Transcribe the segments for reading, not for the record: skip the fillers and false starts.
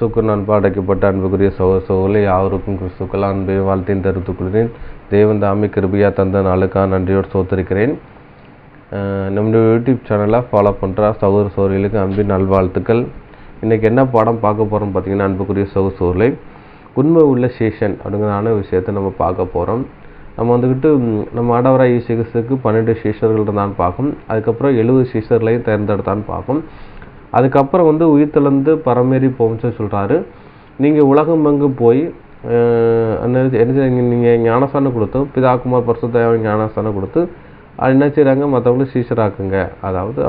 கிறிஸ்துக்குள் அன்பு அடைக்கப்பட்ட அன்புக்குரிய சகோதரர்களே, யாவருக்கும் கிறிஸ்துக்கள் அன்பை வாழ்த்தின் தெரிவித்துக் கொள்கிறேன். தேவன் தாமே கிருபையா தந்த நாளுக்காக நன்றியோடு சோத்திருக்கிறேன். நம்முடைய யூடியூப் சேனலை ஃபாலோ பண்ணுற சகோதர சகோதரிகளுக்கு அன்பின் நல்வாழ்த்துக்கள். இன்றைக்கி என்ன பாடம் பார்க்க போகிறோம் பார்த்தீங்கன்னா, அன்புக்குரிய சகோதரர்களே, உண்மை உள்ள சீஷன் அப்படிங்கிறதான விஷயத்தை நம்ம பார்க்க போகிறோம். நம்ம வந்துக்கிட்டு நம்ம ஆண்டவராகிய இயேசு கிறிஸ்துவுக்கு 12 சீஷர்கள் இருந்தான்னு பார்க்கும். அதுக்கப்புறம் 70 சீஷர்களையும் தேர்ந்தெடுத்தான்னு பார்க்கும். அதுக்கப்புறம் உயிர்த்தெழுந்து பரமேறி போகும்னு சொல்கிறாரு. நீங்கள் உலகமெங்கும் போய் என்ன நீங்கள் ஞானஸ்தானம் கொடுத்து பிதாகுமார் பரிசுத்த ஞானஸ்தானம் கொடுத்து அது என்ன செய்கிறாங்க, மற்றவங்களும் சீஷராக்குங்க. அதாவது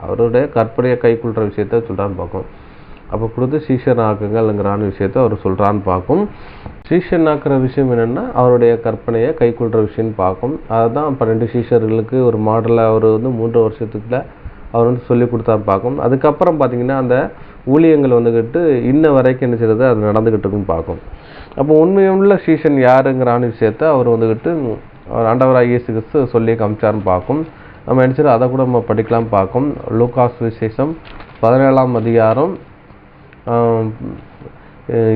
அவருடைய கற்பனையை கைக்குள்ற விஷயத்த சொல்கிறான்னு பார்க்கும். அப்போ கொடுத்து சீஷன் ஆக்குங்கள்ங்கிறான விஷயத்த அவர் சொல்கிறான்னு பார்க்கும். சீஷன் ஆக்குற விஷயம் என்னென்னா அவருடைய கற்பனையை கைக்குள்ற விஷயம்னு பார்க்கும். அதுதான் 12 சீஷர்களுக்கு ஒரு மாடலை அவர் 3 வருஷத்துக்குள்ள அவர் சொல்லி கொடுத்தாரு பார்க்கும். அதுக்கப்புறம் பார்த்திங்கன்னா அந்த ஊழியங்கள் இன்ன வரைக்கும் என்ன செய்கிறது அது நடந்துக்கிட்டு இருக்குன்னு பார்க்கும். அப்போ உண்மையுள்ள சீஷன் யாருங்கிறான விஷயத்த அவர் அவர் ஆண்டவராகிய இயேசு கிறிஸ்து சொல்லி காமிச்சார்னு பார்க்கும். நம்ம என்ன செய்யறோம் அதை கூட நம்ம படிக்கலாம் பார்க்கும். லூக்காஸ் விசேஷம் 17ஆம் அதிகாரம்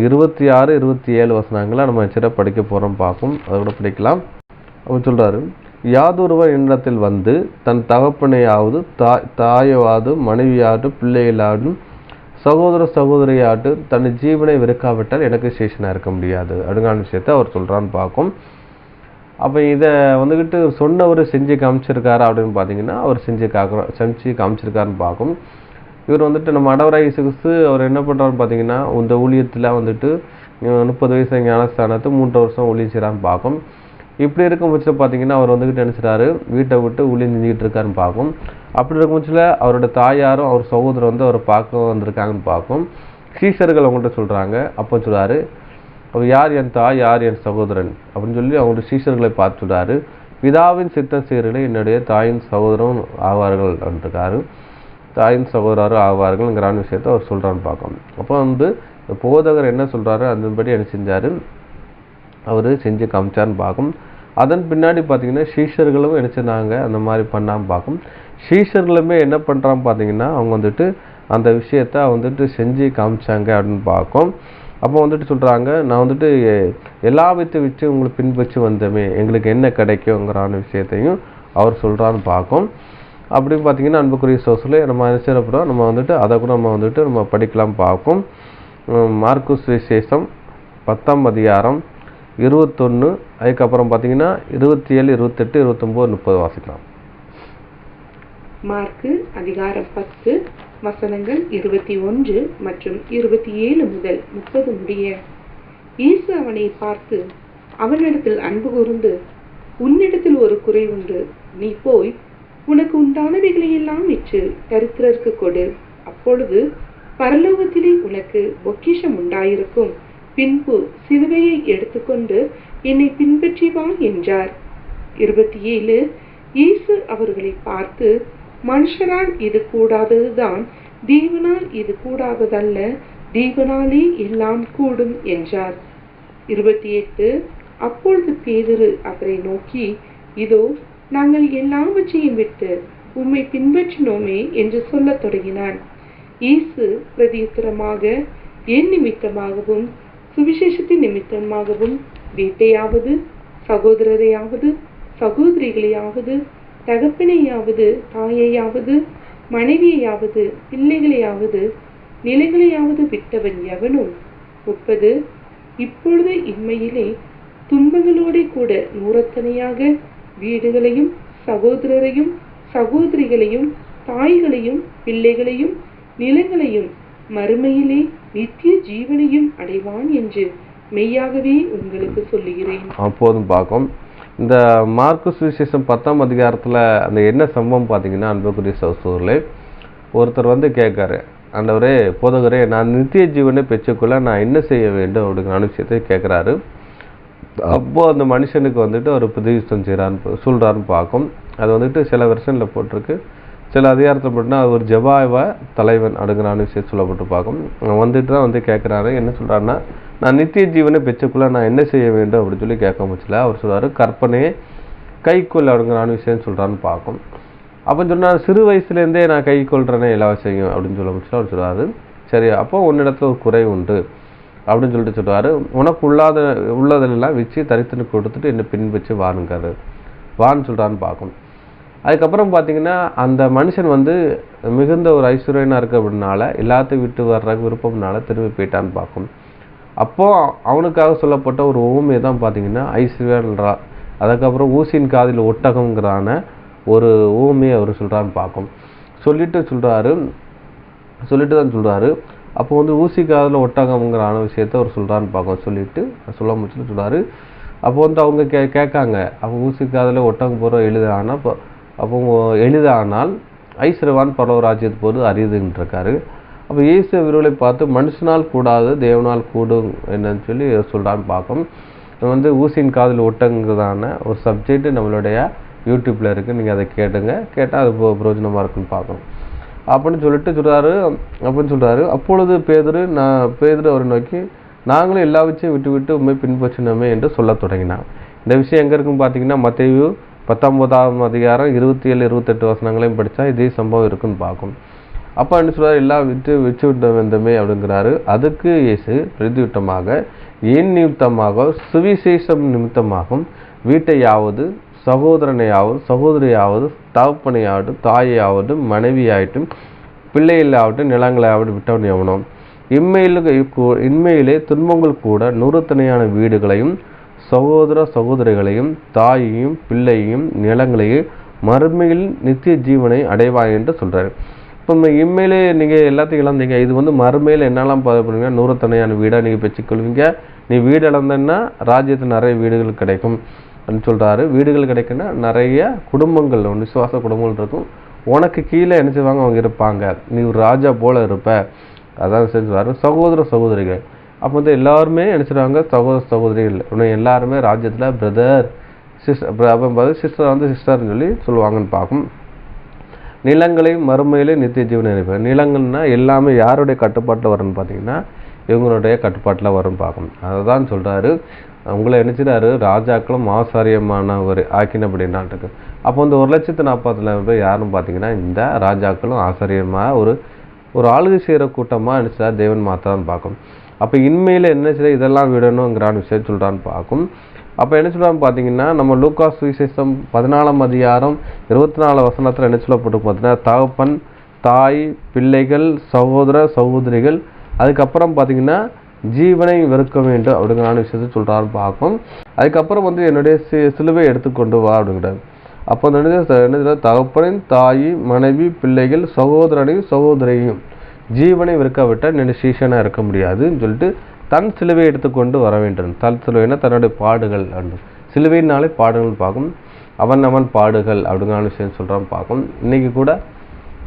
26, 27 வசனங்களை நம்ம சிற படிக்க போகிறோம் பார்க்கும். அதை கூட படிக்கலாம். அவர் சொல்கிறாரு, யாதொருவர் என்னிடத்தில் வந்து தன் தகப்பனையாவது தாயாவது மனைவியாட்டும் பிள்ளைகளாட்டும் சகோதர சகோதரியாட்டும் தன் ஜீவனை வெறுக்காவிட்டால் எனக்கு சீஷனாக இருக்க முடியாது அப்படிங்கிற விஷயத்தை அவர் சொல்கிறான்னு பார்க்கும். அப்போ இதை சொன்னவர் செஞ்சு காமிச்சிருக்காரா அப்படின்னு பார்த்தீங்கன்னா அவர் செஞ்சு காமிச்சிருக்காருன்னு பார்க்கும். இவர் நம்ம ஆண்டவராகிய இயேசு கிறிஸ்து அவர் என்ன பண்ணுறாருன்னு பார்த்தீங்கன்னா, இந்த ஊழியத்தில் 30 வயசு ஞானஸ்தானத்தை 3 வருஷம் ஊழியம் செய்கிறான்னு பார்க்கும். இப்படி இருக்கும் பட்சத்தில் பார்த்தீங்கன்னா அவர் நினைச்சிட்டாரு வீட்டை விட்டு ஊழியம் செஞ்சுக்கிட்டு இருக்காருன்னு பார்க்கும். அப்படி இருக்கும் பட்சத்தில் அவரோட தாயாரும் அவர் சகோதரர் அவரை பார்க்க வந்திருக்காங்கன்னு பார்க்கும். சீஷர்கள் அவங்கள்ட்ட சொல்கிறாங்க. அப்போ சொல்கிறாரு, அவர் யார் என் தாய், யார் என் சகோதரன் அப்படின்னு சொல்லி அவங்களோட சீஷர்களை பார்த்து சொல்கிறாரு. பிதாவின் சித்தம் செய்கிறீர்களே என்னுடைய தாயின் சகோதரன் ஆவார்கள் அப்படின்ட்டுருக்காரு. தாயின் சகோதரரும் ஆவார்கள்ங்கிறான விஷயத்தை அவர் சொல்கிறான்னு பார்க்கும். அப்போ போதகர் என்ன சொல்கிறாரு அதன்படி என்ன செஞ்சார், அவர் செஞ்சு காமிச்சார்னு பார்க்கும். அதன் பின்னாடி பார்த்தீங்கன்னா சீஷர்களும் என்ன செஞ்சாங்க அந்த மாதிரி பண்ணாமல் பார்க்கும். சீஷர்களுமே என்ன பண்ணுறான்னு பார்த்தீங்கன்னா அவங்க அந்த விஷயத்த செஞ்சு காமிச்சாங்க அப்படின்னு பார்க்கும். அப்போ சொல்கிறாங்க, நான் எல்லா வச்சு உங்களுக்கு பின்பற்றி வந்தோமே எங்களுக்கு என்ன கிடைக்குங்கிறான விஷயத்தையும் அவர் சொல்கிறான்னு பார்க்கும். அப்படின்னு பார்த்தீங்கன்னா அன்புக்குரிய சோசலே நம்ம நினைச்சிடப்படும் நம்ம அதை கூட நம்ம படிக்கலாம் பார்க்கும். மார்க்குஸ் விசேஷம் 10ஆம் அதிகாரம் 21, அதுக்கப்புறம் பார்த்தீங்கன்னா 27, 28, 29, 30 வாசிக்கலாம். மார்க்கு அதிகாரம் 10 வசனங்கள் 21 மற்றும் 27 முதல் 30 முடிய. இயேசு அவனை பார்த்து அவனிடத்தில் அன்பு கூர்ந்து, உன்னிடத்தில் ஒரு குறை உண்டு, நீ போய் உனக்கு உண்டானவைகளையெல்லாம் விற்று தரித்திரருக்கு கொடு, அப்பொழுது பரலோகத்திலே உனக்கு பொக்கிஷம் உண்டாயிருக்கும். பின்பு சிலுவையை எடுத்துக்கொண்டு என்னை பின்பற்றி வா என்றார். 27 இயேசு அவர்களை பார்த்து, மனுஷரால் இது கூடாததுதான், தேவனால் இது கூடாததல்ல, தேவனாலே எல்லாம் கூடும் என்றார். 28 அப்பொழுது பேதுரு அவரை நோக்கி, இதோ நாங்கள் எல்லாவற்றையும் விட்டு உம்மை பின்பற்றினோமே என்று சொல்லத் தொடங்கினான். இயேசு பிரதியுத்தரமாக, என் நிமித்தமாகவும் சுவிசேஷத்தின் நிமித்தமாகவும் வீட்டையாவது சகோதரரையாவது சகோதரிகளையாவது தகப்பனையாவது தாயையாவது மனைவியையாவது பிள்ளைகளையாவது நிலைகளையாவது விட்டவன் எவனும் 30 இப்பொழுது இம்மையிலே துன்பங்களோடு கூட நூறத்தனையாக வீடுகளையும் சகோதரரையும் சகோதரிகளையும் தாய்களையும் பிள்ளைகளையும் நிலங்களையும் மறுமையிலே நித்திய ஜீவனையும் அடைவான் என்று மெய்யாகவே உங்களுக்கு சொல்லுகிறேன். அப்போதும் பார்க்கும். இந்த மார்க்குஸ் விசேஷம் 10ஆம் அதிகாரத்தில் அந்த என்ன சம்பவம் பார்த்தீங்கன்னா அன்புக்குரிய சகோதரர்களே, ஒருத்தர் கேட்காரு, ஆண்டவரே போதகரே நான் நித்திய ஜீவனை பெற்றுக்கொள்ள நான் என்ன செய்ய வேண்டும் அப்படிங்கிற விஷயத்தை கேட்குறாரு. அப்போது அந்த மனுஷனுக்கு ஒரு பிரதிஷ்டம் சொல்கிறான்னு பார்க்கும். அது சில வெர்ஷனில் போட்டிருக்கு, சில அதிகாரத்தில் போட்டுனா அது ஒரு ஜபாவ தலைவன் அப்படிங்கிறான விஷயம் சொல்லப்பட்டு பார்க்கும். தான் கேட்குறாரு, என்ன சொல்கிறாருன்னா, நான் நித்திய ஜீவனை பெற்றுக்குள்ள நான் என்ன செய்ய வேண்டும் அப்படின்னு சொல்லி கேட்க முடியல. அவர் சொல்கிறாரு, கற்பனையே கைக்கொள் அப்படிங்கிறான விஷயம் சொல்கிறான்னு பார்க்கும். அப்போ சொன்னால் சிறு வயசுலேருந்தே நான் கை கொள்கிறேனே எல்லா விஷயம் அப்படின்னு சொல்ல முடியல. அவர் சொல்கிறாரு, சரி, அப்போ உன்னிடத்துல ஒரு குறை உண்டு அப்படின்னு சொல்லிட்டு சொல்லுவார். உனக்கு உள்ளதெல்லாம் வச்சு தரித்திரம் கொடுத்துட்டு என்னை பின்பற்றி வான்னு சொல்கிறான்னு பார்க்கும். அதுக்கப்புறம் பார்த்தீங்கன்னா அந்த மனுஷன் வந்து மிகுந்த ஒரு ஐஸ்வர்யனாக இருக்க அப்படின்னால எல்லாத்தையும் விட்டு வர்ற விருப்பம்னால திரும்பி போயிட்டான்னு பார்க்கும். அப்போது அவனுக்காக சொல்லப்பட்ட ஒரு ஊமையை தான் பார்த்தீங்கன்னா ஐஸ்வர்யன்றா. அதுக்கப்புறம் ஊசியின் காதில் ஒட்டகங்கிறான ஒரு ஊமையை அவர் சொல்கிறான்னு பார்க்கும். சொல்லிட்டு தான் சொல்கிறாரு. அப்போ வந்து ஊசி காதில் ஒட்டகம்ங்கிறான விஷயத்த அவர் சொல்கிறான்னு பார்க்கும். சொல்ல முடிச்சுட்டு சொல்கிறாரு. அப்போ வந்து அவங்க கேட்காங்க, அப்போ ஊசி காதில் ஒட்டகம் போகிற எளிதானால் ஐஸ்வர்யவான் பரலோக ராஜ்யத்து போது அரியுதுன்னு இருக்காரு. அப்போ இயேசு இவர்களை பார்த்து மனுஷனால் கூடாது தேவனால் கூடும் என்னன்னு சொல்லி சொல்கிறான்னு பார்க்கும். வந்து ஊசியின் காதில் ஒட்டங்கிறதான ஒரு சப்ஜெக்ட் நம்மளுடைய யூடியூப்பில் இருக்குது, நீங்கள் அதை கேட்டால் அது பிரயோஜனமாக இருக்குன்னு பார்க்கணும் அப்படின்னு சொல்கிறாரு. அப்பொழுது பேதுரு அவரை நோக்கி, நாங்களும் எல்லா விஷயம் விட்டு உண்மை பின்பற்றினோமே என்று சொல்ல தொடங்கினான். இந்த விஷயம் எங்கே இருக்குன்னு பார்த்தீங்கன்னா மத்தேயு 19ஆம் அதிகாரம் 27-28 வசனங்களையும் படித்தா இதே சம்பவம் இருக்குன்னு பார்க்கும். அப்போ என்ன சொல்கிறார், எல்லாம் விட்டு வந்தோமே அப்படிங்கிறாரு. அதுக்கு இயேசு பிரதியுத்தமாக, என் நிமித்தமாக சுவிசேஷம் நிமித்தமாகவும் வீட்டையாவது சகோதரனையாவது சகோதரியாவது தகப்பனையாவட்டும் தாயையாவட்டும் மனைவியாகட்டும் பிள்ளைகளாகட்டும் நிலங்களாகட்டும் விட்டவன் எவனும் இன்மையிலே துன்பங்கள் கூட 100 தனியான வீடுகளையும் சகோதரிகளையும் தாயையும் பிள்ளையையும் நிலங்களையும் மறுமையில் நித்திய ஜீவனை அடைவாய் என்று சொல்கிறாரு. இப்போ இம்மையிலே நீங்கள் எல்லாத்தையும் இழந்தீங்க, இது வந்து மறுமையில் என்னெல்லாம் பண்ணுவீங்க, 100 தனியான வீடாக நீங்கள் பெற்றுக்கொள்வீங்க. நீ வீடு இழந்தன்னா ராஜ்யத்தில் நிறைய வீடுகள் கிடைக்கும் அப்படின்னு சொல்கிறாரு. வீடுகள் கிடைக்குன்னா நிறைய குடும்பங்கள் விசுவாச குடும்பங்கள் இருக்கும். உனக்கு கீழே என்ன செய்வாங்க, அவங்க இருப்பாங்க, நீ ஒரு ராஜா போல இருப்ப. அதான் சொல்கிறாரு. சகோதரிகள் அப்போ வந்து எல்லாருமே நினச்சிடுவாங்க சகோதரிகள் எல்லாருமே ராஜ்யத்தில் பிரதர் சிஸ்டர் சிஸ்டர் வந்து சிஸ்டர்னு சொல்லுவாங்கன்னு பார்க்கும். நிலங்களையும் மறுமையிலே நித்திய ஜீவனை இருப்பாங்க. நிலங்கள்னா எல்லாமே யாருடைய கட்டுப்பாட்டில் வரும்னு பார்த்தீங்கன்னா இவங்களுடைய கட்டுப்பாட்டில் வரும்னு பார்க்கும். அதை தான் சொல்கிறாரு. உங்களை நினச்சிட்டாரு ராஜாக்களும் ஆசாரியமானவர் ஆக்கினபடி நாட்டுக்கு. அப்போ வந்து 1,40,000 பேர் யாருன்னு பார்த்தீங்கன்னா இந்த ராஜாக்களும் ஆசாரியமாக ஒரு ஆளுகை செய்கிற கூட்டமாக நினச்சா தேவன் மாத்திரான்னு பார்க்கும். அப்போ இன்மையில் என்ன செய்ய இதெல்லாம் விடணுங்கிறான் விஷயம் சொல்கிறான்னு பார்க்கும். அப்போ என்ன சொல்கிறான்னு பார்த்தீங்கன்னா நம்ம லூக்கா சுவிசேஷம் 14ஆம் அதிகாரம் 24 வசனத்தில் என்ன சொல்லப்பட்டு பார்த்தீங்கன்னா தகப்பன் தாய் பிள்ளைகள் சகோதரிகள் அதுக்கப்புறம் பார்த்தீங்கன்னா ஜீவனை வெறுக்க வேண்டும் அப்படிங்கிறான விஷயத்தை சொல்கிறான்னு பார்க்கும். அதுக்கப்புறம் வந்து என்னுடைய சிலுவை எடுத்துக்கொண்டு வா அப்படிங்கிறார். அப்போ என்ன தகப்பனின் தாய் மனைவி பிள்ளைகள் சகோதரியும் ஜீவனை வெறுக்காவிட்டால் என்னுடைய சீஷனாக இருக்க முடியாதுன்னு சொல்லிட்டு தன் சிலுவை எடுத்துக்கொண்டு வர வேண்டும். தன் சிலுவைன்னா தன்னுடைய பாடுகள் சிலுவையினாலே பாடுகள் பார்க்கும். அவன் பாடுகள் அப்படிங்கிற விஷயம் சொல்கிறான்னு பார்க்கும். இன்றைக்கி கூட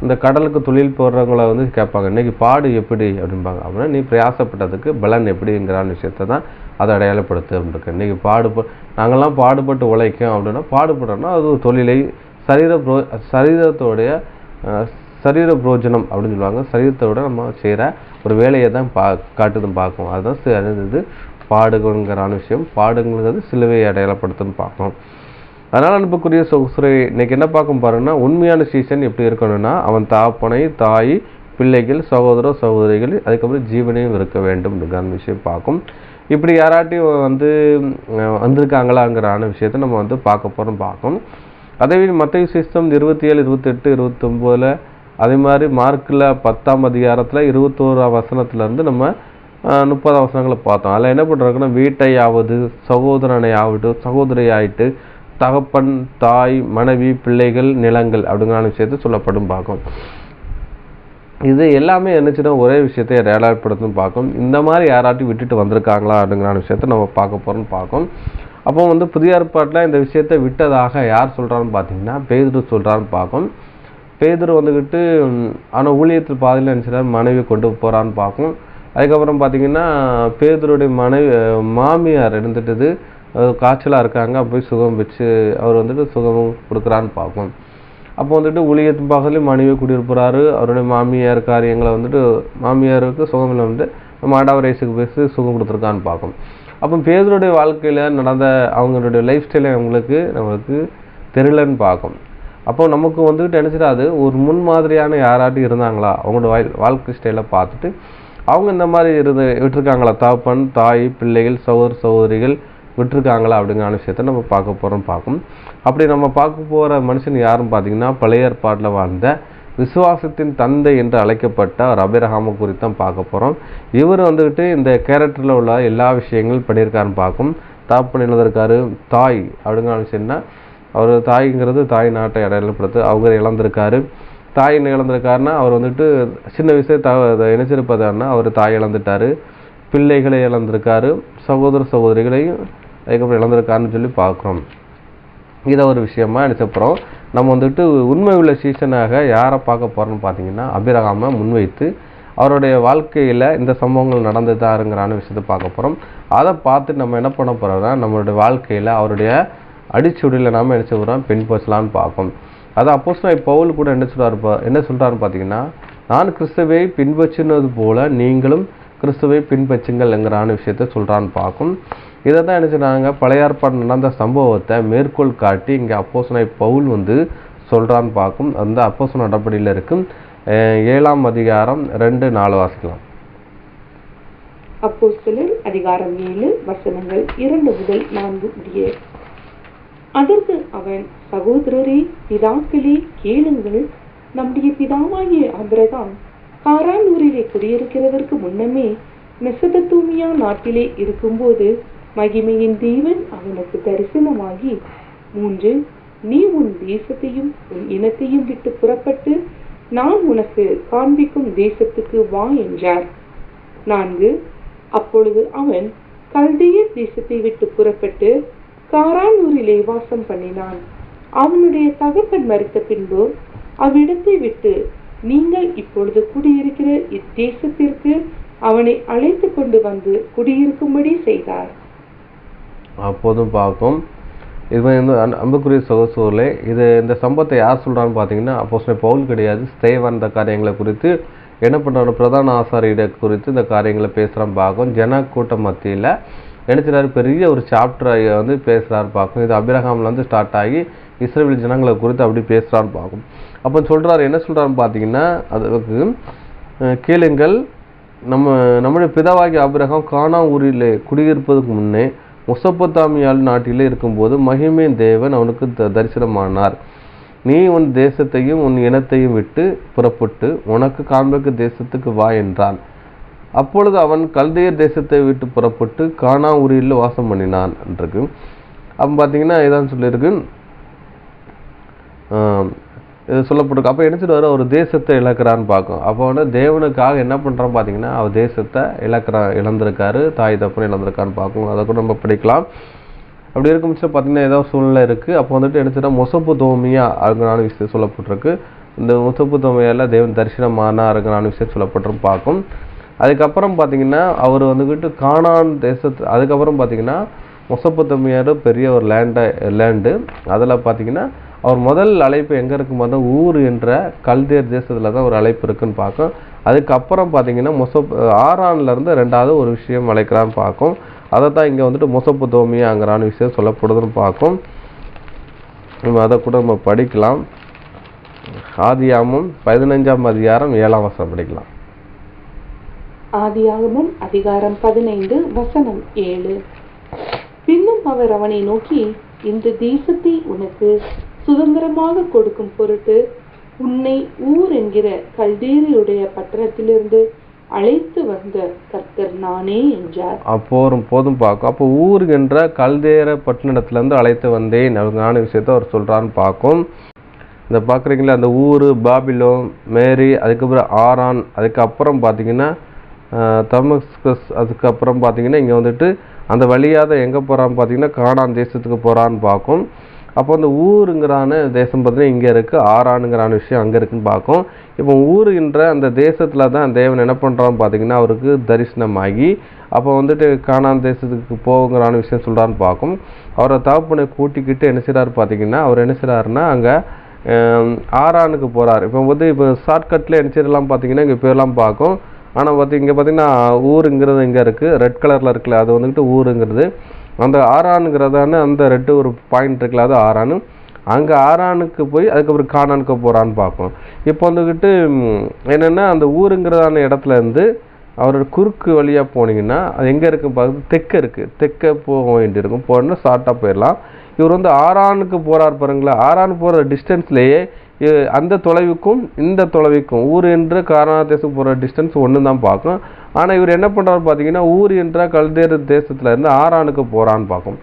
இந்த கடலுக்கு தொழில் போடுறவங்கள வந்து கேட்பாங்க, இன்றைக்கி பாடு எப்படி அப்படின்பாங்க. அப்படின்னா நீ பிரயாசப்பட்டதுக்கு பலன் எப்படிங்கிறான விஷயத்தை தான் அதை அடையாளப்படுத்து அப்படின்ருக்கு. இன்றைக்கி நாங்கள்லாம் பாடுபட்டு உழைக்கும் அப்படின்னா பாடுபடுறோன்னா அது ஒரு தொழிலை சரீரத்தோடைய சரீர புரோஜனம் அப்படின்னு சொல்லுவாங்க. சரீரத்தோட நம்ம செய்கிற ஒரு வேலையை தான் காட்டுதுன்னு பார்க்கும். அதுதான் அறிந்தது பாடுங்கிறான விஷயம். பாடுங்கிறது சிலுவையை அடையாளப்படுத்துன்னு பார்க்கணும். அதனால் அனுப்பக்கூடிய சுரை இன்னைக்கு என்ன பார்க்க பாருங்கன்னா உண்மையான சீசன் எப்படி இருக்கணும்னா அவன் தாப்பனை தாய் பிள்ளைகள் சகோதரிகள் அதுக்கப்புறம் ஜீவனையும் இருக்க வேண்டும் அப்படிங்கிற விஷயம் பார்க்கும். இப்படி யாராட்டையும் வந்திருக்காங்களாங்கிறான விஷயத்தை நம்ம வந்து பார்க்கும். அதே மத்தேயு சுவிசேஷம் 27, 28, 29 அதே மாதிரி மார்க்கில் 10ஆம் அதிகாரத்தில் 21ஆம் வசனத்துலேருந்து நம்ம 30 வசனங்களை பார்த்தோம். அதில் என்ன பண்ணுறாங்கன்னா வீட்டையாவது சகோதரனையாகட்டும் சகோதரியாயிட்டு தகப்பன் தாய் மனைவி பிள்ளைகள் நிலங்கள் அப்படிங்கிற விஷயத்தை சொல்லப்படும் பார்க்கும். இது எல்லாமே என்னச்சுன்னா ஒரே விஷயத்தை அடையாளப்படுத்தும் பார்க்கும். இந்த மாதிரி யாராட்டையும் விட்டுட்டு வந்திருக்காங்களா அப்படிங்கிற விஷயத்த நம்ம பார்க்க போகிறோம்னு பார்க்கும். அப்போ வந்து புதிய ஏற்பாட்டில் இந்த விஷயத்தை விட்டதாக யார் சொல்கிறான்னு பார்த்தீங்கன்னா பேதுரு சொல்கிறான்னு பார்க்கும். பேதுரு வந்துக்கிட்டு ஆனால் ஊழியத்தில் பாதையில் நினச்சிட்டார் மனைவி கொண்டு போகிறான்னு பார்க்கும். அதுக்கப்புறம் பார்த்தீங்கன்னா பேதுருடைய மாமியார் இருந்துட்டு காய்ச்சலாக இருக்காங்க, போய் சுகம் வச்சு அவர் வந்துட்டு சுகம் கொடுக்குறான்னு பார்க்கும். அப்போ வந்துட்டு ஊழியத்தின் பக்கத்துலேயும் மனைவி குடியிருப்புறாரு. அவருடைய மாமியார் காரியங்களை வந்துட்டு மாமியாருக்கு சுகம் இல்லை வந்து மாடாவரேசுக்கு பேசி சுகம் கொடுத்துருக்கான்னு பார்க்கும். அப்போ பேதுருடைய வாழ்க்கையில் நடந்த அவங்களுடைய லைஃப் ஸ்டைலை நம்மளுக்கு தெரியலன்னு பார்க்கும். அப்போ நமக்கு வந்துட்டு என்ன செய்யாது, ஒரு முன்மாதிரியான யாராட்டும் இருந்தாங்களா, அவங்களோட வாழ்க்கை ஸ்டைலை பார்த்துட்டு அவங்க இந்த மாதிரி விட்டுருக்காங்களா, தகப்பன் தாய் பிள்ளைகள் சகோதரிகள் விட்டுருக்காங்களா அப்படிங்கிற விஷயத்த நம்ம பார்க்கும். அப்படி நம்ம பார்க்க போகிற மனுஷன் யாருன்னு பார்த்தீங்கன்னா, பழைய ஏற்பாட்டில் வாழ்ந்த விசுவாசத்தின் தந்தை என்று அழைக்கப்பட்ட ஒரு ஆபிரகாமை குறித்து தான் பார்க்க போகிறோம். இவர் வந்துக்கிட்டு இந்த கேரக்டரில் உள்ள எல்லா விஷயங்களும் பண்ணியிருக்காருன்னு பார்க்கும். தகப்பன் இழந்திருக்காரு, தாய் அப்படிங்கிற விஷயம்னா அவர் தாய்ங்கிறது தாய் நாட்டை அடையாளப்படுத்து, அவங்க இழந்திருக்காரு. தாய் இழந்திருக்காருன்னா அவர் வந்துட்டு சின்ன விஷயத்தை இணைச்சிருப்பதான்னா அவர் தாய் இழந்துட்டாரு, பிள்ளைகளை இழந்திருக்காரு, சகோதரிகளையும் அதுக்கப்புறம் இழந்திருக்காருன்னு சொல்லி பார்க்குறோம். இதை ஒரு விஷயமா நினைச்சப்புறம் நம்ம வந்துட்டு உண்மை உள்ள சீசனாக யாரை பார்க்க போகிறோம்னு பார்த்தீங்கன்னா, ஆபிரகாமை முன்வைத்து அவருடைய வாழ்க்கையில் இந்த சம்பவங்கள் நடந்துதாருங்கிறான விஷயத்தை பார்க்க போகிறோம். அதை பார்த்து நம்ம என்ன பண்ண போகிறோம்னா, நம்மளுடைய வாழ்க்கையில் அவருடைய அடிச்சுடியில் நாம் என்ன செய்கிறோம், பின்பற்றலான்னு பார்ப்போம். அதை அப்போஸ்தலனாகிய பவுல் கூட என்ன சொல்கிறாருன்னு பார்த்தீங்கன்னா, நான் கிறிஸ்துவை பின்பற்றினது போல நீங்களும் கிறிஸ்துவை பின்பற்றுங்கள்ங்கிறான விஷயத்த சொல்கிறான்னு பார்க்கும். இதை தான் என்ன செய்றாங்க, பழைய ஏற்பாடு நடந்த சம்பவத்தை மேற்கோள் காட்டி இங்கே அப்போஸ்தலனாகிய பவுல் சொல்கிறான்னு பார்க்கும். அந்த அப்போஸ்தலர் நடபடியில் இருக்கும் 7ஆம் அதிகாரம் 2-4 வாசிக்கலாம். அப்போஸ்தலர் அதிகாரம் 7 வசனங்கள் 2-4 முடிய. அதற்கு அவன், சகோதரரே பிதாக்களே கேளுங்கள், நம்முடைய பிதாவாகிய ஆபிரகாம் காரான் ஊரிலே குடியிருக்கிறதற்கு முன்னமே மெசொப்பொத்தாமியா நாட்டிலே இருக்கும்போது மகிமையின் தேவன் அவனுக்கு தரிசனமாகி 3 நீ உன் தேசத்தையும் உன் இனத்தையும் விட்டு புறப்பட்டு நான் உனக்கு காண்பிக்கும் தேசத்துக்கு வா என்றார். 4 அப்பொழுது அவன் கல்தேயர் தேசத்தை விட்டு புறப்பட்டு காரான் ஊரிலே வாசம் பண்ணினான். அவனுடைய தகப்பன் மரித்த பின்பு அவ்விடத்தை விட்டு நீங்கள் இப்பொழுது குடியிருக்கிற இத்தேசத்திற்கு அவனை அழைத்து கொண்டு வந்து குடியிருக்கும்படி செய்தார். அப்போதும் பார்க்கும். இது அன்புக்குரிய சகோதரர்களே, இந்த சம்பவத்தை யார் சொல்கிறான்னு பார்த்தீங்கன்னா, அப்போஸ்தலன் பவுல் கிடையாது, ஸ்தேவான் இந்த காரியங்களை குறித்து என்ன பண்ணுறாரு, பிரதான ஆசாரியரை குறித்து இந்த காரியங்களை பேசுகிறான்னு பார்க்கும். ஜன கூட்டம் மத்தியில் நினைச்சாரு, பெரிய ஒரு சாப்டரை பேசுகிறாரு பார்க்கும். இது ஆபிரகாம்லேருந்து ஸ்டார்ட் ஆகி இஸ்ரவேல் ஜனங்களை குறித்து அப்படி பேசுகிறான்னு பார்க்கும். அப்போ சொல்கிறாரு, என்ன சொல்கிறான்னு பார்த்தீங்கன்னா, அதுக்கு கேளுங்கள், நம்முடைய பிதாவாகிய ஆபிரகாம் கானான் ஊரில் குடியிருப்பதற்கு முன்னே மெசொப்பொத்தாமியா நாட்டிலே இருக்கும்போது மகிமையின் தேவன் அவனுக்கு தரிசனமானார். நீ உன் தேசத்தையும் உன் இனத்தையும் விட்டு புறப்பட்டு உனக்கு காண்பிக்க தேசத்துக்கு வா என்றான். அப்பொழுது அவன் கல்தேயர் தேசத்தை விட்டு புறப்பட்டு கானான் ஊரில் வாசம் பண்ணினான் இருக்கு. அப்போ பார்த்தீங்கன்னா இதான் சொல்லியிருக்கு, இது சொல்லப்பட்டிருக்கு. அப்போ என்ன சொல்லுவார், ஒரு தேசத்தை இழக்கிறான்னு பார்க்கும். அப்போ தேவனுக்காக என்ன பண்ணுறான்னு பார்த்தீங்கன்னா, அவர் தேசத்தை இழந்திருக்காரு, தாய் தப்புன்னு இழந்திருக்கான்னு பார்க்கும். அதை கூட நம்ம படிக்கலாம். அப்படி இருக்கும் பட்சம் பார்த்தீங்கன்னா ஏதோ சூழ்நிலை இருக்குது. அப்போ என்ன செய்யணும், மெசொப்பொத்தாமியா அப்படிங்கிற விஷயம் சொல்லப்பட்டிருக்கு. இந்த மெசொப்பொத்தாமியாவில் தேவன் தரிசனமானாருங்கிற விஷயம் சொல்லப்பட்டிரும் பார்க்கும். அதுக்கப்புறம் பார்த்தீங்கன்னா அவர் கானான் தேசத்து, அதுக்கப்புறம் பார்த்தீங்கன்னா மெசொப்பொத்தாமியார் பெரிய ஒரு லேண்டு. அதில் பார்த்தீங்கன்னா அவர் முதல் அழைப்பு எங்கே இருக்கும் பார்த்தா ஊர் என்ற கல்தேர் தேசத்தில் தான் ஒரு அழைப்பு இருக்குன்னு பார்க்கும். அதுக்கப்புறம் பார்த்தீங்கன்னா ஆரான்லேருந்து 2வது ஒரு விஷயம் அழைக்கிறான்னு பார்க்கும். அதை தான் இங்கே மெசொப்பொத்தாமியாங்கிறான விஷயம் சொல்லப்படுதுன்னு பார்க்கும். அதை கூட நம்ம படிக்கலாம். ஆதியாகமம் 15ஆம் அதிகாரம் 7ஆம் வசனம் படிக்கலாம். ஆதியாகமம் அதிகாரம் 15 வசனம் 7. பின்னும் அவர் அவனை நோக்கி, இந்த தேசத்தை உனக்கு சுதந்திரமாக கொடுக்கும் பொருட்டு உன்னை ஊர் என்கிற கல்தேயருடைய பட்டணத்திலிருந்து அழைத்து வந்த கர்த்தர் நானே என்றார். போதும் பார்க்கும். அப்போ ஊர் என்ற கல்தேயர பட்டணத்திலிருந்து அழைத்து வந்தேன் அப்படிங்கிற விஷயத்த அவர் சொல்றான்னு பார்க்கும். இந்த பார்க்குறீங்களா, அந்த ஊர் பாபிலோன், மேரி, அதுக்கப்புறம் ஆரான், அதுக்கப்புறம் பார்த்தீங்கன்னா தமஸ்கஸ், அதுக்கப்புறம் பார்த்தீங்கன்னா இங்கே அந்த வழியாக எங்கே போகிறான்னு பார்த்தீங்கன்னா கானான் தேசத்துக்கு போகிறான்னு பார்க்கும். அப்போ அந்த ஊருங்கிறான தேசம் பார்த்தீங்கன்னா இங்கே இருக்குது, ஆரானுங்கிறான விஷயம் அங்கே இருக்குன்னு பார்க்கும். இப்போ ஊருகின்ற அந்த தேசத்தில் தான் தேவன் என்ன பண்ணுறான்னு பார்த்தீங்கன்னா அவருக்கு தரிசனமாகி அப்போ கானான் தேசத்துக்கு போகுங்கிறான விஷயம் சொல்கிறான்னு பார்க்கும். அவரை தகப்பனை கூட்டிக்கிட்டு என்ன செய்கிறாரு பார்த்தீங்கன்னா, அவர் என்ன செய்கிறாருன்னா அங்கே ஆரானுக்கு போகிறார். இப்போ ஷார்ட்கட்டில் என்ன செய்யலாம் பார்த்தீங்கன்னா இங்கே பேர்லாம் பார்க்கும். ஆனால் இங்கே பார்த்தீங்கன்னா ஊருங்கிறது இங்கே இருக்குது, ரெட் கலரில் இருக்குல்ல, அது ஊருங்கிறது. அந்த ஆரானுங்கிறதான அந்த ரெட்டு ஒரு பாயிண்ட் இருக்குல்ல, அது ஆரானு. அங்கே ஆரானுக்கு போய் அதுக்கப்புறம் கானானுக்கு போகிறான்னு பார்ப்போம். இப்போ வந்துக்கிட்டு என்னென்னா அந்த ஊருங்கிறதான இடத்துல இருந்து அவரோட குறுக்கு வழியாக போனீங்கன்னா அது எங்கே இருக்குன்னு பார்க்குறது தெற்க இருக்குது. தெற்க போக வேண்டியிருக்கும். போனால் ஷார்ட்டாக போயிடலாம். இவர் வந்து ஆரானுக்கு போகிறார் பாருங்களா. ஆரான் போகிற டிஸ்டன்ஸ்லேயே அந்த தொலைவுக்கும் இந்த தொலைவுக்கும் ஊர் என்ற கானான் தேசம் போகிற டிஸ்டன்ஸ் ஒன்று தான் பார்க்கும். ஆனால் இவர் என்ன பண்ணுறாரு பார்த்தீங்கன்னா ஊர் என்ற கல்தேரு தேசத்தில் இருந்து ஆரானுக்கு போகிறான்னு பார்க்கும்.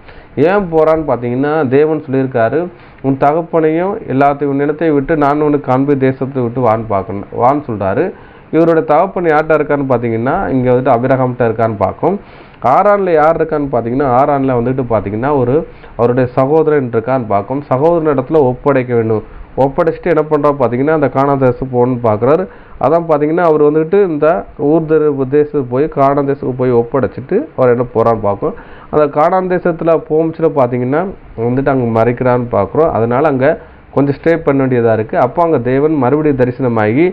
ஏன் போகிறான்னு பார்த்தீங்கன்னா தேவன் சொல்லியிருக்காரு, உன் தகப்பனையும் எல்லாத்தையும் நிலத்தையும் விட்டு நான் உனக்கு காண்பு தேசத்தை விட்டு வான்னு சொல்கிறாரு. இவரோட தகப்பன் யார்கிட்ட இருக்கான்னு பார்த்தீங்கன்னா இங்கே வந்துட்டு அபிரகாம்கிட்ட இருக்கான்னு பார்க்கும். ஆரானில் யார் இருக்கான்னு பார்த்தீங்கன்னா ஆரானில் வந்துட்டு பார்த்தீங்கன்னா அவருடைய சகோதரன் இருக்கான்னு பார்க்கும். சகோதரன் இடத்துல ஒப்படைக்க வேண்டும். ஒப்படைச்சிட்டு என்ன பண்ணுறா பார்த்தீங்கன்னா அந்த கானான் தேசம் போகணுன்னு பார்க்குறாரு. அதான் பார்த்தீங்கன்னா அவர் வந்துட்டு இந்த ஊர் தேசத்துக்கு போய் கானான் தேசத்துக்கு போய் ஒப்படைச்சிட்டு அவர் என்ன போகிறான்னு பார்க்கும். அந்த கானான் தேசத்தில் போச்சுல பார்த்தீங்கன்னா வந்துட்டு அங்கே மறைக்கிறான்னு பார்க்குறோம். அதனால் அங்கே கொஞ்சம் ஸ்டே பண்ண வேண்டியதாக இருக்குது. அப்போ அங்கே தேவன் மறுபடியும் தரிசனமாகி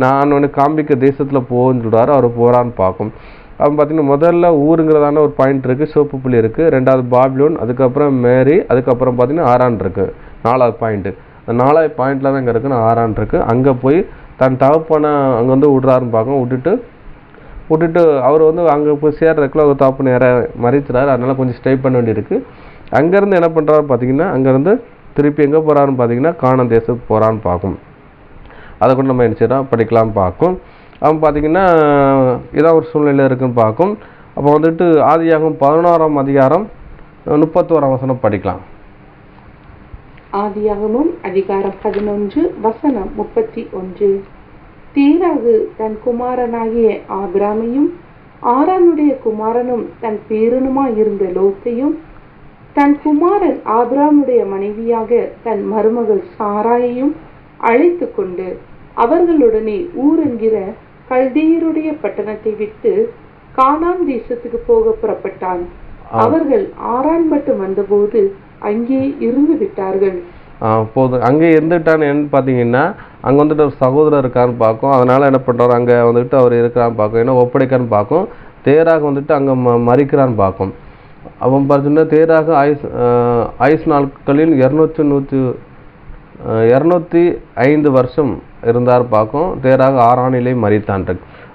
நான் உனக்கு காண்பிக்க தேசத்தில் போகுன்னு சொல்கிறாரு. அவர் போகிறான்னு பார்க்கும். அப்போ பார்த்தீங்கன்னா முதல்ல ஊருங்கிறதான ஒரு பாயிண்ட் இருக்குது, சிவப்பு புள்ளி இருக்குது. ரெண்டாவது பாபிலோன், அதுக்கப்புறம் மேரி, அதுக்கப்புறம் பார்த்தீங்கன்னா ஆரான் இருக்குது. 4வது பாயிண்ட்டு. அந்த 4வது பாயிண்டில் தான் இங்கே இருக்குன்னு ஆரான் இருக்குது. அங்கே போய் தன் தகப்பனை அங்கே வந்து விட்றாருன்னு பார்க்கும். விட்டுட்டு அவர் வந்து அங்கே போய் சேர்றதுக்குள்ள அவர் தகப்பனை மறைச்சிடாரு. அதனால் கொஞ்சம் ஸ்டே பண்ண வேண்டியிருக்கு. அங்கேருந்து என்ன பண்ணுறாரு பார்த்தீங்கன்னா அங்கேருந்து திருப்பி எங்கே போகிறாருன்னு பார்த்தீங்கன்னா கானான் தேசத்துக்கு போகிறான்னு பார்க்கும். அதை கூட நம்ம என்ன செய்யறோம் படிக்கலாம்னு பார்க்கும். அவன் பார்த்தீங்கன்னா இதான் ஒரு சூழ்நிலை இருக்குன்னு பார்க்கும். அப்போ வந்துட்டு ஆதியாகமம் 11ஆம் அதிகாரம் 31ஆம் வசனம் படிக்கலாம். ஆதியாகமம் அதிகாரம் 11 வசனம் 31. தீராகு தன் குமாரனாகிய ஆபிராமையும் ஆரானுடைய குமாரனும் தன் பேரனுமாயிருந்த லோத்தையும் தன் குமாரன் ஆபிராமுடைய மனைவியாக தன் மருமகள் சாராயையும் அழைத்து கொண்டு அவர்களுடனே ஊர் என்கிற கல்தேயருடைய பட்டணத்தை விட்டு கானான் தேசத்துக்கு போக புறப்பட்டான். அவர்கள் ஆரான் மட்டும் வந்தபோது அங்கே இருந்து விட்டார்கள். போதும். அங்கே இருந்துட்டான்னு பார்த்தீங்கன்னா அங்கே வந்துட்டு ஒரு சகோதரர் இருக்கான்னு பார்க்கும். அதனால என்ன பண்ணுறாரு அங்கே வந்துட்டு அவர் இருக்கிறான்னு பார்க்கும். ஏன்னா ஒப்படைக்கான்னு பார்க்கும். தேராக வந்துட்டு அங்கே மறிக்கிறான்னு பார்க்கும். அவன் பார்த்தீங்கன்னா தேராக ஆயுஸ் நாட்களில் 205 வருஷம் இருந்தார் பார்க்கும். தேராக ஆரானிலே மறித்தான்.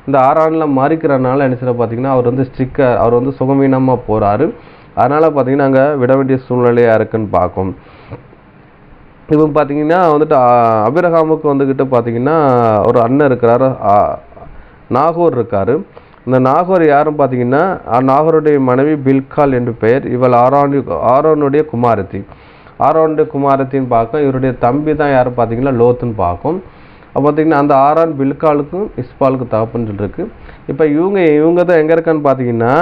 இந்த ஆரானில் மறிக்கிறனால என்ன செய்ய பார்த்தீங்கன்னா அவர் வந்து அவர் வந்து சுகமீனமாக போகிறாரு. அதனால் பார்த்தீங்கன்னா அங்கே விட வேண்டிய சூழ்நிலையாக இருக்குன்னு பார்க்கும். இப்போ பார்த்தீங்கன்னா வந்துட்டு அபிரகாமுக்கு வந்துக்கிட்டு பார்த்தீங்கன்னா ஒரு அண்ணன் இருக்கிறாரு, நாகோர் இருக்கார். இந்த நாகோர் யாரும் பார்த்தீங்கன்னா நாகோருடைய மனைவி பில்கால் என்று பெயர். இவள் ஆரோனுடைய குமாரத்தி. ஆரோனுடைய குமாரத்தின்னு பார்க்கும். இவருடைய தம்பி தான் யாரும் பார்த்தீங்கன்னா லோத்துன்னு பார்க்கும். அப்போ பார்த்தீங்கன்னா அந்த ஆரான் பில்காலுக்கும் இஸ்பாலுக்கும் தகப்புன்னு சொல்லிருக்கு. இப்போ இவங்க தான் எங்கே இருக்கான்னு பார்த்தீங்கன்னா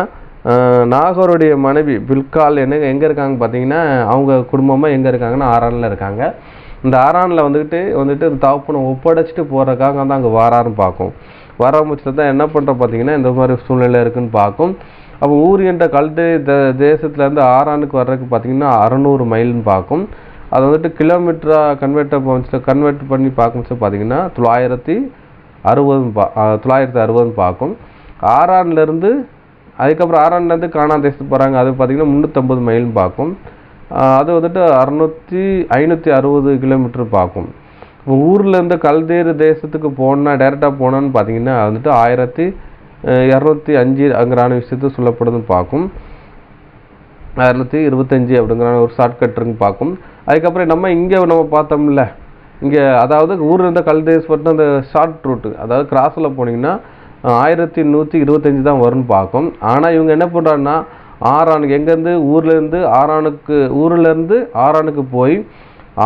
நாகோருடைய மனைவி பில்கால் எங்கே இருக்காங்க பார்த்தீங்கன்னா அவங்க குடும்பமாக எங்கே இருக்காங்கன்னா ஆரானில் இருக்காங்க. இந்த ஆரானில் வந்துட்டு தகப்பனை ஒப்படைச்சிட்டு போகிறதுக்காக தான் அங்கே வாரான்னு பார்க்கும். வர முச்சில் தான் என்ன பண்ணுற பார்த்தீங்கன்னா இந்த மாதிரி சூழ்நிலை இருக்குன்னு பார்க்கும். அப்போ ஊர் என்ற கல்தே தேசத்துலேருந்து ஆரானுக்கு வர்றதுக்கு பார்த்தீங்கன்னா 600 மைல்னு பார்க்கும். அது வந்துட்டு கிலோமீட்டராக கன்வெர்ட் பண்ணி பார்க்கும்போது பார்த்தீங்கன்னா 960 பார்க்கும். ஆரான்லேருந்து அதுக்கப்புறம் ஆரான்லேருந்து கானான் தேசத்துக்கு போகிறாங்க. அது பார்த்தீங்கன்னா 350 மைல்னு பார்க்கும். அது வந்துட்டு 560 கிலோமீட்டர் பார்க்கும். ஊர்லேருந்து கல்தேரு தேசத்துக்கு போனால் டைரெக்டாக போனான்னு பார்த்தீங்கன்னா வந்துட்டு 1205 அங்கிறான விஷயத்தை சொல்லப்படுதுன்னு பார்க்கும். 1225 அப்படிங்கிற ஒரு ஷார்ட்கட் இருக்குன்னு பார்க்கும். அதுக்கப்புறம் நம்ம பார்த்தோம்ல இங்கே அதாவது ஊரில் இருந்த கல்தேசப்பட்டு அந்த ஷார்ட் ரூட்டு அதாவது கிராஸில் போனீங்கன்னா 1125 தான் வரும்னு பார்க்கும். ஆனால் இவங்க என்ன பண்ணுறாங்கன்னா ஆரானுக்கு எங்கேருந்து ஊர்லேருந்து ஆரானுக்கு போய்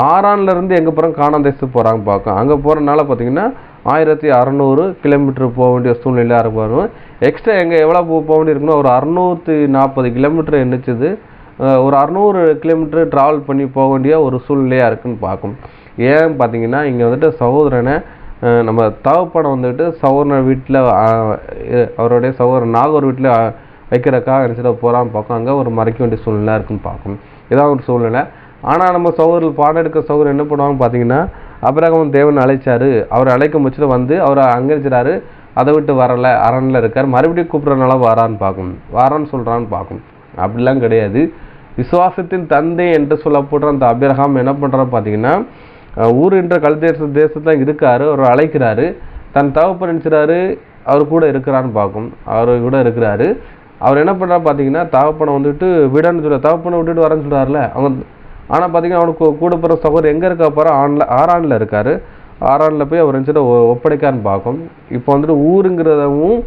ஆரான்லேருந்து எங்கே போகிறாங்க கானான் தேசத்துக்கு போகிறாங்க பார்க்கும். அங்கே போகிறனால பார்த்தீங்கன்னா 1600 கிலோமீட்டர் போக வேண்டிய சூழ்நிலையாக இருக்கும். எக்ஸ்ட்ரா எவ்வளோ போக வேண்டியிருக்குன்னா ஒரு 640 கிலோமீட்டர் என்னச்சுது ஒரு 600 கிலோமீட்டர் ட்ராவல் பண்ணி போக வேண்டிய ஒரு சூழ்நிலையாக இருக்குன்னு பார்க்கும். ஏன் பார்த்தீங்கன்னா இங்கே வந்துட்டு சகோதரனை நம்ம தகப்பனை வந்துட்டு சகோதரன் வீட்டில் அவருடைய சகோதரன் நாகோர் வீட்டில் வைக்கிறக்காக நினச்சிட்டு போகிறான்னு பார்க்கும். அங்கே ஒரு மறைக்க வேண்டிய சூழ்நிலை இருக்குன்னு பார்க்கும். இதான் ஒரு சூழ்நிலை. ஆனால் நம்ம சகோதரர்கள் பாடம் எடுக்க சகோதரர் என்ன பண்ணுவாங்க பார்த்தீங்கன்னா அபிரகாம் தேவன் அழைச்சாரு. அவர் அழைக்க முடிச்சுட்டு வந்து அவர் அங்கே இருக்கிறாரு. அதை விட்டு வரலை, அரணில் இருக்கார். மறுபடியும் கூப்பிட்றதுனால வாரான்னு பார்க்கும், வாரான்னு சொல்கிறான்னு பார்க்கும். அப்படிலாம் கிடையாது. விசுவாசத்தின் தந்தை என்று சொல்லப்படுற அந்த ஆபிரகாம் என்ன பண்ணுறாரு பார்த்தீங்கன்னா, ஊர் என்ற தேசத்தில் இருக்காரு. அவர் அழைக்கிறாரு. தன் தகப்பன் நினைச்சாரு அவர் கூட இருக்கிறான்னு பார்க்கும். அவர் கூட இருக்கிறாரு. அவர் என்ன பண்ணுறாரு பார்த்தீங்கன்னா, தகப்பனை வந்துட்டு விடன்னு சொல்ல, தகப்பனை விட்டுட்டு வரேன்னு சொல்கிறாருல அவங்க. ஆனால் பார்த்தீங்கன்னா அவனுக்கு கூட போகிற சகோதரர் எங்கே இருக்கா போகிற ஆரானில் இருக்கார். ஆரானில் போய் அவர் நினச்சிட்டு ஒப்படைக்கான்னு பார்க்கும். இப்போ வந்துட்டு ஊருங்கிறதும்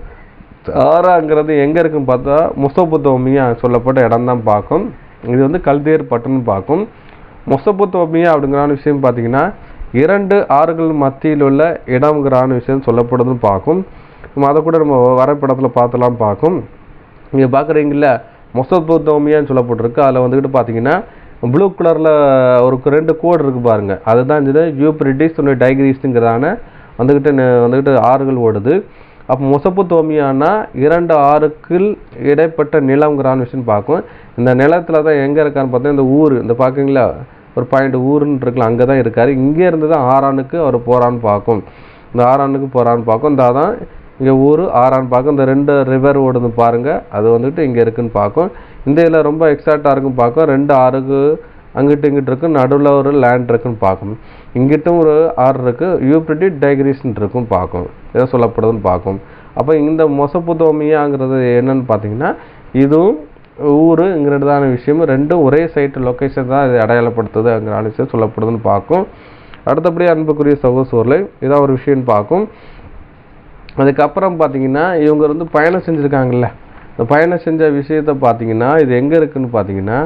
ஆராங்கிறது எங்கே இருக்குன்னு பார்த்தா மெசொப்பொத்தேமியா சொல்லப்பட்ட இடம் தான் பார்க்கும். இது வந்து கல்தேர் பட்டணம்னு பார்க்கும். மெசொப்பொத்தேமியா அப்படிங்கிறான விஷயம் பார்த்தீங்கன்னா 2 ஆறுகள் மத்தியில் உள்ள இடம்ங்கிறான விஷயம் சொல்லப்படுதுன்னு பார்க்கும். நம்ம அதை கூட நம்ம வரைபடத்தில் பார்த்தலாம் பார்க்கும். நீங்கள் பார்க்குறீங்கள மெசொப்பொத்தேமியான்னு சொல்லப்பட்டிருக்கு. அதில் வந்துக்கிட்டு பார்த்தீங்கன்னா ப்ளூ கலரில் ஒரு 2 கோடு இருக்குது பாருங்கள். அதுதான் இந்த யூப்ரட்டிஸ் டைக்ரீஸுங்கிறதான வந்துக்கிட்டு ஆறுகள் ஓடுது. அப்போ மெசொப்பொத்தேமியானா 2 ஆறுக்குள் இடைப்பட்ட நிலம்ங்கிறான விஷயம் பார்க்கும். இந்த நிலத்தில் தான் எங்கே இருக்கான்னு பார்த்தா இந்த ஊர், இந்த பார்க்குறீங்களா ஒரு பாயிண்ட் ஊருன்னு இருக்கலாம், அங்கே தான் இருக்கார். இங்கே இருந்து தான் ஆரானுக்கு அவர் போகிறான்னு பார்க்கும். இந்த ஆரானுக்கு போகிறான்னு பார்க்கும். இந்த தான் இங்கே ஊர் ஆரான்னு பார்க்கும். இந்த 2 ரிவர் ஓடுது பாருங்கள், அது வந்துட்டு இங்கே இருக்குன்னு பார்க்கும். இந்த இதில் ரொம்ப எக்ஸாக்டாக இருக்குன்னு பார்க்கும். 2 ஆறுக்கு அங்கிட்டு இங்கிட்டு இருக்குது, நடுவில் ஒரு லேண்ட் இருக்குன்னு பார்க்கும். இங்கிட்டும் ஒரு ஆறு இருக்குது, யூப்ரட்டிஸ் டைக்ரீஸ்ன்னு இருக்கும் பார்க்கும். எதை சொல்லப்படுதுன்னு பார்க்கும். அப்போ இந்த மெசொப்பொத்தேமியாங்கிறது என்னன்னு பார்த்தீங்கன்னா இதுவும் ஊருங்கிறதான விஷயம் 2 ஒரே சைட்டு லொக்கேஷன் தான் இது அடையாளப்படுத்துதுங்கிற விஷயம் சொல்லப்படுதுன்னு பார்க்கும். அடுத்தபடி அன்புக்குரிய சகோதரர்களே இதான் ஒரு விஷயம்னு பார்க்கும். அதுக்கப்புறம் பார்த்தீங்கன்னா இவங்க வந்து பயணம் செஞ்சுருக்காங்கல்ல, இந்த பயணம் செஞ்ச விஷயத்தை பார்த்தீங்கன்னா இது எங்கே இருக்குதுன்னு பார்த்தீங்கன்னா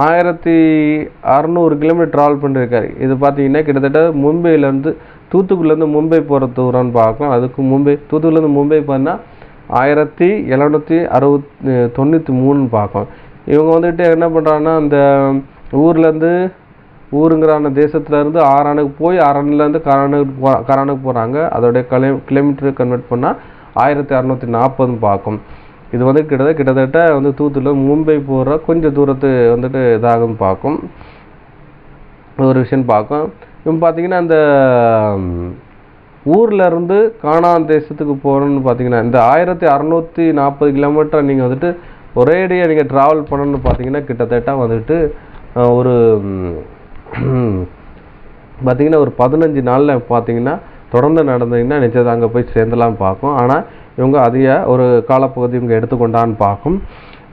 1600 கிலோமீட்டர் ட்ராவல் பண்ணியிருக்காரு. இது பார்த்தீங்கன்னா கிட்டத்தட்ட மும்பையிலேருந்து தூத்துக்குடிலேருந்து மும்பை போகிற தூரம்னு பார்க்கலாம். அதுக்கு தூத்துக்குடிலேருந்து மும்பை போனால் 1793 பார்க்கும். இவங்க வந்துட்டு என்ன பண்ணுறாங்கன்னா அந்த ஊர்லேருந்து ஊருங்கிறான தேசத்துலேருந்து ஆரானுக்கு போய் ஆரானிலேருந்து கரானுக்கு போகிறாங்க. அதோடைய கிலோமீட்டர் கன்வெர்ட் பண்ணால் 1640 பார்க்கும். இது வந்து கிட்டத்தட்ட வந்து தூத்துக்குடியில் மும்பை போகிற கொஞ்சம் தூரத்து வந்துட்டு இதாகுன்னு பார்க்கும். ஒரு விஷயம் பார்க்கும். இப்போ பார்த்தீங்கன்னா அந்த ஊர்லேருந்து கானான் தேசத்துக்கு போகணுன்னு பார்த்தீங்கன்னா இந்த 1640 கிலோமீட்டர் நீங்கள் வந்துட்டு ஒரேடியாக நீங்கள் ட்ராவல் பண்ணணுன்னு பார்த்தீங்கன்னா கிட்டத்தட்ட வந்துட்டு ஒரு பார்த்தீங்கன்னா ஒரு 15 நாளில் பார்த்தீங்கன்னா தொடர்ந்து நடந்தீங்கன்னா நிச்சயத்தை அங்கே போய் சேர்ந்தலாம் பார்க்கும். ஆனால் இவங்க அதிக ஒரு காலப்பகுதி இவங்க எடுத்துக்கொண்டான்னு பார்க்கும்.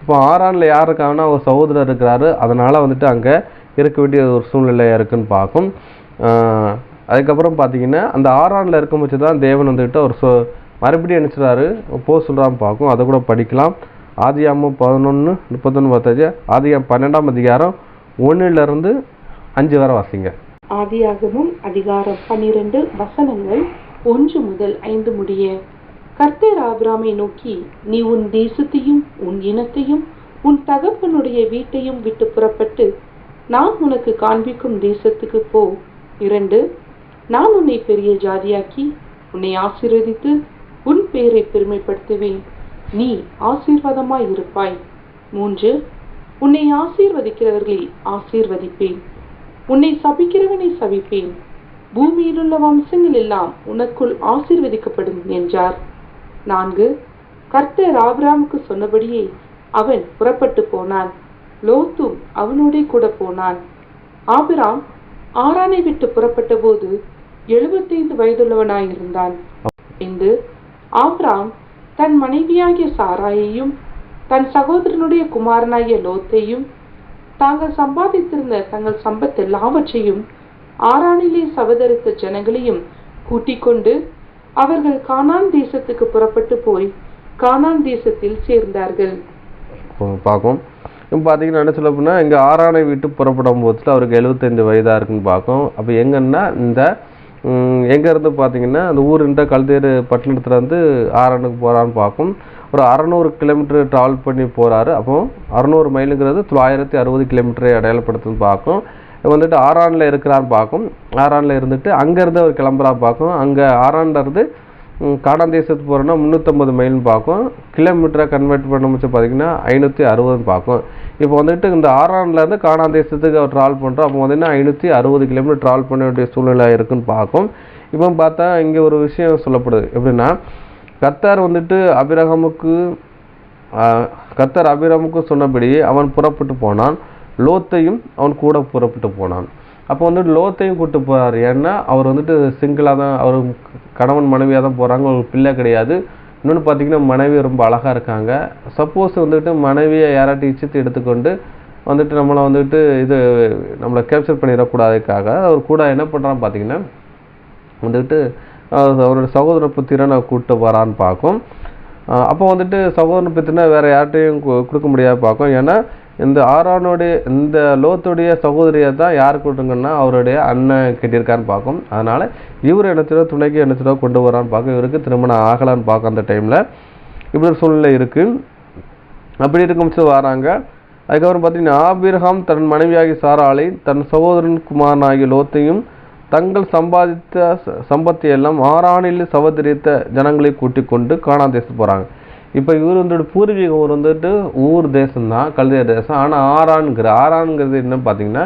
இப்போ ஆரானில் யார் இருக்காங்கன்னா ஒரு சகோதரர் இருக்கிறாரு. அதனால் வந்துட்டு அங்கே இருக்க வேண்டிய ஒரு சூழ்நிலையாக இருக்குன்னு பார்க்கும். அதுக்கப்புறம் பார்த்தீங்கன்னா அந்த ஆரானில் இருக்கும்போது தான் தேவன் வந்துட்டு ஒரு மறுபடியும் நினச்சிடாரு போக சொல்கிறான்னு பார்க்கும். அதை கூட படிக்கலாம். ஆதியாகமம் 11:31 பார்த்தாச்சு. ஆதியாகமம் 12ஆம் அதிகாரம் 1 to 5 வரை வாசிங்க. ஆதியாகமம் அதிகாரம் 12 வசனங்கள் 1 முதல் 5 முடிய. கர்த்தர் ஆபிரகாமை நோக்கி, நீ உன் தேசத்தையும் உன் இனத்தையும் உன் தகப்பனுடைய வீட்டையும் விட்டு புறப்பட்டு நான் உனக்கு காண்பிக்கும் தேசத்துக்கு போ. 2 நான் உன்னை பெரிய ஜாதியாக்கி உன்னை ஆசீர்வதித்து உன் பேரை பெருமைப்படுத்துவேன், நீ ஆசீர்வாதமாய் இருப்பாய். 3 உன்னை ஆசீர்வதிக்கிறவர்களை ஆசீர்வதிப்பேன், உன்னை சபிக்கிறவனை சபிப்பேன், பூமியிலுள்ள வம்சங்கள் எல்லாம் உனக்குள் ஆசீர்வதிக்கப்படும் என்றார். 4 கர்த்தர் ஆபிரகாமுக்கு சொன்னபடியே அவன் புறப்பட்டு போனான். லோத்தும் அவனோட கூட போனான். ஆபிரகாம் ஆரானை விட்டு புறப்பட்ட போது 75 வயதுள்ளவனாயிருந்தான். 5 ஆபிரகாம் தன் மனைவியாகிய சாராயையும் தன் சகோதரனுடைய குமாரனாகிய லோத்தையும் தாங்கள் சம்பாதித்திருந்த தங்கள் சம்பத் எல்லாவற்றையும் ஆரானிலே சவதரித்த ஜனங்களையும் கூட்டிக் கொண்டு அவர்கள் கானான் தேசத்துக்கு புறப்பட்டு போய் கானான் தேசத்தில் சேர்ந்தார்கள். பார்க்கும். இப்போ பார்த்தீங்கன்னா என்ன சொல்ல போனால் இங்கே ஆரானை விட்டு புறப்படும் போதுல அவருக்கு 75 வயதாக இருக்குன்னு பார்க்கும். அப்போ எங்கன்னா இந்த எங்கேருந்து பார்த்தீங்கன்னா அந்த ஊருன்ற கல்தேர் பட்டணத்துலேருந்து ஆரானுக்கு போகிறான்னு பார்க்கும். ஒரு 600 கிலோமீட்டர் ட்ராவல் பண்ணி போகிறாரு. அப்போ 600 மைலுங்கிறது 960 கிலோமீட்டரை அடையாளப்படுத்துன்னு பார்க்கும். வந்துட்டு ஆரானில் இருக்கிறான்னு பார்க்கும். ஆரானில் இருந்துட்டு அங்கேருந்து அவர் கிளம்புறா பார்க்கும். அங்கே ஆரான்லேருந்து கானான் தேசத்துக்கு போகிறோன்னா 350 மைல்னு பார்க்கும். கிலோமீட்டரை கன்வெர்ட் பண்ண முடிச்சு பார்த்தீங்கன்னா 560 பார்க்கும். இப்போ வந்துட்டு இந்த ஆரான்லேருந்து கானான் தேசத்துக்கு அவர் ட்ராவல் பண்ணுறோம். அப்போ பார்த்தீங்கன்னா 560 கிலோமீட்டர் ட்ராவல் பண்ண வேண்டிய சூழ்நிலை இருக்குன்னு பார்க்கும். இப்போ பார்த்தா இங்கே ஒரு விஷயம் சொல்லப்படுது எப்படின்னா, கர்த்தர் வந்துட்டு ஆபிரகாமுக்கு கர்த்தர் ஆபிரகாமுக்கு சொன்னபடி அவன் புறப்பட்டு போனான், லோத்தையும் அவன் கூட புறப்பட்டு போனான். அப்போ வந்துட்டு லோத்தையும் கூப்பிட்டு போகிறார். ஏன்னா அவர் வந்துட்டு சிங்கிளாக தான், அவர் கணவன் மனைவியாக தான் போகிறாங்க, ஒரு பிள்ளை கிடையாது. இன்னொன்று பார்த்தீங்கன்னா மனைவி ரொம்ப அழகாக இருக்காங்க. சப்போஸ் வந்துட்டு மனைவியை யாராட்டி இச்சித்து எடுத்துக்கொண்டு வந்துட்டு நம்மளை வந்துட்டு நம்மளை கேப்சர் பண்ணிடக்கூடாதுக்காக அவர் கூட என்ன பண்ணுறான்னு பார்த்தீங்கன்னா வந்துட்டு அவரோட சகோதர புத்திரனை கூப்பிட்டு வரான்னு பார்க்கும். அப்போ வந்துட்டு சகோதர புத்திரனை வேறு யார்கிட்டையும் கொடுக்க முடியாது பார்க்கும். ஏன்னா இந்த ஆரோனுடைய இந்த லோத்துடைய சகோதரியை தான் யார் கூட்டுங்கன்னா அவருடைய அண்ணன் கட்டியிருக்கான்னு பார்க்கும். அதனால் இவர் என்னச்சிடோ துணைக்கு என்னச்சிடோ கொண்டு வரான்னு பார்க்கும். இவருக்கு திருமணம் ஆகலான்னு பார்க்கும். அந்த டைமில் இப்படி ஒரு சூழ்நிலை இருக்குது. அப்படி இருக்கும்போது வராங்க. அதுக்கப்புறம் பார்த்தீங்கன்னா ஆபிரகாம் தன் மனைவியாகி சாராளை தன் சகோதரன் குமாரனாகிய லோத்தையும் தங்கள் சம்பாதித்த சம்பத்தியெல்லாம் ஆரானில் சவதரித்த ஜனங்களை கூட்டிக் கொண்டு கானான் தேசத்துக்கு போகிறாங்க. இப்போ இவர் வந்துட்டு பூர்வீக ஊர் வந்துட்டு ஊர் தேசம்தான், கல்தேய தேசம். ஆனால் ஆரான்ங்கிறது என்ன பார்த்தீங்கன்னா,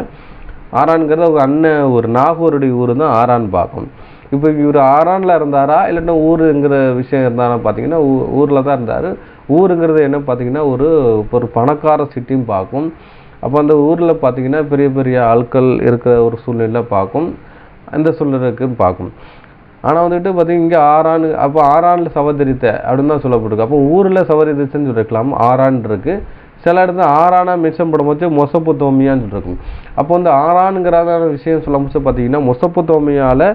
ஆரான்ங்கிறது ஒரு அண்ணன் ஒரு நாகூருடைய ஊர் தான் ஆரான் பார்க்கும். இப்போ இவர் ஆரானில் இருந்தாரா இல்லைன்னா ஊருங்கிற விஷயம் இருந்தாரா பார்த்தீங்கன்னா ஊரில் தான் இருந்தார். ஊருங்கிறது என்ன பார்த்தீங்கன்னா ஒரு பணக்கார சிட்டியும் பார்க்கும். அப்போ அந்த ஊரில் பார்த்தீங்கன்னா பெரிய பெரிய ஆட்கள் இருக்கிற ஒரு சூழ்நிலை பார்க்கும். அந்த சூழ்நிலைக்குன்னு பார்க்கும். ஆனால் வந்துட்டு பார்த்தீங்கன்னா இங்கே அப்போ ஆரானில் சவதரித்த அப்படின்னு தான் சொல்லப்பட்டிருக்கு. அப்போ ஊரில் சவதரித்தன்னு சொல்லிருக்கலாம், ஆரான் இருக்குது. சில இடத்துல ஆரானா மென்ஷன் பண்ணும்போது மொசப்புத்தோமியான்னு சொல்லியிருக்கும். அப்போ வந்து ஆரானுங்கிறதான விஷயம் சொல்லும்போது பார்த்தீங்கன்னா மொசப்புத்தோமியால்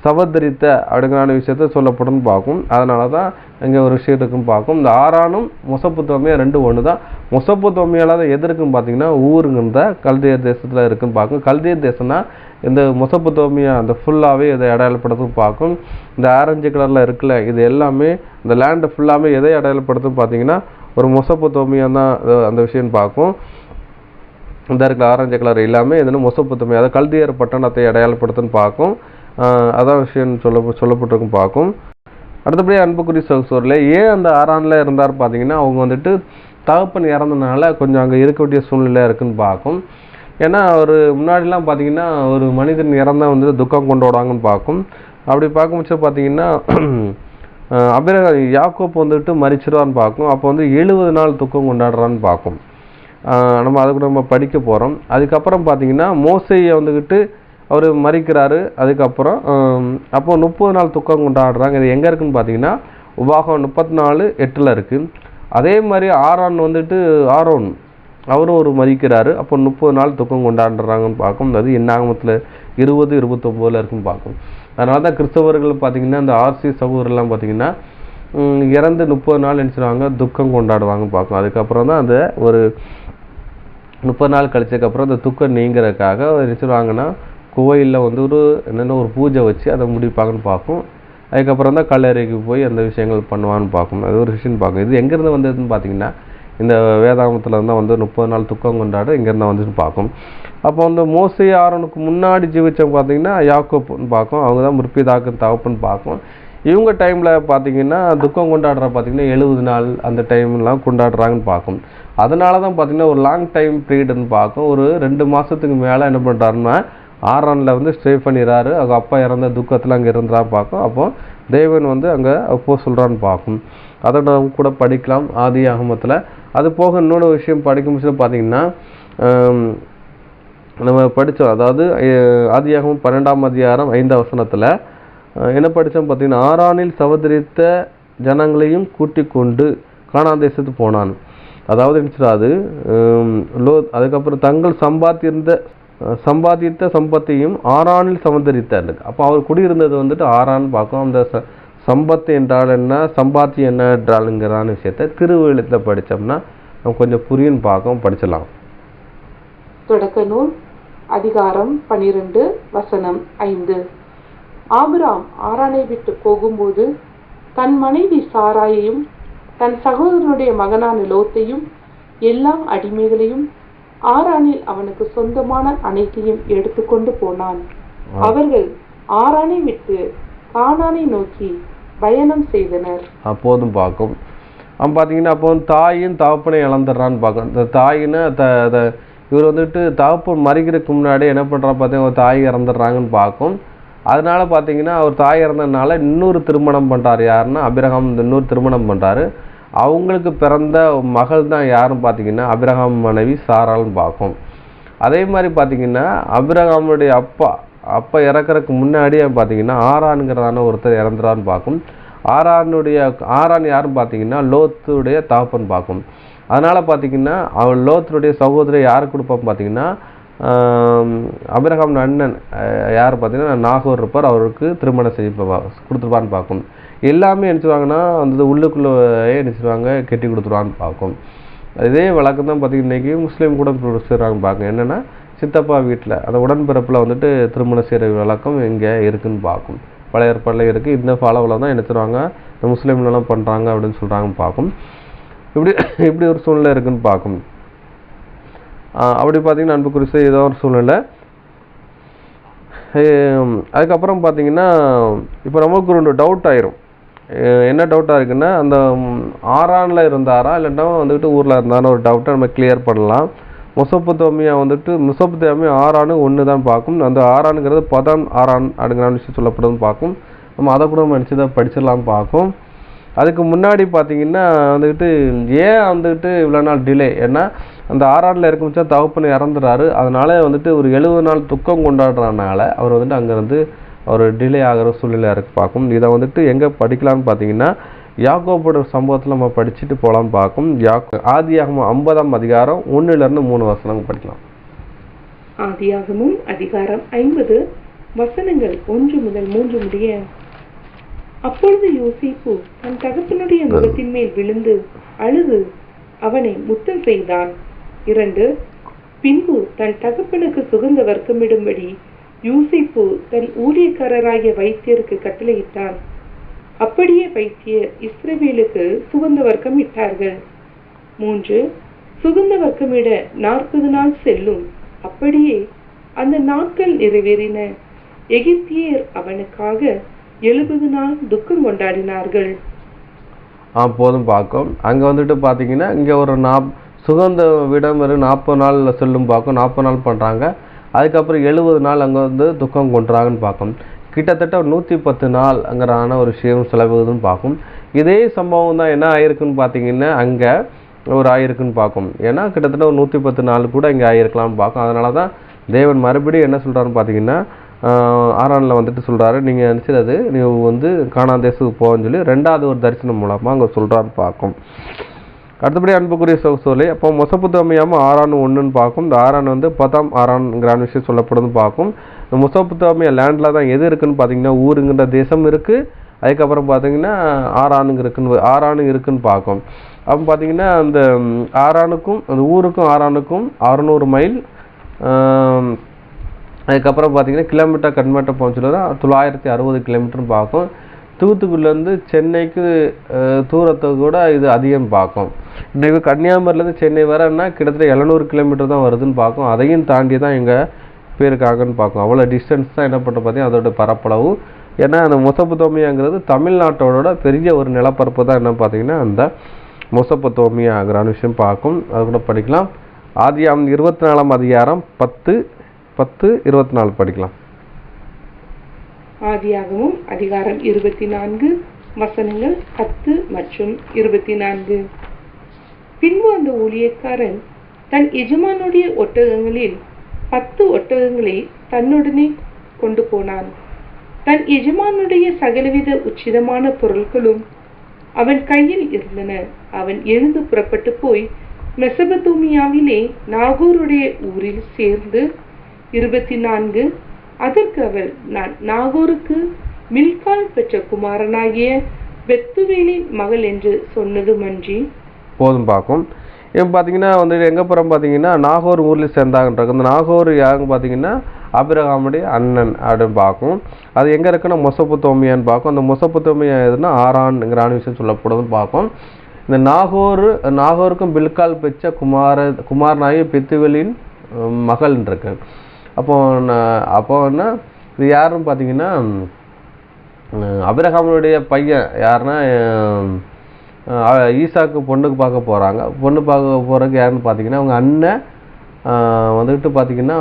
சவதரித்த அப்படிங்கிறான விஷயத்த சொல்லப்படும் பார்க்கும். அதனால தான் இங்கே ஒரு விஷயம் இருக்குன்னு பார்க்கும். இந்த ஆரானும் மொசப்புத்தோமியா ரெண்டும் ஒன்று தான். மொசப்புத்தோமியால் தான் எது இருக்குன்னு பார்த்தீங்கன்னா ஊருங்கிற கல்தேய தேசத்தில் இருக்குன்னு பார்க்கும். கல்தேய தேசம்னா இந்த மொசப்புத்தோமியா அந்த ஃபுல்லாகவே இதை அடையாளப்படுத்தும் பார்க்கும். இந்த ஆரஞ்சு கலரில் இருக்குல்ல, இது எல்லாமே இந்த லேண்டு ஃபுல்லாமே எதை அடையாளப்படுத்தும் பார்த்தீங்கன்னா ஒரு மொசப்புத்தோமியா தான் அந்த விஷயம் பார்க்கும். இந்த இருக்கிற ஆரஞ்சு கலர் எல்லாமே எதுனா மொசப்புத்தோமியா, அதாவது கல்தியர் பட்டணத்தை அடையாளப்படுத்துன்னு பார்க்கும். அதான் விஷயம் சொல்லப்பட்டிருக்கும் பார்க்கும். அடுத்தபடி அன்புக்குரிய சகோதரர்களே, ஏன் அந்த ஆரானில் இருந்தார் பார்த்தீங்கன்னா அவங்க வந்துட்டு தகப்பன் இறந்தனால கொஞ்சம் அங்கே இருக்க வேண்டிய சூழ்நிலை இருக்குன்னு பார்க்கும். ஏன்னா அவர் முன்னாடிலாம் பார்த்தீங்கன்னா ஒரு மனிதன் இறந்தால் வந்துட்டு துக்கம் கொண்டாடுவாங்கன்னு பார்க்கும். அப்படி பார்க்கும்போது பார்த்தீங்கன்னா யாக்கோப் வந்துட்டு மரிச்சிருவான்னு பார்க்கும். அப்போ வந்து 70 நாள் துக்கம் கொண்டாடுறான்னு பார்க்கும். நம்ம படிக்க போகிறோம். அதுக்கப்புறம் பார்த்தீங்கன்னா மோசையை வந்துக்கிட்டு அவர் மறிக்கிறாரு. அதுக்கப்புறம் அப்போ 30 நாள் துக்கம் கொண்டாடுறாங்க. இது எங்கே இருக்குன்னு பார்த்தீங்கன்னா உபாகம் 34:8 இருக்குது. அதே மாதிரி ஆரோன் அவரும் ஒரு மறிக்கிறாரு. அப்போ 30 நாள் துக்கம் கொண்டாடுறாங்கன்னு பார்க்கும். அது என்னாகமத்தில் 20-29 இருக்குன்னு பார்க்கும். அதனால தான் கிறிஸ்தவர்கள் பார்த்தீங்கன்னா இந்த ஆர்சி சகோதரெல்லாம் பார்த்தீங்கன்னா இறந்து 30 நாள் நினச்சிடுவாங்க, துக்கம் கொண்டாடுவாங்கன்னு பார்க்கும். அதுக்கப்புறம் தான் அந்த ஒரு 30 நாள் கழிச்சதுக்கப்புறம் அந்த துக்கம் நீங்கிறதுக்காக நினச்சிடுவாங்கன்னா கோயிலில் வந்து ஒரு பூஜை வச்சு அதை முடிப்பாங்கன்னு பார்க்கும். அதுக்கப்புறம் தான் கல்லறைக்கு போய் அந்த விஷயங்கள் பண்ணுவான்னு பார்க்கும். அது ஒரு விஷயம் பார்க்கும். இது எங்கேருந்து வந்ததுன்னு பார்த்தீங்கன்னா இந்த வேதாகமத்தில் இருந்தால் வந்து 30 நாள் துக்கம் கொண்டாட இங்கேருந்து வந்துட்டு பார்க்கும். அப்போ வந்து மோசே ஆரோனுக்கு முன்னாடி ஜீவிச்சவங்க பார்த்தீங்கன்னா யாக்கோப்புன்னு பார்க்கும். அவங்க தான் முற்பிதாக்கு தகப்புன்னு பார்க்கும். இவங்க டைமில் பார்த்தீங்கன்னா துக்கம் கொண்டாடுற பார்த்தீங்கன்னா 70 நாள் அந்த டைம்லாம் கொண்டாடுறாங்கன்னு பார்க்கும். அதனால தான் பார்த்தீங்கன்னா ஒரு லாங் டைம் பீரியட்னு பார்க்கும். ஒரு 2 மாதத்துக்கு மேலே என்ன பண்ணுறாருன்னா ஆரானில் வந்து ஸ்டே பண்ணிடுறாரு. அவங்க அப்பா இறந்த துக்கத்தில் அங்கே இருந்தான்னு பார்க்கும். அப்போ தேவன் வந்து அங்கே அப்போ சொல்கிறான்னு பார்க்கும். அதை நம்ம கூட படிக்கலாம் ஆதி ஆகமத்தில். அது போக இன்னொரு விஷயம் படிக்கும்போது பார்த்தீங்கன்னா நம்ம படித்தோம், அதாவது ஆதியாகமம் 12ஆம் அதிகாரம் 5ஆம் வசனத்தில் என்ன படித்தோம் பார்த்தீங்கன்னா ஆரானில் சவதரித்த ஜனங்களையும் கூட்டிக் கொண்டு கானான் தேசத்துக்கு போனான். அதாவது நினச்சிடாது அதுக்கப்புறம் தங்கள் சம்பாதித்த சம்பத்தையும் ஆரானில் சவதரித்தார். அப்போ அவர் குடியிருந்தது வந்துட்டு ஆரான்னு பார்க்கும். அந்த சம்பத்து என்றால் என்ன, சம்பாத்தியம் என்ன என்றாலுங்கிறான விஷயத்தை திருவெழுத்தில் படித்தோம்னா நம்ம கொஞ்சம் புரியுன்னு பார்க்க படிச்சிடலாம். தொடக்க நூல் அதிகாரம் 12 வசனம் 5. ஆபிராம் ஆரானை விட்டு போகும்போது தன் மனைவி சாராயையும் தன் சகோதரனுடைய மகனான லோத்தையும் எல்லா அடிமைகளையும் ஆரானில் அவனுக்கு சொந்தமான அனைத்தையும் எடுத்துக்கொண்டு போனான். அவர்கள் ஆரானை விட்டு கானானை நோக்கி பயணம் செய்தனர். அப்போதும் பார்க்கும் பார்த்தீங்கன்னா அப்போ தாயும் தகப்பனை இழந்துடுறான்னு பார்க்கும். இந்த தாயின்னு இவர் வந்துட்டு தகப்பன் மறிக்கிறதுக்கு முன்னாடி என்ன பண்ணுறா பார்த்தீங்கன்னா தாய் இறந்துடுறாங்கன்னு பார்க்கும். அதனால பார்த்தீங்கன்னா அவர் தாய் இறந்ததுனால இன்னொரு திருமணம் பண்ணுறாரு. யாருன்னா ஆபிரகாம் இன்னொரு திருமணம் பண்ணுறாரு. அவங்களுக்கு பிறந்த மகள் தான் யாருன்னு பார்த்தீங்கன்னா ஆபிரகாம் மனைவி சாராள்னு பார்க்கும். அதே மாதிரி பார்த்தீங்கன்னா ஆபிரகாமுடைய அப்பா இறக்கறதுக்கு முன்னாடியே பார்த்தீங்கன்னா ஆரான்கிறதான ஒருத்தர் இறந்துறான்னு பார்க்கும். ஆரான் யாருன்னு பார்த்தீங்கன்னா லோத்துடைய தகப்பன் பார்க்கும். அதனால் பார்த்தீங்கன்னா அவன் லோத்துடைய சகோதரி யாருக்கு கொடுப்பான்னு பார்த்தீங்கன்னா ஆபிரகாம் அண்ணன் யார் பார்த்தீங்கன்னா நாகோர் இருப்பார், அவருக்கு திருமணம் செய்ய கொடுத்துருப்பான்னு பார்க்கும். எல்லாமே நினச்சிடுவாங்கன்னா அந்த உள்ளுக்குள்ளேயே நினச்சிடுவாங்க கெட்டி கொடுத்துருவான்னு பார்க்கும். இதே வழக்கம் தான் பார்த்தீங்கன்னா இன்றைக்கி முஸ்லீம் கூட செய்கிறாங்கன்னு பார்க்கும். என்னென்னா சித்தப்பா வீட்டில் அந்த உடன்பிறப்பில் வந்துட்டு திருமணம் செய்கிற வழக்கம் இங்கே இருக்குதுன்னு பார்க்கும். பழைய ஏற்பாடில் இருக்குது. இந்த ஃபாலோவில் தான் என்ன செய்வாங்க இந்த முஸ்லீம்லாம் பண்ணுறாங்க அப்படின்னு சொல்கிறாங்கன்னு பார்க்கும். இப்படி ஒரு சூழ்நிலை இருக்குதுன்னு பார்க்கும். அப்படி பார்த்தீங்கன்னா அன்புக்குரிய ஏதோ ஒரு சூழ்நிலை. அதுக்கப்புறம் பார்த்தீங்கன்னா இப்போ நமக்கு ஒரு டவுட் ஆயிரும். என்ன டவுட்டாக இருக்குன்னா அந்த ஆரானில் இருந்தாரா இல்லைன்னா வந்துட்டு ஊரில் இருந்தாலும் ஒரு டவுட்டை நம்ம கிளியர் பண்ணலாம். மெசொப்பொத்தேமியா ஆரானு ஒன்று தான் பார்க்கும். அந்த ஆரானுங்கிறது பதான் ஆரான் அப்படிங்கிற விஷயம் சொல்லப்படுதுன்னு பார்க்கும். நம்ம அதை கூட நம்ம நினச்சி தான் படிச்சிடலாம்னு பார்க்கும். அதுக்கு முன்னாடி பார்த்தீங்கன்னா வந்துட்டு ஏன் வந்துட்டு இவ்வளோ நாள் டிலே, ஏன்னா அந்த ஆரானில் இருக்கும்போது தகப்பன் இறந்துறாரு. அதனால வந்துட்டு ஒரு 70 நாள் துக்கம் கொண்டாடுறதுனால அவர் வந்துட்டு அங்கேருந்து ஒரு டிலே ஆகிற சூழ்நிலையாக இருக்குது பார்க்கும். இதை வந்துட்டு எங்கே படிக்கலாம்னு பார்த்தீங்கன்னா யாக்கோபோட சம்பவத்தில் நம்ம படிச்சுட்டு போகலான்னு பார்க்கும். ஆதியாகமம் 50ஆம் அதிகாரம் 1-3 வசனங்கள் படிக்கலாம். ஆதியாகமம் அதிகாரம் 50 வசனங்கள் 1 முதல் 3 முடிய. அப்பொழுது யோசேப்பு தன் தகப்பனுடைய முகத்தின் மேல் விழுந்து அழுது அவனை முத்தம் செய்தான். 2 பின்பு தன் தகப்பனுக்கு சுகந்த வர்க்கமிடும்படி யோசேப்பு தன் ஊழியக்காரராகிய வைத்தியருக்கு கட்டளையிட்டான். அப்படியே வைத்தியர் இஸ்ரவேலுக்கு சுகந்த வர்க்கம் இட்டார்கள். 3 சுகந்த வர்க்கமிட 40 நாள் செல்லும். அப்படியே அந்த நாட்கள் நிறைவேறின. எகிப்தியர் அவனுக்காக 70 நாள் துக்கம் கொண்டாடினார்கள். போதும் பார்க்கும். அங்கே வந்துட்டு பார்த்தீங்கன்னா இங்கே ஒரு சுகந்த விடம் 40 நாள் செல்லும் பார்க்கும். 40 நாள் பண்ணுறாங்க. அதுக்கப்புறம் 70 நாள் அங்கே வந்து துக்கம் கொண்டுறாங்கன்னு பார்க்கும். கிட்டத்தட்ட 110 நாள்ங்கிறான ஒரு விஷயம் செலவுதுன்னு பார்க்கும். இதே சம்பவம் தான் என்ன ஆயிருக்குன்னு பார்த்தீங்கன்னா அங்கே ஒரு ஆயிருக்குன்னு பார்க்கும். ஏன்னா கிட்டத்தட்ட ஒரு 110 நாள் கூட இங்கே ஆயிருக்கலாம்னு பார்க்கும். அதனால தான் தேவன் மறுபடியும் என்ன சொல்கிறாருன்னு பார்த்தீங்கன்னா ஆரானில் வந்துட்டு சொல்கிறாரு, நீங்கள் நினச்சது நீ வந்து கானான் தேசத்துக்கு போகன்னு சொல்லி 2வது ஒரு தரிசனம் மூலமாக அங்கே சொல்கிறான்னு பார்க்கும். அடுத்தபடி அன்புக்குரிய சொல்லி அப்போ மெசொப்பொத்தேமியாவும் ஆரான் ஒன்றுன்னு பார்க்கும். இந்த ஆரான் வந்து 10ஆம் ஆரான்ங்கிற விஷயம் சொல்லப்படுதுன்னு பார்க்கும். இந்த மெசொப்பொத்தேமியா லேண்டில் தான் எது இருக்குதுன்னு பார்த்தீங்கன்னா ஊருங்கிற தேசம் இருக்குது. அதுக்கப்புறம் பார்த்தீங்கன்னா ஆரானு இருக்குன்னு பார்க்கும். அப்போ பார்த்தீங்கன்னா அந்த ஆரானுக்கும் அந்த ஊருக்கும் ஆரானுக்கும் 600 மைல். அதுக்கப்புறம் பார்த்தீங்கன்னா கிலோமீட்டர் கன்வெர்ட்டை போச்சுன்னா 960 கிலோமீட்டர்னு பார்க்கும். தூத்துக்குடியிலேருந்து சென்னைக்கு தூரத்தை கூட இது அதிகம் பார்க்கும். இன்றைக்கு கன்னியாகுமரியிலேருந்து சென்னை வரன்னா கிட்டத்தட்ட 700 கிலோமீட்டர் தான் வருதுன்னு பார்க்கும். அதையும் தாண்டி தான் எங்கள் பேருக்காகன்னு பார்க்கும். அவ்வளோ டிஸ்டன்ஸ் தான் என்ன பண்ணுறது பார்த்தீங்கன்னா அதோட பரப்பளவு. ஏன்னா அந்த மெசொப்பொத்தேமியாங்கிறது தமிழ்நாட்டோட பெரிய ஒரு நிலப்பரப்பு தான் என்ன பார்த்தீங்கன்னா அந்த மெசொப்பொத்தேமியாங்கிற விஷயம் பார்க்கும். அது கூட படிக்கலாம். ஆதியாகமம் 24ஆம் அதிகாரம் 10-24 படிக்கலாம். ஆதியாகமம் அதிகாரம் 24 வசனங்கள் 10 மற்றும் 24. பின்பு அந்த ஊழியக்காரன் தன் எஜமானுடைய ஒட்டகங்களில் 10 ஒட்டகங்களை தன்னுடனே கொண்டு போனான். தன் எஜமானுடைய சகலவித உச்சிதமான பொருட்களும் அவன் கையில் இருந்தன. அவன் எழுந்து புறப்பட்டு போய் மெசொப்பொத்தேமியாவிலே நாகோருடைய ஊரில் சேர்ந்து 24 அதற்கு அவள் நான் நாகோருக்கு மில்காள் பெற்ற குமாரனாகிய பெத்துவேலின் மகள் என்று சொன்னதுமன்றி போதும் பார்க்கும். இப்போ பார்த்தீங்கன்னா வந்து எங்கே புறம் பார்த்தீங்கன்னா நாகோர் ஊரில் சேர்ந்தாங்கன்றது. அந்த நாகோர் யாருன்னு பார்த்தீங்கன்னா ஆபிரகாமுடைய அண்ணன் அப்படின்னு பார்க்கும். அது எங்கே இருக்குன்னா மெசொப்பொத்தேமியான்னு பார்க்கும். அந்த மெசொப்பொத்தேமியா எதுனா ஆரான்ங்கிற விஷயம் சொல்லப்படுதுன்னு பார்க்கும். இந்த நாகோருக்கும் பில்கால் பெற்ற குமாரனாகிய பெத்துவேலின் மகள் இருக்கு. அப்போ என்ன இது யாருன்னு பார்த்தீங்கன்னா ஆபிரகாமுடைய பையன் யாருன்னா ஈசாக்கு பொண்ணுக்கு பார்க்க போகிறாங்க. பொண்ணு பார்க்க போகிறதுக்கு யாருன்னு பார்த்தீங்கன்னா அவங்க அண்ணன் வந்துட்டு பார்த்தீங்கன்னா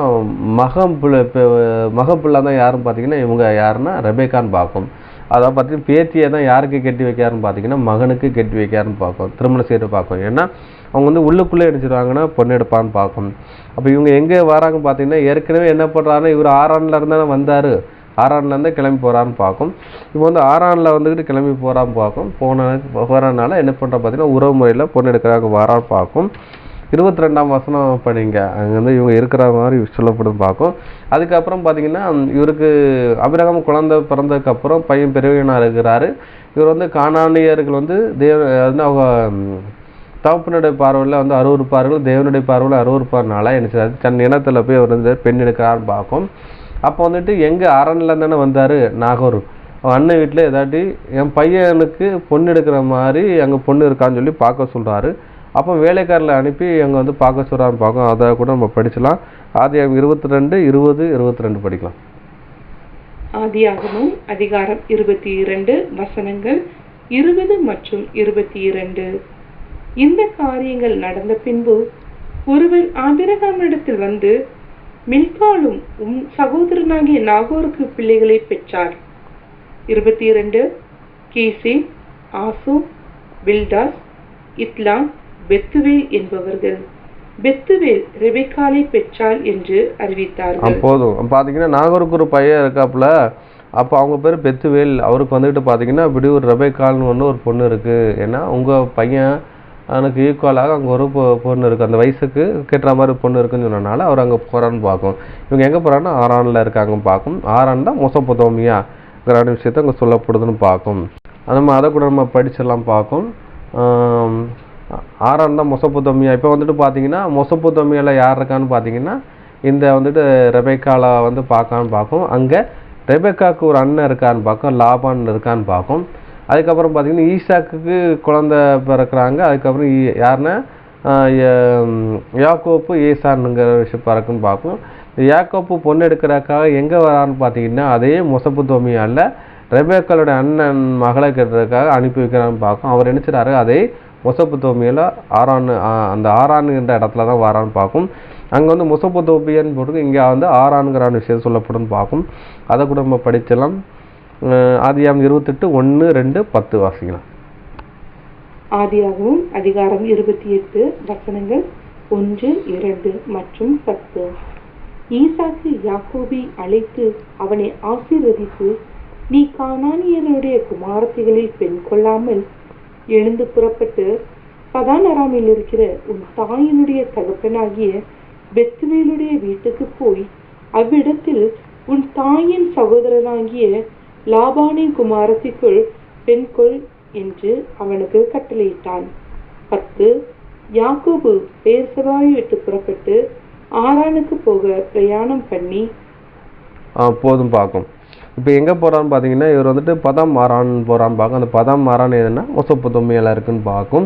மகப்பிள்ளை தான் யாருன்னு பார்த்தீங்கன்னா இவங்க யாருன்னா ரெபேக்கான்னு பார்க்கும். அதை பற்றி பேத்தியை தான் யாருக்கு கட்டி வைக்காருன்னு பார்த்தீங்கன்னா மகனுக்கு கட்டி வைக்காருன்னு பார்க்கும், திருமணம் செய்து பார்க்கும். ஏன்னா அவங்க வந்து உள்ளுக்குள்ளே எடுத்துருவாங்கன்னா பொண்ணு எடுப்பான்னு பார்க்கும். அப்போ இவங்க எங்கே வராங்க பார்த்தீங்கன்னா ஏற்கனவே என்ன பண்ணுறாருன்னா இவர் ஆறான்ல இருந்தானே வந்தார், ஆறான்லேருந்து கிளம்பி போகிறான்னு பார்க்கும். இப்போ வந்து ஆறானில் வந்துக்கிட்டு கிளம்பி போகிறான்னு பார்க்கும். போகிறனால என்ன பண்ணுறா பார்த்தீங்கன்னா உறவு முறையில் பொண்ணு எடுக்கிறாங்க வரான்னு பார்க்கும். 22ஆம் வசனம் படிங்க, அங்கே வந்து இவங்க இருக்கிற மாதிரி சொல்லப்படும் பார்க்கும். அதுக்கப்புறம் பார்த்தீங்கன்னா இவருக்கு ஆபிரகாம் குழந்தை பிறந்ததுக்கப்புறம் பையன் பெரியவனாக இருக்கிறாரு. இவர் வந்து கானானியர்கள் வந்து வந்து அவங்க தகப்பனுடைய பார்வையில் வந்து அருவருப்பார்கள், தேவனுடைய பார்வையில் அருவருப்பாருனால என்ன செய்யாது தன் இனத்தில் போய் அவர் வந்து பெண் எடுக்கிறான்னு பார்க்கும். அப்போ வந்துட்டு எங்கே அரணில் தானே வந்தார் நாகூர், அண்ணன் வீட்டில் ஏதாட்டி என் பையனுக்கு பொண்ணு எடுக்கிற மாதிரி அங்கே பொண்ணு இருக்கான்னு சொல்லி பார்க்க சொல்கிறாரு. அப்போ வேலைக்காரில் அனுப்பி அங்கே வந்து பார்க்க சொல்கிறான்னு பார்க்கும். அதை கூட நம்ம படிச்சலாம். ஆதியாகமம் 22, 20, 22 படிக்கலாம். ஆதியாகமம் அதிகாரம் 22 வசனங்கள் 20 மற்றும் 22. இந்த காரியங்கள் நடந்த பின்பு ஒருவன் ஆபிரகாமிடத்தில் வந்து, மில்காலும் உன் சகோதரனாகிய நாகோருக்கு பிள்ளைகளை பெற்றார். 22 கேசி, ஆசு, பில்டாஸ், இத்லாம், பெத்துவேல் என்பவர்கள். பெத்துவேல் ரெபெக்காலை பெற்றாள் என்று அறிவித்தார்கள். போதும் பார்த்தீங்கன்னா நாகூருக்கு ஒரு பையன் இருக்காப்புல, அப்போ அவங்க பேர் பெத்துவேல். அவருக்கு வந்துட்டு பார்த்தீங்கன்னா இப்படி ஒரு ரெபெக்கால்னு ஒன்று ஒரு பொண்ணு இருக்குது. ஏன்னா உங்கள் பையன் எனக்கு ஈக்குவலாக அங்கே ஒரு பொண்ணு இருக்குது, அந்த வயசுக்கு கெட்டுற மாதிரி பொண்ணு இருக்குன்னு சொன்னனால அவர் அங்கே போகிறான்னு பார்க்கும். இவங்க எங்கே போகிறாங்கன்னா ஆரானில் இருக்காங்கன்னு பார்க்கும். ஆரான் தான் மெசொப்பொத்தேமியாங்கிற விஷயத்த அங்கே சொல்லப்படுதுன்னு பார்க்கும். நம்ம அதை கூட நம்ம படிச்செல்லாம் பார்க்கும். ஆரான் தான் மெசொப்பொத்தேமியா. இப்போ வந்துட்டு பார்த்தீங்கன்னா மெசொப்பொத்தேமியாவில் யார் இருக்கான்னு பார்த்தீங்கன்னா இந்த வந்துட்டு ரெபெக்காலை வந்து பார்க்கான்னு பார்க்கும். அங்கே ரெபெக்காவுக்கு ஒரு அண்ணன் இருக்கான்னு பார்க்கும், லாபான் இருக்கான்னு பார்க்கும். அதுக்கப்புறம் பார்த்தீங்கன்னா ஈசாக்குக்கு குழந்தை பிறக்கிறாங்க. அதுக்கப்புறம் யாருன்னா யாக்கோப்பு ஏசானுங்கிற விஷயம் பிறக்குன்னு பார்க்கும். யாக்கோப்பு பொண்ணு எடுக்கிறதுக்காக எங்கே வரான்னு பார்த்தீங்கன்னா அதே மெசொப்பொத்தேமியாவில் ரெபெக்காலோட அண்ணன் மகளை கட்டுறதுக்காக அனுப்பி வைக்கிறான்னு பார்க்கும். அவர் நினைச்சிட்டாரு அதே மெசொப்பொத்தேமியாவில் அந்த ஆரான்கிற இடத்துல தான் வரான்னு பார்க்கும். அங்கே வந்து மெசொப்பொத்தேமியான்னு போட்டு இங்கே வந்து ஆரான்கிற விஷயம் சொல்லப்படும் பார்க்கும். அதை கூட நம்ம படிச்சலாம். ஆதியாகமம் 28, 1, 2, 10 வாசிக்கலாம். ஆதியாகமம் அதிகாரம் 28 வசனங்கள் 1, 2 மற்றும் 10. ஈசாக்கு யாக்கோபை அழைத்து அவனை ஆசீர்வதித்து, நீ கானானியருடைய குமாரத்திகளில் பெண் கொள்ளாமல் எழுந்து புறப்பட்டு பதான் அராமில் இருக்கிற உன் தாயினுடைய தகப்பனாகிய பெத்துவேலுடைய வீட்டுக்கு போய் அவ்விடத்தில் உன் தாயின் சகோதரனாகிய லாபானின் குமாரத்திக்குள் பெண் கொள் என்று அவனுக்கு கட்டளையிட்டான். 10 யாக்கோபு பெயர்செபாவை விட்டு புறப்பட்டு ஆரானுக்கு போக பிரயாணம் பண்ணி போதும் பார்க்கும். இப்போ எங்கே போகிறான்னு பார்த்தீங்கன்னா இவர் வந்துட்டு பதாம் ஆரான் போகிறான்னு பார்க்கும். அந்த பதாம் ஆரான் எதுன்னா மெசொப்பொத்தேமியாவில் இருக்குன்னு பார்க்கும்.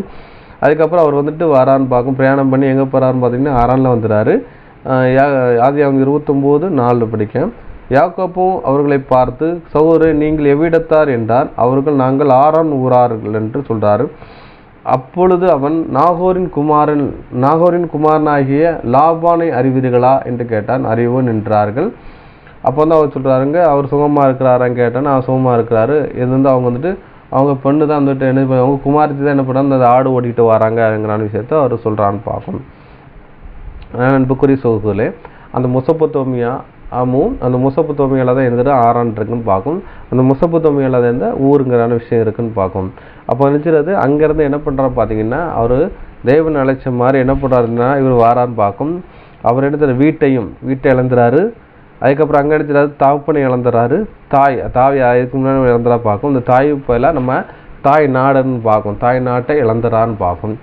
அதுக்கப்புறம் அவர் வந்துட்டு வரான்னு பார்க்கும். பிரயாணம் பண்ணி எங்கே போகிறாருன்னு பார்த்தீங்கன்னா ஆரானில் வந்துடுறாரு. ஆதியாகமம் 29, 4 படிக்க. யாக்கோப்பும் அவர்களை பார்த்து, சகோதரர் நீங்கள் எவ்விடத்தார் என்றார். அவர்கள் நாங்கள் ஆரான் ஊரார்கள் என்று சொல்றாரு. அப்பொழுது அவன் நாகோரின் குமாரனாகிய லாபானை அறிவீர்களா என்று கேட்டான். அறிவோன் என்றார்கள். அப்போ வந்து அவர் சொல்கிறாருங்க, அவர் சுகமாக இருக்கிறாரான்னு கேட்டான். அவர் சுகமாக இருக்கிறாரு. இது வந்து அவங்க வந்துட்டு அவங்க பெண்ணு தான் வந்துட்டு என்ன அவங்க குமாரத்தி தான் என்ன பண்ணாங்க அந்த ஆடு ஓடிக்கிட்டு வராங்கிற விஷயத்த அவர் சொல்கிறான்னு பார்க்கும். அன்புக்குரிய சகோதரர்களே, அந்த அந்த மெசொப்பொத்தேமியாவில் தான் இருந்துட்டு ஆரான் இருக்குன்னு பார்க்கும். அந்த மெசொப்பொத்தேமியாவில் தான் இருந்த ஊருங்கிற விஷயம் இருக்குன்னு பார்க்கும். அப்போ நினச்சிறது அங்கேருந்து என்ன பண்ணுறாரு பார்த்தீங்கன்னா அவர் தேவன் அழைச்ச மாதிரி என்ன பண்ணுறாருன்னா இவர் வாரான்னு பார்க்கும். அவர் எடுத்துகிற வீட்டை இழந்துறாரு. அதுக்கப்புறம் அங்கே எடுத்துறாரு தகப்பனை இழந்துறாரு. தாய் அதுக்கு முன்னாடி இழந்துறா பார்க்கும். இந்த தாய் போயெல்லாம் நம்ம தாய் நாடுன்னு பார்க்கும். தாய் நாட்டை இழந்துறான்னு பார்க்கும்.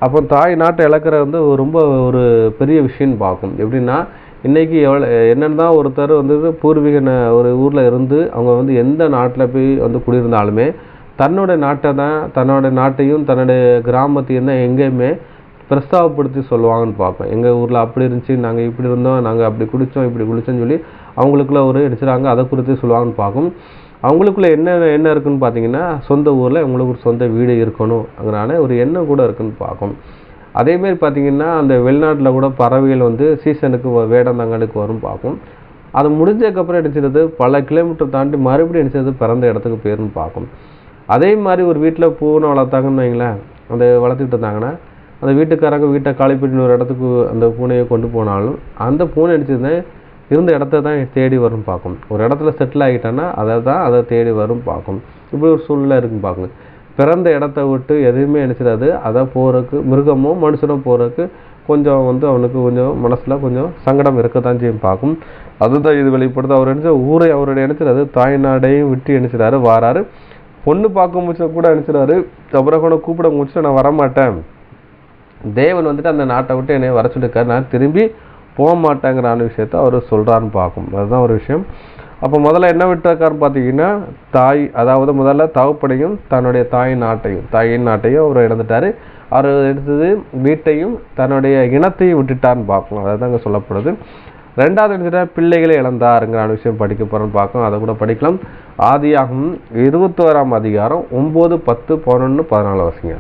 அப்போ தாய் நாட்டை இழக்கிறது வந்து ரொம்ப ஒரு பெரிய விஷயம்னு பார்க்கும். எப்படின்னா இன்றைக்கி என்னென்னு தான் ஒருத்தர் வந்து பூர்வீக ஒரு ஊரில் இருந்து அவங்க வந்து எந்த நாட்டில் போய் வந்து குடியிருந்தாலுமே தன்னோட நாட்டையும் தன்னுடைய கிராமத்தையும் தான் எங்கேயுமே பிரஸ்தாவப்படுத்தி சொல்லுவாங்கன்னு பார்ப்போம். எங்கள் ஊரில் அப்படி இருந்துச்சு, நாங்கள் இப்படி இருந்தோம், நாங்கள் அப்படி குடித்தோம், இப்படி குடித்தோன்னு சொல்லி அவங்களுக்குள்ள ஒரு எடுத்துறாங்க. அதை குறித்து சொல்லுவாங்கன்னு பார்க்கும். அவங்களுக்குள்ள என்ன இருக்குன்னு பார்த்தீங்கன்னா சொந்த ஊரில் அவங்களுக்கு ஒரு சொந்த வீடு இருக்கணும் அதனால ஒரு எண்ணம் கூட இருக்குன்னு பார்க்கும். அதேமாரி பார்த்தீங்கன்னா அந்த வெளிநாட்டில் கூட பறவைகள் வந்து சீசனுக்கு வேடந்தாங்கலுக்கு வரும் பார்க்கும். அது முடிஞ்சதுக்கப்புறம் நினச்சிருது பல கிலோமீட்டர் தாண்டி மறுபடியும் நினச்சது பிறந்த இடத்துக்கு பேருன்னு பார்க்கும். அதே மாதிரி ஒரு வீட்டில் பூனை வளர்த்தாங்கன்னு வைங்களேன், அந்த வளர்த்துக்கிட்டு இருந்தாங்கன்னா அந்த வீட்டுக்காரங்க வீட்டை காலி பண்ணி ஒரு இடத்துக்கு அந்த பூனையை கொண்டு போனாலும் அந்த பூனை நினச்சதுதான் இருந்த இடத்த தான் தேடி வரும் பார்க்கும். ஒரு இடத்துல செட்டில் ஆகிட்டான்னா அதை தேடி வரும் பார்க்கும். இப்படி ஒரு சூழ்நிலை இருக்குன்னு பார்க்குங்க. பிறந்த இடத்த விட்டு எதுவுமே நினச்சிடாது. அதை போகிறதுக்கு மிருகமோ மனுஷனோ போகிறதுக்கு கொஞ்சம் அவனுக்கு கொஞ்சம் மனசில் கொஞ்சம் சங்கடம் இருக்கத்தான் செய்யும் பார்க்கும். அதுதான் இது வெளிப்படுது. அவர் நினச்ச ஊரை அவருடைய நினச்சிடாது தாய்நாடையும் விட்டு நினச்சிடாரு வாராரு. பொண்ணு பார்க்க முடிச்ச கூட நினச்சிடாரு. அப்புறம் கூட கூப்பிட முடிச்சு நான் வரமாட்டேன், தேவன் அந்த நாட்டை விட்டு என்னை வர சொல்லியிருக்காரு, நான் திரும்பி போக மாட்டேங்கிறான விஷயத்த அவர் சொல்கிறான்னு பார்க்கும். அதுதான் ஒரு விஷயம். அப்போ முதல்ல என்ன விட்டுருக்காருன்னு பார்த்தீங்கன்னா தாய், அதாவது முதல்ல தகப்பனையும் தன்னுடைய தாயின் நாட்டையும் அவர் இழந்துட்டார். அவர் எடுத்தது வீட்டையும் தன்னுடைய இனத்தையும் விட்டுட்டான்னு பார்க்கணும். அதுதான் அங்கே சொல்லப்படுது. ரெண்டாவது எடுத்துட்டா பிள்ளைகளை இழந்தாருங்கிற விஷயம் படிக்க போகிறோன்னு பார்க்கணும். அதை கூட படிக்கலாம். ஆதியாகமம் 21ஆம் அதிகாரம் 9, 10, 11, 14 வசங்க.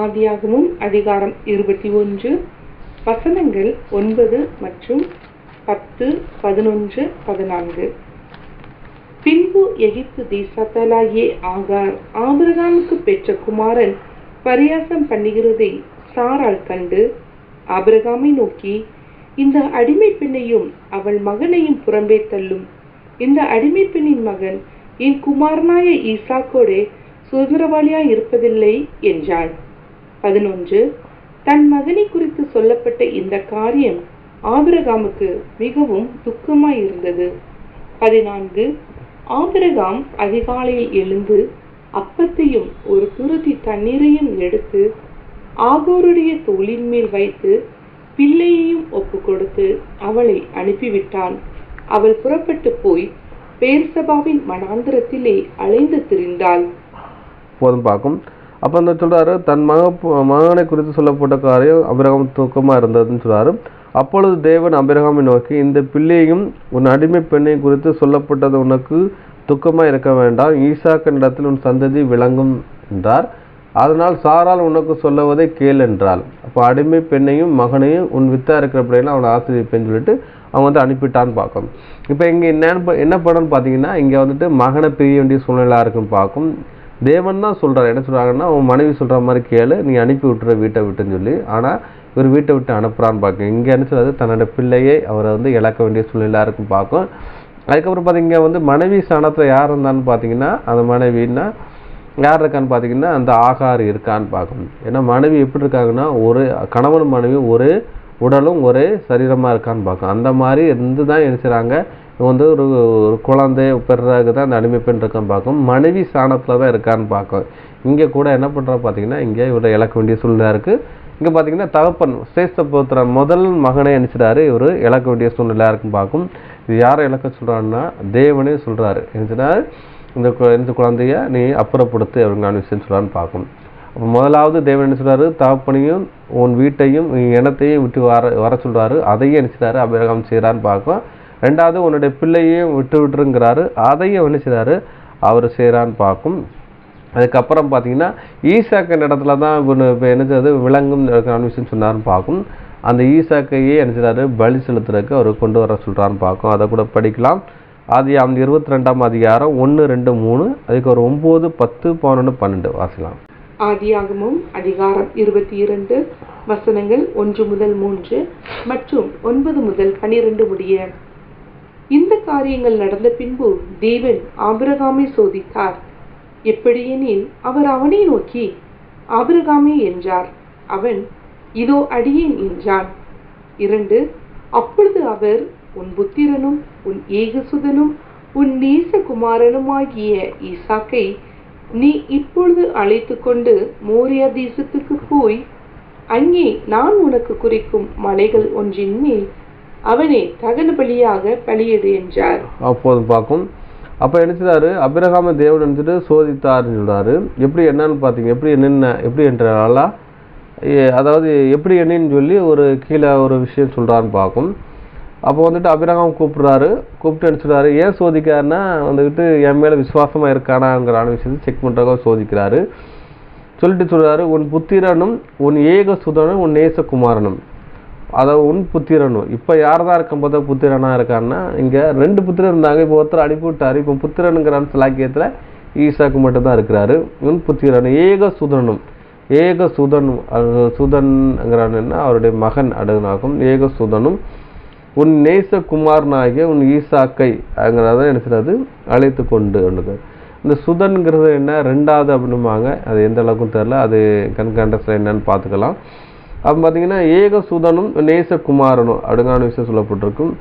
ஆதியாகமம் அதிகாரம் 21 வசனங்கள் 9 மற்றும் 10, 11, 14. பின்பு எகிப்து தேசத்தாலாகிய ஆகார் ஆபிரகாமுக்கு பெற்ற குமாரன் பரியாசம் பண்ணுகிறதை சாராள் கண்டு ஆபிரகாமை நோக்கி, இந்த அடிமை பெண்ணையும் அவள் மகனையும் புறம்பே தள்ளும். இந்த அடிமை பெண்ணின் மகன் என் குமாரனாய ஈசாக்கோடே சுதந்திரவாளியாய் இருப்பதில்லை என்றாள். 11. தன் மகனை குறித்து சொல்லப்பட்ட இந்த காரியம் ஆபிரகாமுக்கு மிகவும் துக்கமாய் இருந்தது. 14. ஆபிரகாம் அதிகாலையில் எழுந்து அப்பத்தையும் ஒரு துருத்தி தண்ணீரையும் எடுத்து ஆகோருடைய தோளின் மேல் வைத்து பிள்ளையையும் ஒப்பு கொடுத்து அவளை அனுப்பிவிட்டான். அவள் புறப்பட்டு போய் பேர்சபாவின் வனாந்திரத்திலே அலைந்து திரிந்தாள். போதும் பார்க்கும். அப்போ அந்த சொல்றாரு தன் மகனை குறித்து சொல்லப்பட்ட காரியம் ஆபிரகாம் துக்கமா இருந்ததுன்னு சொல்றாரு. அப்பொழுது தேவன் ஆபிரகாமை நோக்கி, இந்த பிள்ளையும் உன் அடிமை பெண்ணையும் குறித்து சொல்லப்பட்டது உனக்கு துக்கமா இருக்க வேண்டாம், ஈசாக்கின் இடத்தில் உன் சந்ததி விளங்கும் என்றார். அதனால் சாரால் உனக்கு சொல்லுவதை கேள் என்றாள். அப்போ அடிமை பெண்ணையும் மகனையும் உன் வித்தா இருக்கிற பிள்ளைகளை அவனை ஆசிரியப்பேன்னு சொல்லிட்டு அவன் அனுப்பிட்டான்னு பார்க்கணும். இப்போ இங்கே என்ன படம்னு பார்த்தீங்கன்னா இங்கே மகனை பிரிய வேண்டிய சூழ்நிலை இருக்குன்னு பார்க்கும். தேவன் தான் சொல்கிறார். என்ன சொல்கிறாங்கன்னா அவன் மனைவி சொல்கிற மாதிரி கேளு, நீ அனுப்பி விட்டுற வீட்டை விட்டுன்னு சொல்லி. ஆனால் இவர் வீட்டை விட்டு அனுப்புகிறான்னு பார்க்கும். இங்கே என்ன சொல்கிறது, தன்னோட பிள்ளையை அவரை இழக்க வேண்டிய சூழ்நிலை இருக்குன்னு பார்க்கும். அதுக்கப்புறம் பார்த்தீங்க மனைவி ஸ்தானத்தில் யார் இருந்தான்னு பார்த்தீங்கன்னா அந்த மனைவின்னா யார் இருக்கான்னு பார்த்தீங்கன்னா அந்த ஆகார் இருக்கான்னு பார்க்கணும். ஏன்னா மனைவி எப்படி இருக்காங்கன்னா ஒரு கணவன் மனைவி ஒரு உடலும் ஒரே சரீரமாக இருக்கான்னு பார்க்கும். அந்த மாதிரி இருந்து தான் நினைச்சுறாங்க ஒரு குழந்தை பெறதாக தான் அந்த அடிமை பெண் இருக்கான்னு பார்க்கும். மனைவி ஸ்தானத்தில் தான் இருக்கான்னு பார்க்கும். இங்கே கூட என்ன பண்ணுறா பார்த்தீங்கன்னா இங்கே இவரை இழக்க வேண்டிய சூழ்நிலை இருக்குது. இங்கே பார்த்தீங்கன்னா தகப்பன் சிரேஷ்ட புத்திரன் முதல் மகனை நினைச்சிட்டாரு, இவர் இழக்க வேண்டிய சூழ்நிலை இருக்குன்னு பார்க்கும். இது யாரை இழக்க சொல்கிறாருன்னா தேவனே சொல்கிறாரு. என்னச்சுன்னா இந்த குழந்தைய நீ அப்புறப்படுத்து அப்படிங்கிற விஷயம் சொல்கிறான்னு பார்க்கும். அப்போ முதலாவது தேவன் என்ன சொல்கிறாரு, தகப்பனையும் உன் வீட்டையும் இனத்தையும் விட்டு வர சொல்கிறாரு. அதையும் நினைச்சிட்டாரு ஆபிரகாம் செய்கிறான்னு பார்க்கும். ரெண்டாவது உன்னுடைய பிள்ளையையும் விட்டுருங்கிறாரு. அதையும் என்ன செய்கிறாரு அவர் செய்கிறான்னு பார்க்கும். அதுக்கப்புறம் பார்த்தீங்கன்னா ஈசாக்கின் இடத்துல தான் இப்போ என்னது விலங்கும் விஷயம் சொன்னார்னு பார்க்கும். அந்த ஈசாக்கையே என்ன செய்கிறாரு பலி செலுத்துறதுக்கு அவர் கொண்டு வர சொல்கிறான்னு பார்க்கும். அதை கூட படிக்கலாம். ஆதியாகமம் 22ஆம் அதிகாரம் 1, 2, 3 அதுக்கு ஒரு 9, 10, 11, 12 வாசிக்கலாம். ஆதியாகமம் அதிகாரம் 22 வசனங்கள் 1 முதல் 3 மற்றும் 9 முதல் 12 முடிய. இந்த காரியங்கள் நடந்த பின்பு தேவன் ஆபிரகாமை சோதித்தார். எப்படியெனில் அவர் அவனை நோக்கி ஆபிரகாமே என்றார். அவன் இதோ அடியேன் என்றான். 2 அப்பொழுது அவர் உன் புத்திரனும் உன் ஏகசுதனும் உன் நேசகுமாரனுமாகிய ஈசாக்கை நீ இப்பொழுது அழைத்து கொண்டு மோரியா தேசத்துக்கு போய் அங்கே நான் உனக்கு குறிக்கும் மலைகள் ஒன்றின் மேல் அவனை தகன பலியாக பலியிடு என்றார். அப்போது பார்க்கும். அப்போ நினைச்சாரு ஆபிரகாமை தேவன் நினைச்சிட்டு சோதித்தாருன்னு சொல்றாரு. எப்படி என்னன்னு பார்த்தீங்க, எப்படி என்றாலா, அதாவது எப்படி என்னன்னு சொல்லி ஒரு கீழே ஒரு விஷயம் சொல்றான்னு பார்க்கும். அப்போ ஆபிரகாம் கூப்பிட்டு நினைச்சிடாரு. ஏன் சோதிக்கிறாருன்னா என் மேலே விசுவாசமாக இருக்கானாங்கிற விஷயத்தை செக் பண்ணுறதுக்காக சோதிக்கிறாரு. சொல்லிட்டு சொல்றாரு உன் புத்திரனும் உன் ஏக சுதனும் உன் நேசகுமாரனும். அதாவது உன் புத்திரனும். இப்போ யார் தான் இருக்கும் போது புத்திரனா இருக்கான்னா, இங்கே 2 புத்திரன் இருந்தாங்க. இப்போ ஒருத்தர் அனுப்பிவிட்டாரு. இப்போ புத்திரனுங்கிறான் சிலாக்கியத்தில் ஈசாக்கு மட்டும்தான் இருக்கிறாரு. உன் புத்திரனும் ஏக சுதனும். ஏக சுதனும் சுதன்ங்கிறான் அவருடைய மகன் அடுனாகும். ஏக சுதனும் உன் நேசகுமாரனாகிய உன் ஈசாக்கை அங்கிறத நினைச்சுறது அழைத்து கொண்டு ஒன்றுக்கு. இந்த சுதன்கிறது என்ன 2வது அப்படின்னுவாங்க. அது எந்த அளவுக்கும் தெரில. அது கண்காண்டஸில் என்னன்னு பார்த்துக்கலாம். அப்போ பார்த்தீங்கன்னா ஏக சுதனும் நேசகுமாரனும் அடுங்கான விஷயம் சொல்லப்பட்டிருக்கும்.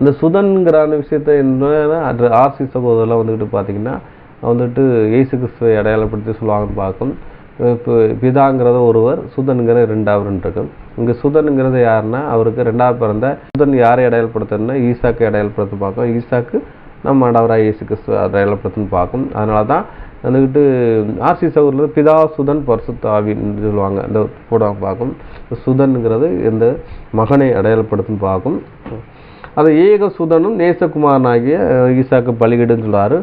இந்த சுதன்கிறான விஷயத்த என்ன ஆர்சி சகோதரெலாம் வந்துக்கிட்டு பார்த்தீங்கன்னா வந்துட்டு இயேசு கிறிஸ்துவை அடையாளப்படுத்தி சொல்லுவாங்கன்னு பார்க்கும். இப்போ பிதாங்கிறத ஒருவர், சுதன்கிற 2வது இருக்கும். இங்கே சுதன்கிறது யாருன்னா அவருக்கு 2வது பிறந்த சுதன் யாரை அடையாளப்படுத்துன்னா ஈசாக்கை அடையாளப்படுத்த பார்க்கும். ஈசாக்கு நம்ம ஆண்டவராக இயேசு கிறிஸ்துவை அடையாளப்படுத்துன்னு பார்க்கும். அதனால தான் வந்துக்கிட்டு ஆர்சி சகோதரில் பிதா சுதன் பரிசுத்த ஆவின்னு சொல்லுவாங்க. அந்த போட பார்க்கும். சுதன்கிறது இந்த மகனை அடையாளப்படுத்துன்னு பார்க்கும். அதை ஏக சுதனும் நேசகுமாரனாகிய ஈசாக்கு பலிகிடுன்னு சொல்கிறாரு.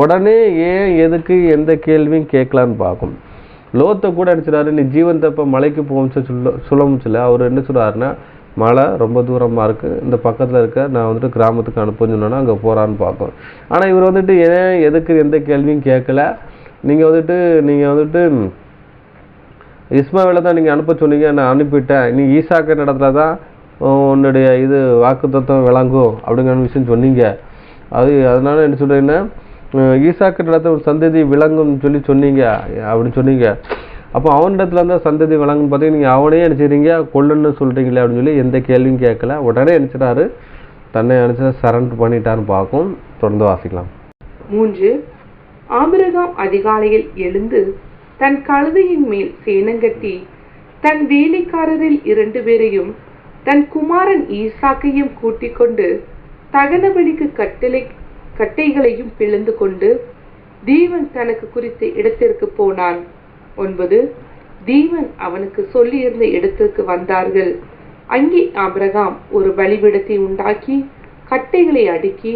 உடனே ஏன் எதுக்கு எந்த கேள்வியும் கேட்கலான்னு பார்க்கும். லோத்தை கூட நினச்சிடாரு நீ ஜீவன் தப்ப மலைக்கு போச்சு சொல்ல முடியல. அவர் என்ன சொல்கிறாருன்னா மலை ரொம்ப தூரமாக இருக்குது, இந்த பக்கத்தில் இருக்க நான் வந்துட்டு கிராமத்துக்கு அனுப்புன்னு சொன்னோன்னா அங்கே போகிறான்னு பார்க்கும். ஆனால் இவர் வந்துட்டு ஏன் எதுக்கு எந்த கேள்வியும் கேட்கல. நீங்கள் வந்துட்டு இஸ்மாவேலை தான் நீங்கள் அனுப்ப சொன்னீங்க, நான் அனுப்பிவிட்டேன். நீ ஈசாக்க இடத்துல தான் உன்னுடைய இது வாக்குத்தத்தம் விளங்கும் அப்படிங்கிற விஷயம் சொன்னீங்க. அதனால என்ன சொல்கிறீங்கன்னா ஈசாக்கு இடத்துல ஒரு சந்ததி விளங்கும்னு சொன்னீங்க அப்படின்னு சொன்னீங்க. அப்போ அவனிடத்துல இருந்தால் சந்ததி விளங்குன்னு பார்த்தீங்கன்னா நீங்கள் அவனே நினச்சிடுறீங்க கொல்லுன்னு சொல்கிறீங்களே அப்படின்னு சொல்லி எந்த கேள்வியும் கேட்கல. உடனே நினச்சிட்டாரு தன்னை நினச்சா சரண்டர் பண்ணிட்டான்னு பார்க்கும். தொடர்ந்து வாசிக்கலாம். 3. ஆபிரகாம் அதிகாலையில் எழுந்து தன் கழுதையின் மேல் சேணங்கட்டி தன் வேலைக்காரரில் 2 பேரையும் தன் குமாரன் ஈசாக்கையும் கூட்டிக் கொண்டு தகனபலிக்கு கட்டைகளையும் பிளந்து கொண்டு தேவன் தனக்கு குறித்த இடத்திற்கு போனான். 9. தேவன் அவனுக்கு சொல்லியிருந்த இடத்திற்கு வந்தார்கள். அங்கே ஆபிரகாம் ஒரு பலிபீடத்தை உண்டாக்கி கட்டைகளை அடுக்கி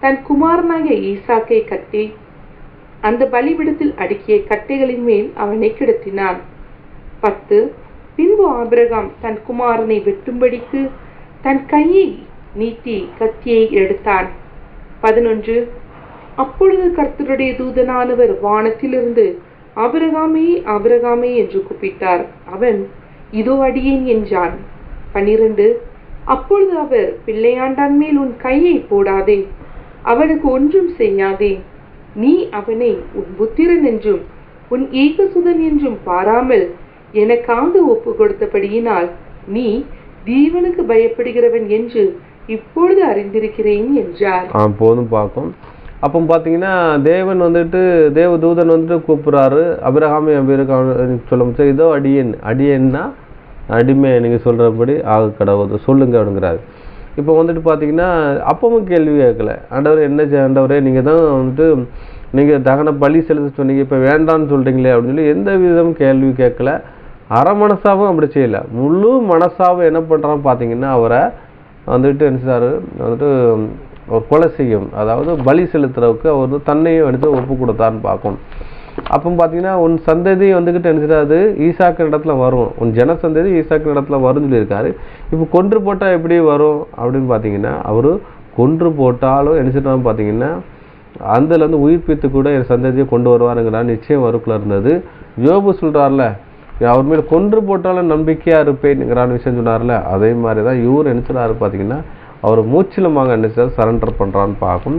தன் குமாரனாகிய ஈசாக்கை கட்டி அந்த பலிபீடத்தில் அடுக்கிய கட்டைகளின் மேல் அவனை கிடத்தினான். 10. பின்பு ஆபிரகாம் தன் குமாரனை வெட்டும்படிக்கு தன் கையை நீட்டி கத்தியை எடுத்தான். 11. அப்பொழுது கர்த்தருடைய தூதனானவர் வானத்திலிருந்து ஆபிரகாமே ஆபிரகாமே என்று கூப்பிட்டார். அவன் இதோ அடியேன் என்றான். 12. அப்பொழுது அவர் பிள்ளையாண்டான் மேல் உன் கையை போடாதே, அவனுக்கு ஒன்றும் செய்யாதே. நீ அவனை உன் புத்திரன் என்றும் உன் ஏகசுதன் என்றும் பாராமல் எனக்காக ஒப்பு கொடுத்தபடியினால் நீ தேவனுக்கு பயப்படுகிறவன் என்று இப்பொழுது அறிந்திருக்கிறேன் என்றார். போதும் பார்க்கும். அப்போ பார்த்தீங்கன்னா தேவன் வந்துட்டு தேவதூதன் வந்துட்டு கூப்பிட்றாரு அபிரகாமே சொல்ல முடியாது. இதோ அடியேன்னா அடிமை நீங்கள் சொல்கிறபடி ஆக கடவுள் சொல்லுங்க அப்படிங்கிறாரு. இப்போ வந்துட்டு பார்த்தீங்கன்னா அப்பவும் கேள்வி கேட்கல. ஆண்டவர் என்ன ஆண்டவரே நீங்கள் தான் வந்துட்டு நீங்கள் தகன பலி செலுத்த சொன்னீங்க, இப்போ வேண்டான்னு சொல்கிறீங்களே அப்படின்னு சொல்லி எந்த விதமும் கேள்வி கேட்கல. அரை மனசாவும் அப்படி செய்யலை, முழு மனசாவும் என்ன பண்ணுறான்னு பார்த்தீங்கன்னா அவரை வந்துட்டு என்ன செய்றாரு வந்துட்டு ஒரு கொலை செய்யும், அதாவது பலி செலுத்துறவுக்கு அவர் வந்து தன்னையும் எடுத்து ஒப்பு கொடுத்தான்னு பார்க்கும். அப்போ பார்த்தீங்கன்னா உன் சந்ததி வந்துக்கிட்டு என்ன செய்றாரு ஈசாக்கு இடத்துல வரும், உன் ஜன சந்ததி ஈசாக்கு இடத்துல வரும்னு சொல்லியிருக்காரு. இப்போ கொன்று போட்டால் எப்படி வரும் அப்படின்னு பார்த்தீங்கன்னா அவர் கொன்று போட்டாலும் என்ன செய்யறான்னு பார்த்தீங்கன்னா அதுலேருந்து உயிர்ப்பித்து கூட என் சந்ததியை கொண்டு வருவாருங்கிற நிச்சயம் வருக்குள்ள இருந்தது. யோபு சொல்கிறார்ல அவர் மேலே கொன்று போட்டாலும் நம்பிக்கையாக இருப்பேன்ங்கிறான விஷயம் சொன்னார்ல, அதே மாதிரி தான் இவர் என்ன செய்றாரு பார்த்தீங்கன்னா அவர் மூச்சிலமாக என்ன செய்ய சரண்டர் பண்ணுறான்னு பார்க்கும்.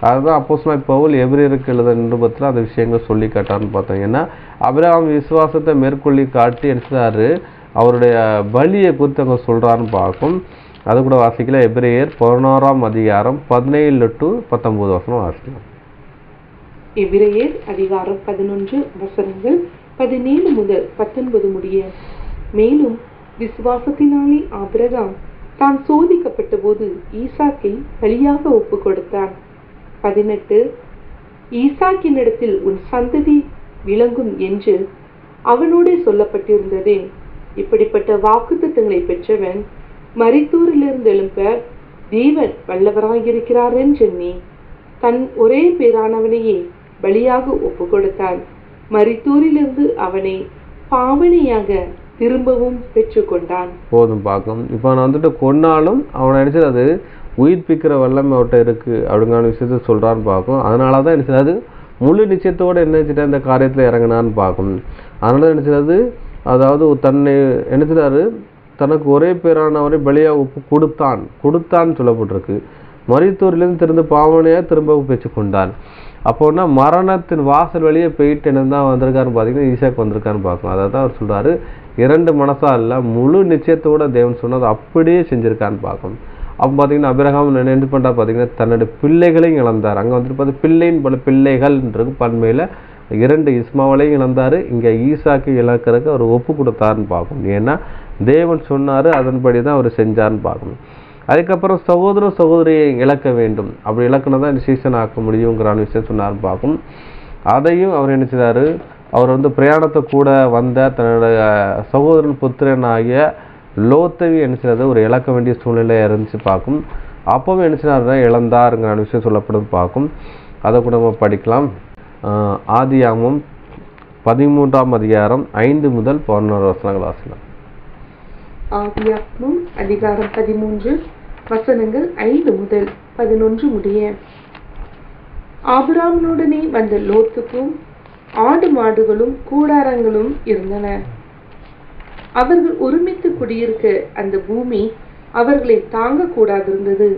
அதுதான் அப்போஸ்தலனாகிய பவுல் எபிரேயருக்கு எழுதின நிருபத்தில் அந்த விஷயங்கள் சொல்லி காட்டான்னு பார்த்தீங்கன்னா ஆபிரகாம் விசுவாசத்தை மேற்கொள்ளி காட்டி என்ன செய்றாரு அவருடைய பலியை குறித்து அங்கே சொல்கிறான்னு பார்க்கும். அது கூட வாசிக்கல. எபிரேயர் 11ஆம் அதிகாரம் 17 to 19 வசனம் வாசிக்கலாம். எபிரேயர் அதிகாரம் 11 வசனங்கள் 17 முதல் 19 முடிய. மேலும் விசுவாசத்தினாலே ஆபிரகாம் தான் சோதிக்கப்பட்ட போது ஈசாக்கை பலியாக ஒப்பு கொடுத்தான். 18 ஈசாக்கினிடத்தில் உன் சந்ததி விளங்கும் என்று அவனோடு சொல்லப்பட்டிருந்ததே. இப்படிப்பட்ட வாக்குத்தத்தங்களை பெற்றவன் மரித்தோரிலிருந்து எழும்ப தேவன் வல்லவராயிருக்கிறார் என்றெண்ணி தன் ஒரே பேரானவனையே பலியாக ஒப்பு கொடுத்தான். மரித்தோரிலிருந்து அவனை பாவனையாக திரும்பவும் பெற்றுக்கொண்டான். போதும் பார்க்கும். இப்போ நான் வந்துட்டு கொன்னாலும் அவனை நினைச்சது அது உயிர்ப்பிக்கிற வல்லமை அவர்கிட்ட இருக்கு அப்படிங்கிற விஷயத்த சொல்றான்னு பார்க்கும். அதனால தான் நினைச்சது முழு நிச்சயத்தோடு என்ன நினைச்சிட்டா இந்த காரியத்தில் இறங்கினான்னு பார்க்கும். அதனால தான் நினைச்சது அதாவது தன்னை நினைச்சிட்டாரு தனக்கு ஒரே பேரானவரை பலியாக ஒப்பு கொடுத்தான்னு சொல்லப்பட்டிருக்கு. மரித்தோரிலிருந்து திறந்து பாவனையாக திரும்ப பெற்றுக்கொண்டான். அப்போன்னா மரணத்தின் வாசல் வழியே போயிட்டு என்ன தான் வந்திருக்காருன்னு பார்த்தீங்கன்னா ஈசாக்கு வந்திருக்காருன்னு பார்க்கும். அதை தான் அவர் சொல்றாரு, 2 மனசா இல்லை முழு நிச்சயத்தோட தேவன் சொன்னது அப்படியே செஞ்சிருக்கான்னு பார்க்கும். அப்போ பார்த்தீங்கன்னா அபிரகாம் என்ன பண்ணுறா பார்த்தீங்கன்னா தன்னுடைய பிள்ளைகளையும் இழந்தார். அங்கே வந்துட்டு பார்த்து பிள்ளைன்னு பல பிள்ளைகள்ன்றது பன்மையில் 2 இஸ்மாவளையும் இழந்தார். இங்கே ஈசாக்கு இழக்கிறதுக்கு அவர் ஒப்பு கொடுத்தாருன்னு பார்க்கும். ஏன்னா தேவன் சொன்னார், அதன்படி தான் அவர் செஞ்சார்னு பார்க்கணும். அதுக்கப்புறம் சகோதர சகோதரியை இழக்க வேண்டும், அப்படி இழக்கணும் தான் டிசிஷன் ஆக்க முடியுங்கிற விஷயம் சொன்னார்னு பார்க்கும். அதையும் அவர் என்ன செய்தார், அவர் பிரயாணத்தை கூட வந்த தன்னுடைய சகோதரன் புத்திரனாகிய லோத்தவி என்ன செய்யாது ஒரு இழக்க வேண்டிய சூழ்நிலை இருந்துச்சு பார்க்கும். அப்பவும் என்ன செய்யறாருன்னா இழந்தாருங்கிற விஷயம் சொல்லப்படுது பார்க்கும். அதை கூட நம்ம படிக்கலாம். ஆதியாகமம் 13ஆம் அதிகாரம் 5 முதல் 11 வசனங்கள் வாசிக்கலாம். ஆதியாகமம் அதிகாரம் 13 வசனங்கள் 5 முதல் 11 முடிய. ஆபிரகாமுடனே வந்த லோத்துக்கும் ஆடு மாடுகளும் கூடாரங்களும் இருந்தன. அவர்கள் ஒருமித்து குடியிருக்க அந்த பூமி அவர்களை தாங்க கூடாதிருந்தது.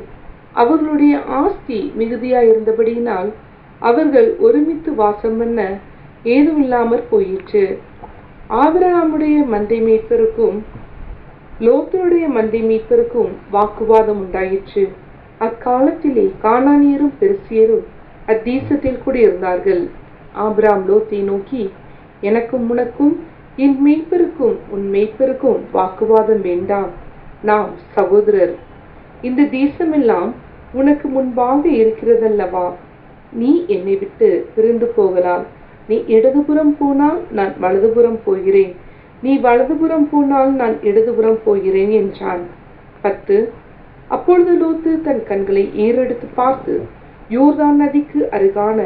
அவர்களுடைய ஆஸ்தி மிகுதியாயிருந்தபடியினால் அவர்கள் ஒருமித்து வாசம் பண்ண ஏதுமில்லாமற் போயிற்று. ஆபிரகாமுடைய மந்தை மேய்ப்பருக்கும் லோத்துடைய மந்தை மீட்பருக்கும் வாக்குவாதம் உண்டாயிற்று. அக்காலத்திலே கானானியரும் பெருசியரும் அத்தேசத்தில் குடியிருந்தார்கள். ஆபிரகாம் லோத்தை நோக்கி, எனக்கும் உனக்கும் என் மேய்ப்பருக்கும் உன் மேய்ப்பருக்கும் வாக்குவாதம் வேண்டாம், நாம் சகோதரர். இந்த தேசமெல்லாம் உனக்கு முன்பாக இருக்கிறதல்லவா? நீ என்னை விட்டு பிரிந்து போகலாம். நீ இடதுபுறம் போனால் நான் வலதுபுறம் போகிறேன், நீ வலதுபுறம் போனால் நான் இடதுபுறம் போகிறேன் என்றான். 10. அப்பொழுது லோத்து தன் கண்களை ஏறெடுத்து பார்த்து யோர்தான் நதிக்கு அருகான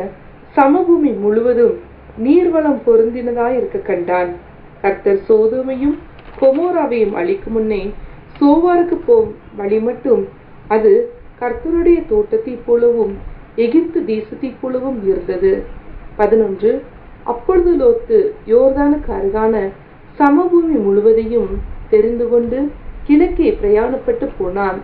சமபூமி முழுவதும் நீர்வளம் பொருந்தினதாய் இருக்க கண்டான். கர்த்தர் சோதோமையும் கொமோராவையும் அழிக்கும் முன்னே சோவாருக்கு போகும் வழி மட்டும் அது கர்த்தருடைய தோட்டத்தைப் போலவும் எகிப்து தேசத்தைப் போலவும் இருந்தது. 11. அப்பொழுது லோத்து யோர்தானுக்கு அருகான சமபூமி முழுவதையும் தெரிந்து கொண்டு கிழக்கே பிரயாணப்பட்டு போனான்.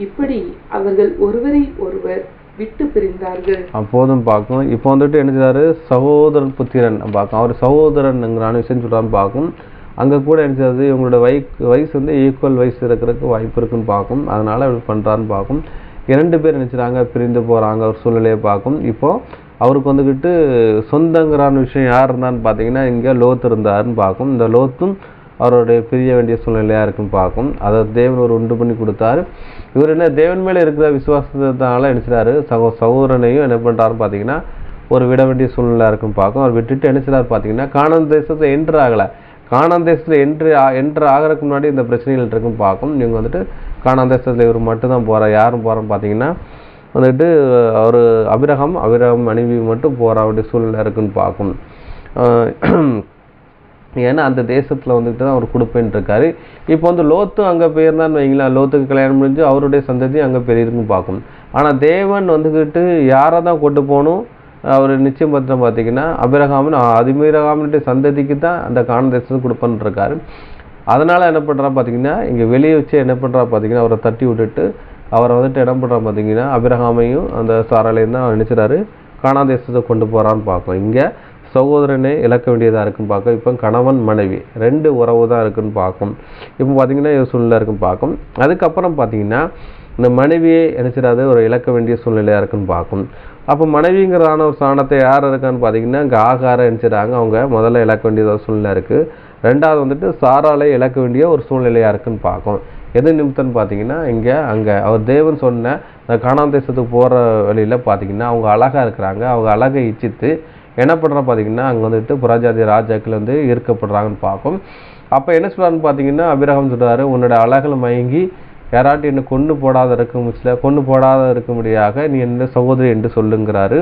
இப்படி அவர்கள் ஒருவரை ஒருவர் விட்டு பிரிந்தார்கள். அப்போதும் பார்க்கும். இப்போ என்ன செய்றாரு, சகோதரன் புத்திரன் பார்க்கும். அவர் சகோதரன்ங்கிறான விஷயம் சொல்றான்னு பார்க்கும். அங்கே கூட என்ன செய்யாது, இவங்களோட வயசு ஈக்குவல் வயசு இருக்கிறதுக்கு வாய்ப்பு இருக்குன்னு பார்க்கும். அதனால அப்படி பண்ணுறான்னு பார்க்கும். 2 பேர் நினைச்சிட்டாங்க பிரிந்து போகிறாங்க ஒரு சூழ்நிலையை பார்க்கும். இப்போ அவருக்கு சொந்தங்கிறான விஷயம் யார் இருந்தான்னு பார்த்தீங்கன்னா இங்கே லோத்து இருந்தாருன்னு பார்க்கும். இந்த லோத்தும் அவருடைய பிரிய வேண்டிய சூழ்நிலையாக இருக்குன்னு பார்க்கும். அதை தேவன் ஒரு உண்டு பண்ணி கொடுத்தாரு. இவர் என்ன தேவன் மேலே இருக்கிற விசுவாசத்தினால நினைச்சிட்டாரு சகோதரனையும் என்ன பண்ணுறாருன்னு பார்த்தீங்கன்னா ஒரு விட வேண்டிய சூழ்நிலையாக இருக்குன்னு பார்க்கும். அவர் விட்டுட்டு என்ன செய்றாரு பார்த்தீங்கன்னா கானான் தேசத்தை என்ட்ரு ஆகலை. கானான் தேசத்தில் என்ட்ரு ஆகிறதுக்கு முன்னாடி இந்த பிரச்சனைகள் இருக்குன்னு பார்க்கும். இவங்க கானான் தேசத்தில் இவர் மட்டும்தான் போகிறார். யாரும் போகிறான்னு பார்த்தீங்கன்னா அவர் அபிரகாம் மனைவி மட்டும் போகிற வேண்டிய சூழ்நிலை இருக்குன்னு பார்க்கும். ஏன்னா அந்த தேசத்தில் தான் அவர் கொடுப்பேன் இருக்காரு. இப்போ லோத்து அங்கே போயிருந்தான்னு வைங்களேன், லோத்துக்கு கல்யாணம் முடிஞ்சு அவருடைய சந்ததி அங்கே பெரியருக்குன்னு பார்க்கும். ஆனால் தேவன் யாரை தான் கொண்டு போகணும் அவர் நிச்சயம் பத்திரம் பார்த்தீங்கன்னா அபிரகாமினுடைய சந்ததிக்கு தான் அந்த கானான் தேசத்தை கொடுப்பேன்னு இருக்காரு. அதனால் என்ன பண்ணுறா பார்த்தீங்கன்னா இங்கே வெளியே வச்சு என்ன பண்ணுறா பார்த்தீங்கன்னா அவரை தட்டி விட்டுட்டு அவரை என்ன பண்ணுறா பார்த்தீங்கன்னா அபிரகாமையும் அந்த சாராலையும் தான் நினைச்சிடாரு கானான் தேசத்தை கொண்டு போகிறான்னு பார்க்கும். இங்கே சகோதரனே இழக்க வேண்டியதாக இருக்குன்னு பார்க்கும். இப்போ கணவன் மனைவி 2 உறவு தான் இருக்குன்னு பார்க்கும். இப்போ பார்த்தீங்கன்னா சூழ்நிலை இருக்குன்னு பார்க்கும். அதுக்கப்புறம் பார்த்தீங்கன்னா இந்த மனைவியை நினைச்சிடாது ஒரு இழக்க வேண்டிய சூழ்நிலையாக இருக்குன்னு பார்க்கும். அப்போ மனைவிங்கிறதான ஒரு சாணத்தை யார் இருக்கான்னு பார்த்தீங்கன்னா இங்கே ஆகார நினைச்சிடாங்க. அவங்க முதல்ல இழக்க வேண்டிய சூழ்நிலை இருக்குது. 2வது சாராலை இழக்க வேண்டிய ஒரு சூழ்நிலையாக இருக்குன்னு பார்க்கும். எது நிமித்தம்னு பார்த்தீங்கன்னா அங்கே அவர் தேவன் சொன்ன இந்த கானான் தேசத்துக்கு போகிற வழியில் பார்த்தீங்கன்னா அவங்க அழகாக இருக்கிறாங்க. அவங்க அழகை இச்சித்து என்ன பண்ணுறா பார்த்தீங்கன்னா அங்கே புறஜாதி ராஜாக்கள் ஈர்க்கப்படுறாங்கன்னு பார்க்கும். அப்போ என்ன சொல்கிறான்னு பார்த்தீங்கன்னா அபிரகாம் சொல்கிறாரு, உன்னோட அழகில் மயங்கி யாராட்டி என்னை கொண்டு போடாத இருக்கும்படியாக நீ என்ன சகோதரி என்று சொல்லுங்கிறாரு.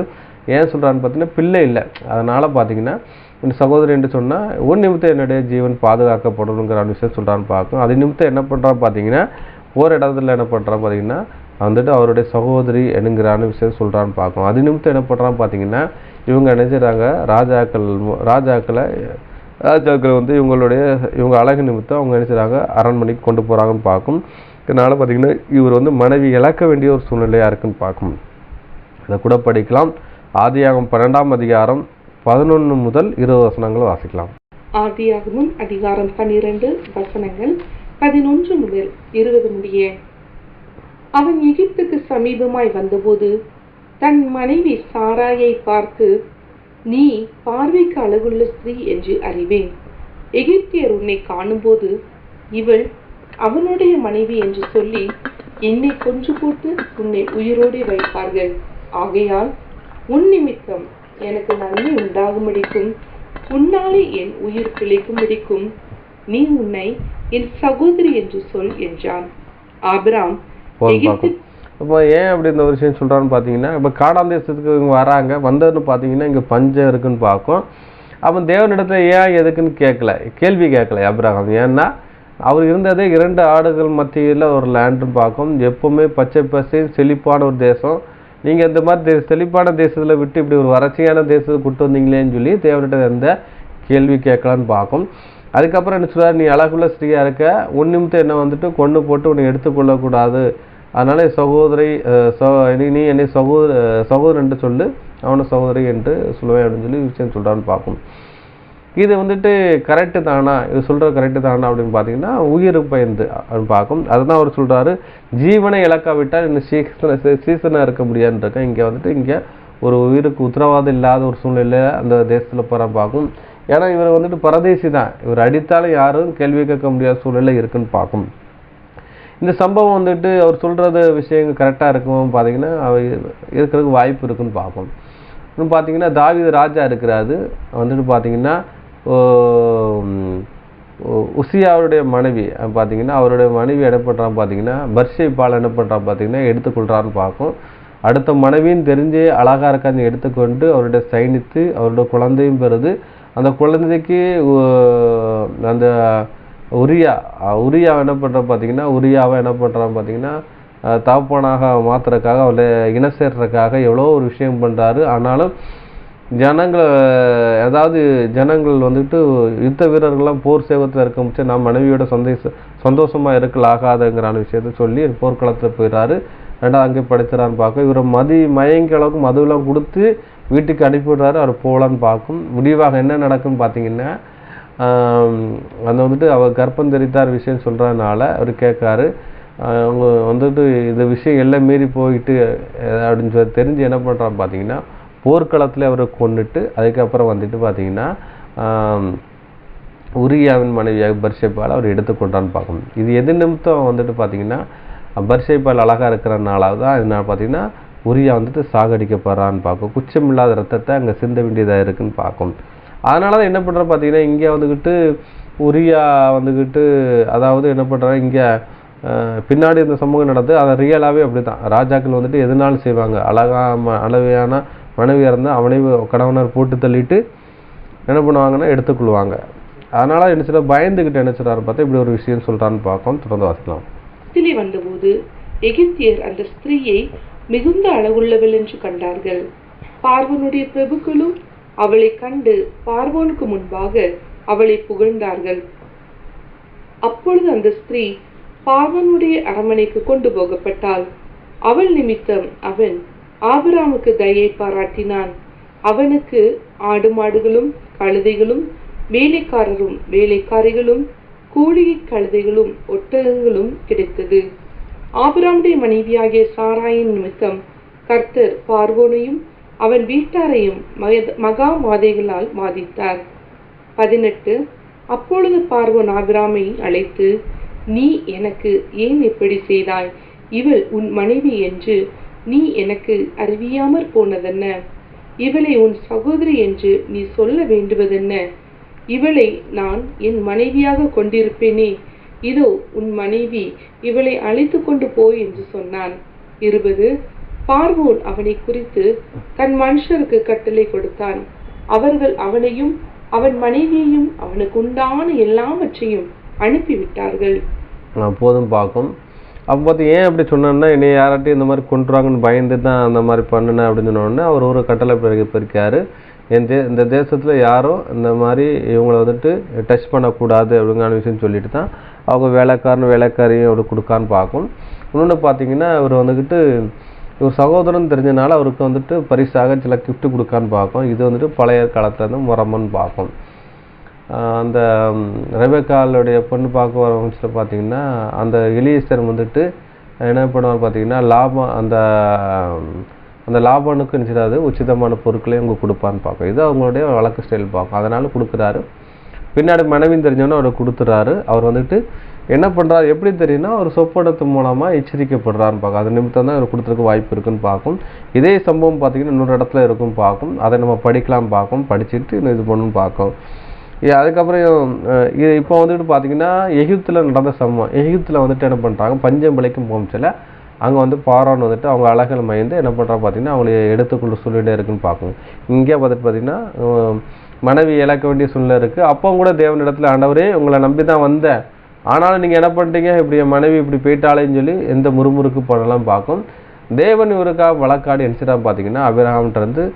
ஏன் சொல்கிறான்னு பார்த்தீங்கன்னா பிள்ளை இல்லை. அதனால் பார்த்தீங்கன்னா இந்த சகோதரி என்று சொன்னால் உன் நிமித்தம் என்னுடைய ஜீவன் பாதுகாக்கப்படணுங்கிற விஷயம் சொல்கிறான்னு பார்க்கும். அது நிமித்தம் என்ன பண்ணுறான்னு பார்த்தீங்கன்னா ஒரு இடத்துல என்ன பண்ணுறான்னு பார்த்தீங்கன்னா வந்துட்டு அவருடைய சகோதரி என்னங்கிறான விஷயம் சொல்கிறான்னு பார்க்கும். அது நிமித்தம் என்ன பண்ணுறான்னு பார்த்தீங்கன்னா இவங்க நினைச்சிடறாங்க ராஜாக்களை வந்து இவங்க அழகு நிமித்தம் அவங்க நினைச்சிடறாங்க அரண்மனைக்கு கொண்டு போகிறாங்கன்னு பார்க்கும். இதனால் பார்த்தீங்கன்னா இவர் வந்து மனைவி இழக்க வேண்டிய ஒரு சூழ்நிலையாக இருக்குன்னு பார்க்கும். அதை கூட படிக்கலாம். ஆதியாகமம் 12ஆம் அதிகாரம் 11 முதல் 20 வசனங்கள் வாசிக்கலாம். ஆதியாகமம் அதிகாரம் 12 வசனங்கள் 11 முதல் 20 முடிய. அவன் எகிப்துக்கு சமீபமாய் வந்தபோது தன் மனைவி சாராயை பார்த்து, நீ பார்வைக்கு அழகுள்ள ஸ்திரீ என்று அறிவேன். எகிப்தியர் உன்னை காணும்போது இவள் அவனுடைய மனைவி என்று சொல்லி என்னை கொன்று போட்டு உன்னை உயிரோடு வைப்பார்கள். ஆகையால் உன் நிமித்தம் எனக்கு நன்மை உண்டாகும்படிக்கும் உன்னாலே என் உயிர் பிழைக்கும்படிக்கும் நீ உன்னை என் சகோதரி என்று சொல் என்றான். ஆபிராம் இப்போ ஏன் அப்படி இந்த ஒரு விஷயம் சொல்கிறான்னு பார்த்தீங்கன்னா, இப்போ காடான் தேசத்துக்கு இவங்க வராங்க, வந்ததுன்னு பார்த்தீங்கன்னா இங்கே பஞ்சம் இருக்குன்னு பார்க்கும். அவன் தேவனிடத்துல ஏன் எதுக்குன்னு கேள்வி கேட்கல ஆபிரகாம். ஏன்னா அவர் இருந்ததே 2 ஆடுகள் மத்தியில் ஒரு லேண்டுன்னு பார்க்கும். எப்போவுமே பச்சை பசையும் செழிப்பான ஒரு தேசம். நீங்கள் இந்த மாதிரி செழிப்பான தேசத்தில் விட்டு இப்படி ஒரு வறட்சியான தேசத்துக்கு கூட்டு வந்தீங்களேன்னு சொல்லி தேவனிட்ட எந்த கேள்வி கேட்கலான்னு பார்க்கும். அதுக்கப்புறம் என்ன சொல்கிறார், நீ அழகுள்ள ஸ்திரீயாக இருக்க, உன் நிமித்தம் என்ன வந்துட்டு கொண்டு போட்டு உன்னை எடுத்துக்கொள்ளக்கூடாது, அதனால சகோதரி நீ என்னை சகோதரன் என்று சொல்லு, அவனை சகோதரி என்று சொல்லுவேன் அப்படின்னு சொல்லி விஷயம் சொல்கிறான்னு பார்க்கும். இது வந்துட்டு கரெக்டு தானா, இது சொல்கிற கரெக்டு தானா அப்படின்னு பார்த்தீங்கன்னா உயிர் பயந்து அப்படின்னு பார்க்கும். அதுதான் அவர் சொல்கிறாரு, ஜீவனை இழக்காவிட்டால் இன்னும் சீசனாக இருக்க முடியாதுன்னு இருக்கேன். இங்கே வந்துட்டு இங்கே ஒரு உயிருக்கு உத்தரவாதம் இல்லாத ஒரு சூழ்நிலை அந்த தேசத்தில் போகிற பார்க்கும். ஏன்னா இவர் வந்துட்டு பரதேசி தான், இவர் அடித்தாலும் யாரும் கேள்வி கேட்க முடியாத சூழ்நிலை இருக்குன்னு பார்க்கும். இந்த சம்பவம் வந்துட்டு அவர் சொல்கிறது விஷயங்கள் கரெக்டாக இருக்கும் பார்த்தீங்கன்னா இருக்கிறதுக்கு வாய்ப்பு இருக்குன்னு பார்ப்போம். இன்னும் பார்த்தீங்கன்னா தாவீது ராஜா இருக்கிறாரு, வந்துட்டு பார்த்தீங்கன்னா உசியாவுடைய மனைவி பார்த்தீங்கன்னா அவருடைய மனைவி என்ன பண்ணுறான்னு பார்த்தீங்கன்னா பர்ஷேபால் என்ன பண்ணுறான் பார்த்தீங்கன்னா எடுத்துக்கொள்கிறான்னு பார்க்கும். அடுத்த மனைவின்னு தெரிஞ்சு அழகாக இருக்கான்னு எடுத்துக்கொண்டு அவருடைய சைனித்து அவருடைய குழந்தையும் பெறுது. அந்த குழந்தைக்கு அந்த உரியா என்ன பண்ணுறான் பார்த்தீங்கன்னா உரியாவை என்ன பண்ணுறான் பார்த்தீங்கன்னா தகப்பனாக மாற்றுறதுக்காக அவளை இன சேர்றதுக்காக எவ்வளோ ஒரு விஷயம் பண்ணுறாரு. ஆனாலும் ஜனங்கள் வந்துட்டு யுத்த வீரர்கள்லாம் போர் சேவத்தில் இருக்க முடிச்சு நான் மனைவியோட சந்தோஷமாக இருக்கலாகாதுங்கிறான விஷயத்த சொல்லி போர்க்களத்தில் போயிடுறாரு. ரெண்டாவது அங்கே படிச்சுறான்னு பார்க்கும். இவரை மயங்கிய அளவுக்கு மதுவெல்லாம் கொடுத்து வீட்டுக்கு அனுப்பிவிடுறாரு. அவர் போகலான்னு பார்க்கும். முடிவாக என்ன நடக்குன்னு பார்த்தீங்கன்னா அந்த வந்துட்டு அவர் கர்ப்பம் தெரித்தார் விஷயம் சொல்கிறதுனால அவர் கேட்காரு. அவங்க வந்துட்டு இந்த விஷயம் எல்லாம் மீறி போயிட்டு அப்படின்னு சொல்லி தெரிஞ்சு என்ன பண்ணுறான்னு பார்த்தீங்கன்னா போர்க்களத்தில் அவரை கொண்டுட்டு அதுக்கப்புறம் வந்துட்டு பார்த்தீங்கன்னா உரியாவின் மனைவியாக பர்ஷேபால் அவர் எடுத்துக்கொண்டான்னு பார்க்கணும். இது எது நிமித்தம் வந்துட்டு பார்த்தீங்கன்னா பர்ஷேபால் அழகாக இருக்கிறனால தான் இதனால் பார்த்தீங்கன்னா உரியா வந்துட்டு சாகடிக்கப்படுறான்னு பார்க்கும். குச்சமில்லாத ரத்தத்தை அங்கே சிந்த வேண்டியதாக இருக்குன்னு பார்க்கும். அதனால தான் என்ன பண்ணுறோம் பார்த்தீங்கன்னா இங்கே வந்துக்கிட்டு உரியா வந்துக்கிட்டு அதாவது என்ன பண்ணுறாங்க இங்கே பின்னாடி இந்த சமூகம் நடந்து அதை ரியலாகவே அப்படி தான் ராஜாக்கள் வந்துட்டு எதுனாலும் செய்வாங்க. அளவையான மனைவி இருந்தால் அவனை கணவனர் போட்டு தள்ளிட்டு என்ன பண்ணுவாங்கன்னா எடுத்துக்கொள்வாங்க. அதனால் என்ன சொல்ல பயந்துக்கிட்டு என்ன சொல்கிறாரு பார்த்தா இப்படி ஒரு விஷயம் சொல்கிறான்னு பார்ப்போம். தொடர்ந்து வாசிக்கலாம். வந்தபோது எகிப்தியர் அந்த ஸ்திரீயை மிகுந்த அழகுள்ளவள் என்று கண்டார்கள். பார்வோனுடைய பிரபுக்களும் அவளை கண்டு பார்வோனுக்கு முன்பாக அவளை புகழ்ந்தார்கள். அப்பொழுது அந்த ஸ்திரீ பார்வோனுடைய அரண்மனைக்கு கொண்டு போகப்பட்டாள். அவள் நிமித்தம் அவன் ஆபிராமுக்கு தயை பாராட்டினான். அவனுக்கு ஆடு மாடுகளும் கழுதைகளும் வேலைக்காரரும் வேலைக்காரிகளும் கூலிகை கழுதைகளும் ஒட்டகங்களும் கிடைத்தது. ஆபிராமுடைய மனைவியாகிய சாராயின் நிமித்தம் கர்த்தர் பார்வோனையும் அவன் வீட்டாரையும் மகா மாதைகளால் வாதித்தார். 18 அப்பொழுது பார்வோன் ஆபிராமை அழைத்து, நீ எனக்கு ஏன் இப்படி செய்தாய்? இவள் உன் மனைவி என்று நீ எனக்கு அறிவியாமற் போனதென்ன? இவளை உன் சகோதரி என்று நீ சொல்ல வேண்டுவதென்ன? இவளை நான் என் மனைவியாக கொண்டிருப்பேனே, இதோ உன் மனைவி, இவளை அழைத்து கொண்டு போய் என்று சொன்னான். 20 பார்வோன் அவனை குறித்து தன் மனுஷருக்கு கட்டளை கொடுத்தான். அவர்கள் அவனையும் அவன் மனைவியையும் அவனுக்கு உண்டான எல்லாவற்றையும் அனுப்பிவிட்டார்கள். போதும் பார்க்கும். அப்போ பார்த்து ஏன் அப்படி சொன்னேன்னா, என்னை யாராட்டையும் இந்த மாதிரி கொண்டுருவாங்கன்னு பயந்து தான் அந்த மாதிரி பண்ணினேன் அப்படின்னு சொன்னோடனே அவர் ஒரு கட்டளை பிறக்காரு. இந்த தேசத்தில் யாரும் இந்த மாதிரி இவங்களை வந்துட்டு டச் பண்ணக்கூடாது அப்படிங்கிற விஷயம் சொல்லிட்டு தான் அவங்க வேலைக்காரையும் அப்படி கொடுக்கான்னு பார்க்கும். இன்னொன்று பார்த்தீங்கன்னா, அவர் வந்துக்கிட்டு இவர் சகோதரன் தெரிஞ்சனால அவருக்கு வந்துட்டு பரிசாக சில கிஃப்ட் கொடுக்கான்னு பார்க்கும். இது வந்துட்டு பழைய காலத்தில் வந்து முறமன்னு பார்க்கும். அந்த ரெபெக்காளுடைய பொண்ணு பார்க்க வரவங்க பார்த்தீங்கன்னா, அந்த எலியேசர் வந்துட்டு என்ன பண்ணுவார் பார்த்தீங்கன்னா, அந்த லாபானுக்கு நிச்சயதாது உச்சிதமான பொருட்களையும் அவங்க கொடுப்பான்னு பார்க்கும். இது அவங்களுடைய வழக்கு ஸ்டைல் பார்க்கும். அதனால் கொடுக்குறாரு. பின்னாடி மனைவின்னு தெரிஞ்சோன்னா அவர் கொடுத்துறாரு. அவர் வந்துட்டு என்ன பண்ணுறாரு எப்படி தெரியும்னா, அவர் சொப்பனத்து மூலமாக எச்சரிக்கப்படுறாருன்னு பார்க்கும். அது நிமித்தம் தான் அவர் கொடுத்துருக்க வாய்ப்பு இருக்குன்னு பார்க்கும். இதே சம்பவம் பார்த்தீங்கன்னா இன்னொரு இடத்துல இருக்கும் பார்க்கும். அதை நம்ம படிக்கலாம் பார்க்கும். படிச்சுட்டு இன்னும் இது பண்ணணும்னு பார்க்கும். அதுக்கப்புறம் இப்போ வந்துட்டு பார்த்தீங்கன்னா எகிப்தில் நடந்த சம்பவம். எகிப்தில் வந்துட்டு என்ன பண்ணுறாங்க, பஞ்சம் பிழைக்கும் போச்சுல அங்கே வந்து பார்வோன் வந்துட்டு அவங்க அழகில் மயந்து என்ன பண்ணுறாங்க பார்த்தீங்கன்னா அவங்களை எடுத்துக்கொண்டு சொல்லிகிட்டே இருக்குன்னு பார்க்கணும். இங்கே வந்துட்டு பார்த்தீங்கன்னா மனைவி இழக்க வேண்டிய சூழ்நிலை இருக்குது. அப்போ கூட தேவனிடத்தில், ஆண்டவரே உங்களை நம்பி தான் வந்தேன், ஆனாலும் நீங்கள் என்ன பண்ணிட்டீங்க, இப்படி என் மனைவி இப்படி போயிட்டாலேன்னு சொல்லி எந்த முறுமுறுக்கு பண்ணலாம் பார்க்கும். தேவன் இவருக்காக வழக்காடு என்சிடாம பார்த்தீங்கன்னா அபிரகாம்கிட்ட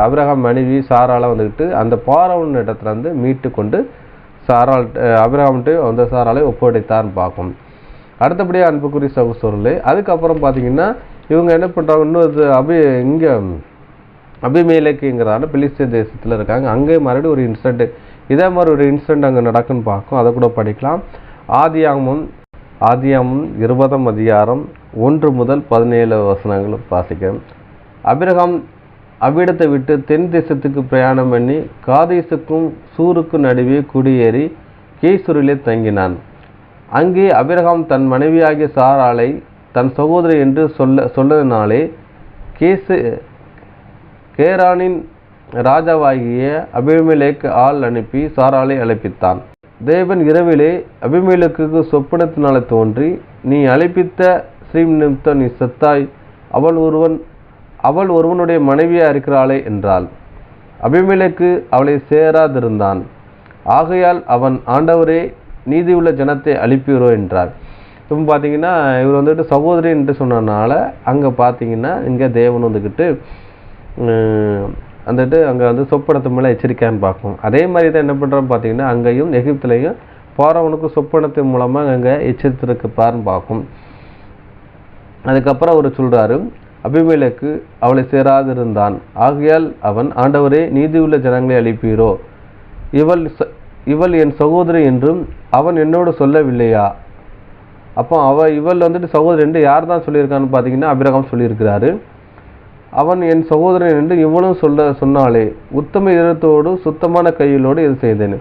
அபிரகாம் மனைவி சாரால வந்துக்கிட்டு அந்த பார்வோன் இடத்துல இருந்து மீட்டு கொண்டு அபிரகாம்கிட்ட அந்த சாராலை ஒப்படைத்தார்னு பார்க்கும். அடுத்தபடியாக அன்புக்குரிய சகோதரர்களே, அதுக்கப்புறம் பார்த்தீங்கன்னா இவங்க என்ன பண்ணுறாங்க, இன்னொரு இங்கே அபிமேலக்குங்கிறதான பிலிஸ்தீன் தேசத்தில் இருக்காங்க. அங்கே மறுபடியும் ஒரு இன்சிடென்ட், இதே மாதிரி ஒரு இன்சிடென்ட் அங்கே நடக்குன்னு பார்க்கும். அதை கூட படிக்கலாம். ஆதியாகமம் 20ஆம் அதிகாரம் 1 முதல் 17 வசனங்களும் வாசிக்கிறேன். அபிரகாம் அவ்விடத்தை விட்டு தென் தேசத்துக்கு பிரயாணம் பண்ணி காதேசுக்கும் சூருக்கும் நடுவே குடியேறி கேசூரிலே தங்கினான். அங்கே அபிரகாம் தன் மனைவியாகிய சாராளை தன் சகோதரி என்று சொல்லதினாலே கேரானின் ராஜாவாகிய அபிமெலேக்கு ஆள் அனுப்பி சாராளை அழைப்பித்தான். தேவன் இரவிலே அபிமெலேக்குக்கு சொப்பனத்தினாலே தோன்றி, நீ அழைப்பித்த ஸ்ரீ நிமித்தம் நீ செத்தாய், அவள் ஒருவனுடைய மனைவியாக இருக்கிறாளே என்றாள். அபிமெலேக்கு அவளை சேராதிருந்தான். ஆகையால் அவன், ஆண்டவரே நீதியுள்ள ஜனத்தை அழிப்பீரோ என்றார். இப்போ பார்த்தீங்கன்னா இவர் வந்துட்டு சகோதரி என்று சொன்னனால அங்கே பார்த்தீங்கன்னா இங்கே தேவன் வந்துக்கிட்டு வந்துட்டு அங்கே வந்து சொப்பனத்து மேலே எச்சரிக்கையான்னு பார்க்கும். அதே மாதிரி தான் என்ன பண்ணுறோன்னு பார்த்தீங்கன்னா அங்கேயும் எகிப்திலையும் பார்வோனுக்கு சொப்பனத்தின் மூலமாக அங்கே எச்சரித்திருக்கப்பார்னு பார்க்கும். அதுக்கப்புறம் அவர் சொல்கிறாரு, அபிமெலேக்கு அவளை சேராதிருந்தான். ஆகையால் அவன், ஆண்டவரே நீதியுள்ள ஜனங்களை அழிப்பீரோ, இவள் என் சகோதரி என்றும் அவன் என்னோடு சொல்லவில்லையா? அப்போ இவள் வந்துட்டு சகோதரி என்று யார் தான் சொல்லியிருக்கான்னு பார்த்தீங்கன்னா அபிரகாம் சொல்லியிருக்கிறாரு. அவன் என் சகோதரன் என்று இவனும் சொன்னாலே உத்தம இதயத்தோடு சுத்தமான கையிலோடு இது செய்தேன்.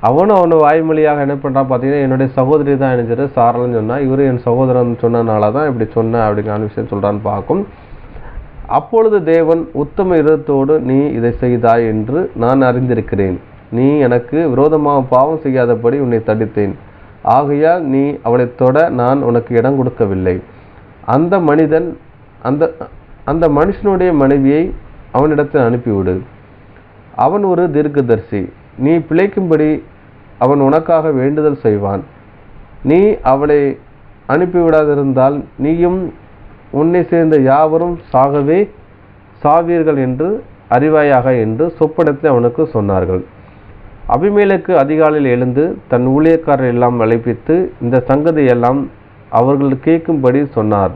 அவனோட வாய்மொழியாக என்ன பண்ணுறான் பார்த்தீங்கன்னா, என்னுடைய சகோதரி தான் நினைச்சிட்டு சாரலன்னு சொன்னால், இவரு என் சகோதரன் சொன்னனால தான் இப்படி சொன்னேன் அப்படிங்கிற விஷயம் சொல்கிறான்னு பார்க்கும். அப்பொழுது தேவன், உத்தம இதயத்தோடு நீ இதை செய்தாய் என்று நான் அறிந்திருக்கிறேன். நீ எனக்கு விரோதமாக பாவம் செய்யாதபடி உன்னை தடுத்தேன். ஆகையால் நீ அவளை தொட நான் உனக்கு இடம் கொடுக்கவில்லை. அந்த மனுஷனுடைய மனைவியை அவனிடத்தில் அனுப்பிவிடு. அவன் ஒரு தீர்க்கதரிசி. நீ பிழைக்கும்படி அவன் உனக்காக வேண்டுதல் செய்வான். நீ அவளை அனுப்பிவிடாதிருந்தால் நீயும் உன்னை சேர்ந்த யாவரும் சாவீர்கள் என்று அறிவாயாக என்று சொப்பனத்தில் அவனுக்கு சொன்னார்கள். அபிமெலேக்கு அதிகாலையில் எழுந்து தன் ஊழியக்காரர் எல்லாம் அழைப்பித்து இந்த சங்கதியெல்லாம் அவர்கள் கேட்கும்படி சொன்னார்.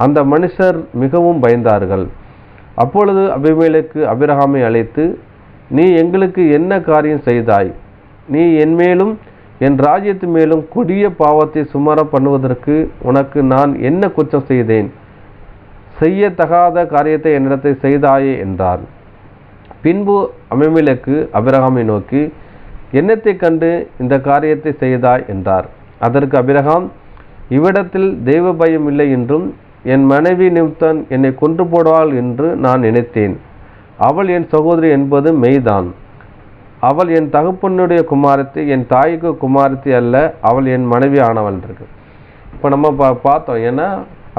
அந்த மனுஷர் மிகவும் பயந்தார்கள். அப்பொழுது அபிமெலேக்கு அபிரகாமை அழைத்து, நீ எங்களுக்கு என்ன காரியம் செய்தாய்? நீ என் மேலும் என் ராஜ்யத்து மேலும் கொடிய பாவத்தை சுமர பண்ணுவதற்கு உனக்கு நான் என்ன குற்றம் செய்தேன்? செய்யத்தகாத காரியத்தை என்னிடத்தை செய்தாயே என்றார். பின்பு அபிமெலேக்கு அபிரகாமை நோக்கி, என்னத்தை கண்டு இந்த காரியத்தை செய்தாய் என்றார். அதற்கு அபிரகாம், இவ்விடத்தில் தெய்வ பயம் இல்லை என்றும் என் மனைவி நிமித்தம் என்னை கொன்று போடுவாள் என்று நான் நினைத்தேன். அவள் என் சகோதரி என்பது மெய்தான். அவள் என் தகப்பனுடைய குமாரத்தி, என் தாய்க்கு குமாரத்தி அல்ல, அவள் என் மனைவி ஆனவள் இருக்கு. இப்போ நம்ம பார்த்தோம். ஏன்னா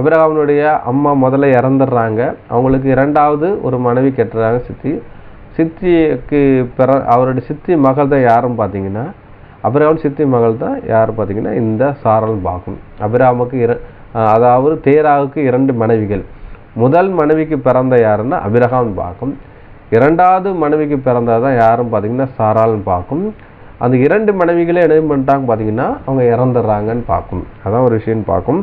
அபிரகாமினுடைய அம்மா முதல்ல இறந்துடுறாங்க. அவங்களுக்கு இரண்டாவது ஒரு மனைவி கெட்டுறாங்க, சித்திக்கு அவருடைய சித்தி மகள் தான் யாருன்னு பார்த்தீங்கன்னா, அபிரகாம் சித்தி மகள் தான் யார் பார்த்தீங்கன்னா இந்த சாராள் பாகம். அபிரகாமுக்கு அதாவது தேராவுக்கு 2 மனைவிகள். முதல் மனைவிக்கு பிறந்த யாருன்னா அபிரகாம் பாகம். 2வது மனைவிக்கு பிறந்ததான் யாருன்னு பார்த்தீங்கன்னா சாராள் பாகம். அந்த 2 மனைவிகளே என்ன பண்ணிட்டாங்க பார்த்தீங்கன்னா அவங்க இறந்துடுறாங்கன்னு பார்க்கும். அதான் ஒரு விஷயம் பார்க்கும்